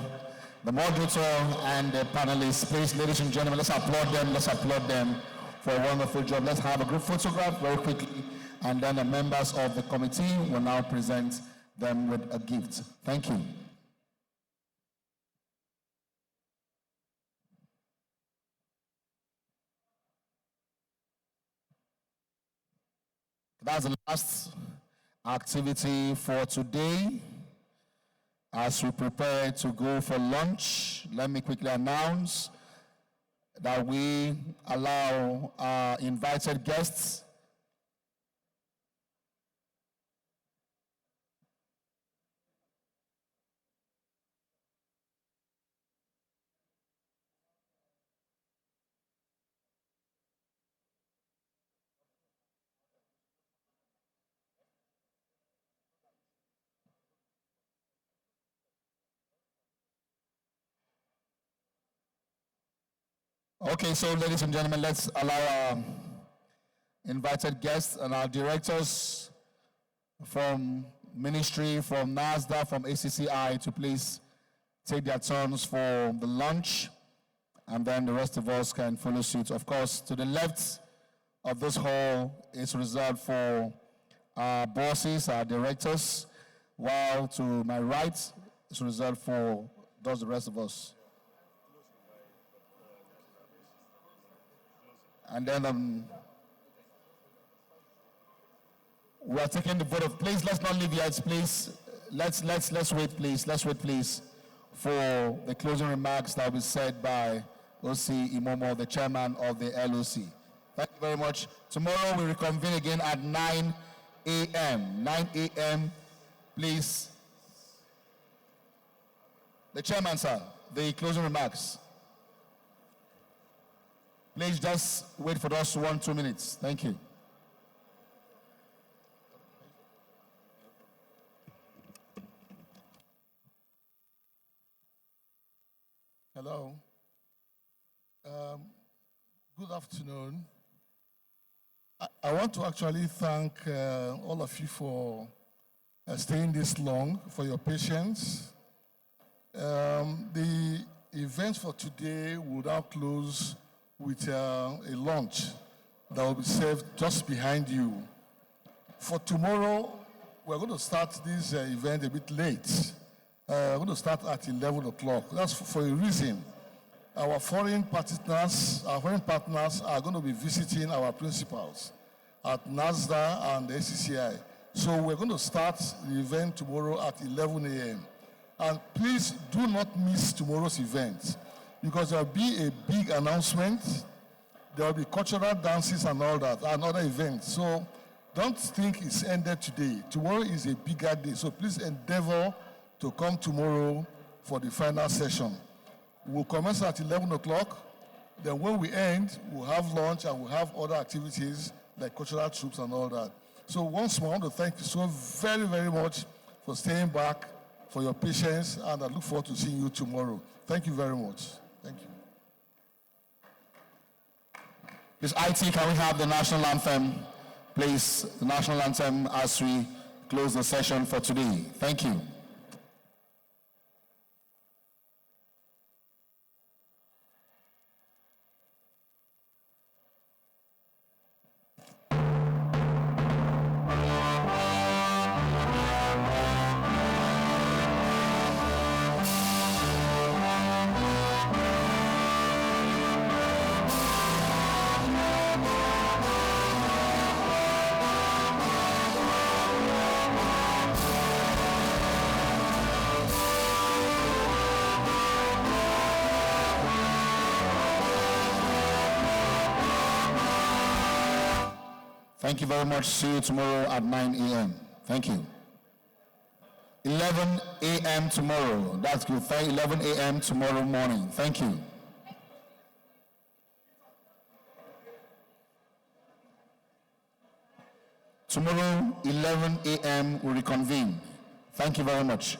the moderator and the panelists. Please, ladies and gentlemen, let's applaud them. Let's applaud them for a wonderful job. Let's have a group photograph very quickly, and then the members of the committee will now present them with a gift. Thank you. That's the last activity for today. As we prepare to go for lunch, let me quickly announce that we allow our invited guests Okay, so ladies and gentlemen, let's allow our invited guests and our directors from ministry, from NASDA, from ACCI to please take their turns for the lunch, and then the rest of us can follow suit. Of course, to the left of this hall is reserved for our bosses, our directors, while to my right is reserved for those the rest of us. And then we are taking the vote of, please, let's not leave yet, please. Let's wait, please. Let's wait, please, for the closing remarks that will be said by O.C. Imomo, the chairman of the LOC. Thank you very much. Tomorrow we reconvene again at 9 a.m. 9 a.m., please. The chairman, sir, the closing remarks. Please just wait for us 1-2 minutes. Thank you. Hello. Good afternoon. I want to actually thank all of you for staying this long, for your patience. The event for today will now close with a lunch that will be served just behind you. For tomorrow, we're going to start this event a bit late. We're going to start at 11 o'clock. That's for a reason. Our foreign partners are going to be visiting our principals at NASDA and the ACCI. So we're going to start the event tomorrow at 11 a.m. And please do not miss tomorrow's event, because there will be a big announcement. There will be cultural dances and all that, and other events. So don't think it's ended today. Tomorrow is a bigger day. So please endeavor to come tomorrow for the final session. We'll commence at 11 o'clock. Then when we end, we'll have lunch and we'll have other activities like cultural troops and all that. So once more, I want to thank you so very, very much for staying back, for your patience, and I look forward to seeing you tomorrow. Thank you very much. Thank you. Please, IT, can we have the national anthem? Please, the national anthem as we close the session for today. Thank you. Thank you very much. See you tomorrow at 9 a.m. Thank you. 11 a.m. tomorrow. That's good. 11 a.m. tomorrow morning. Thank you. Tomorrow, 11 a.m. we reconvene. Thank you very much.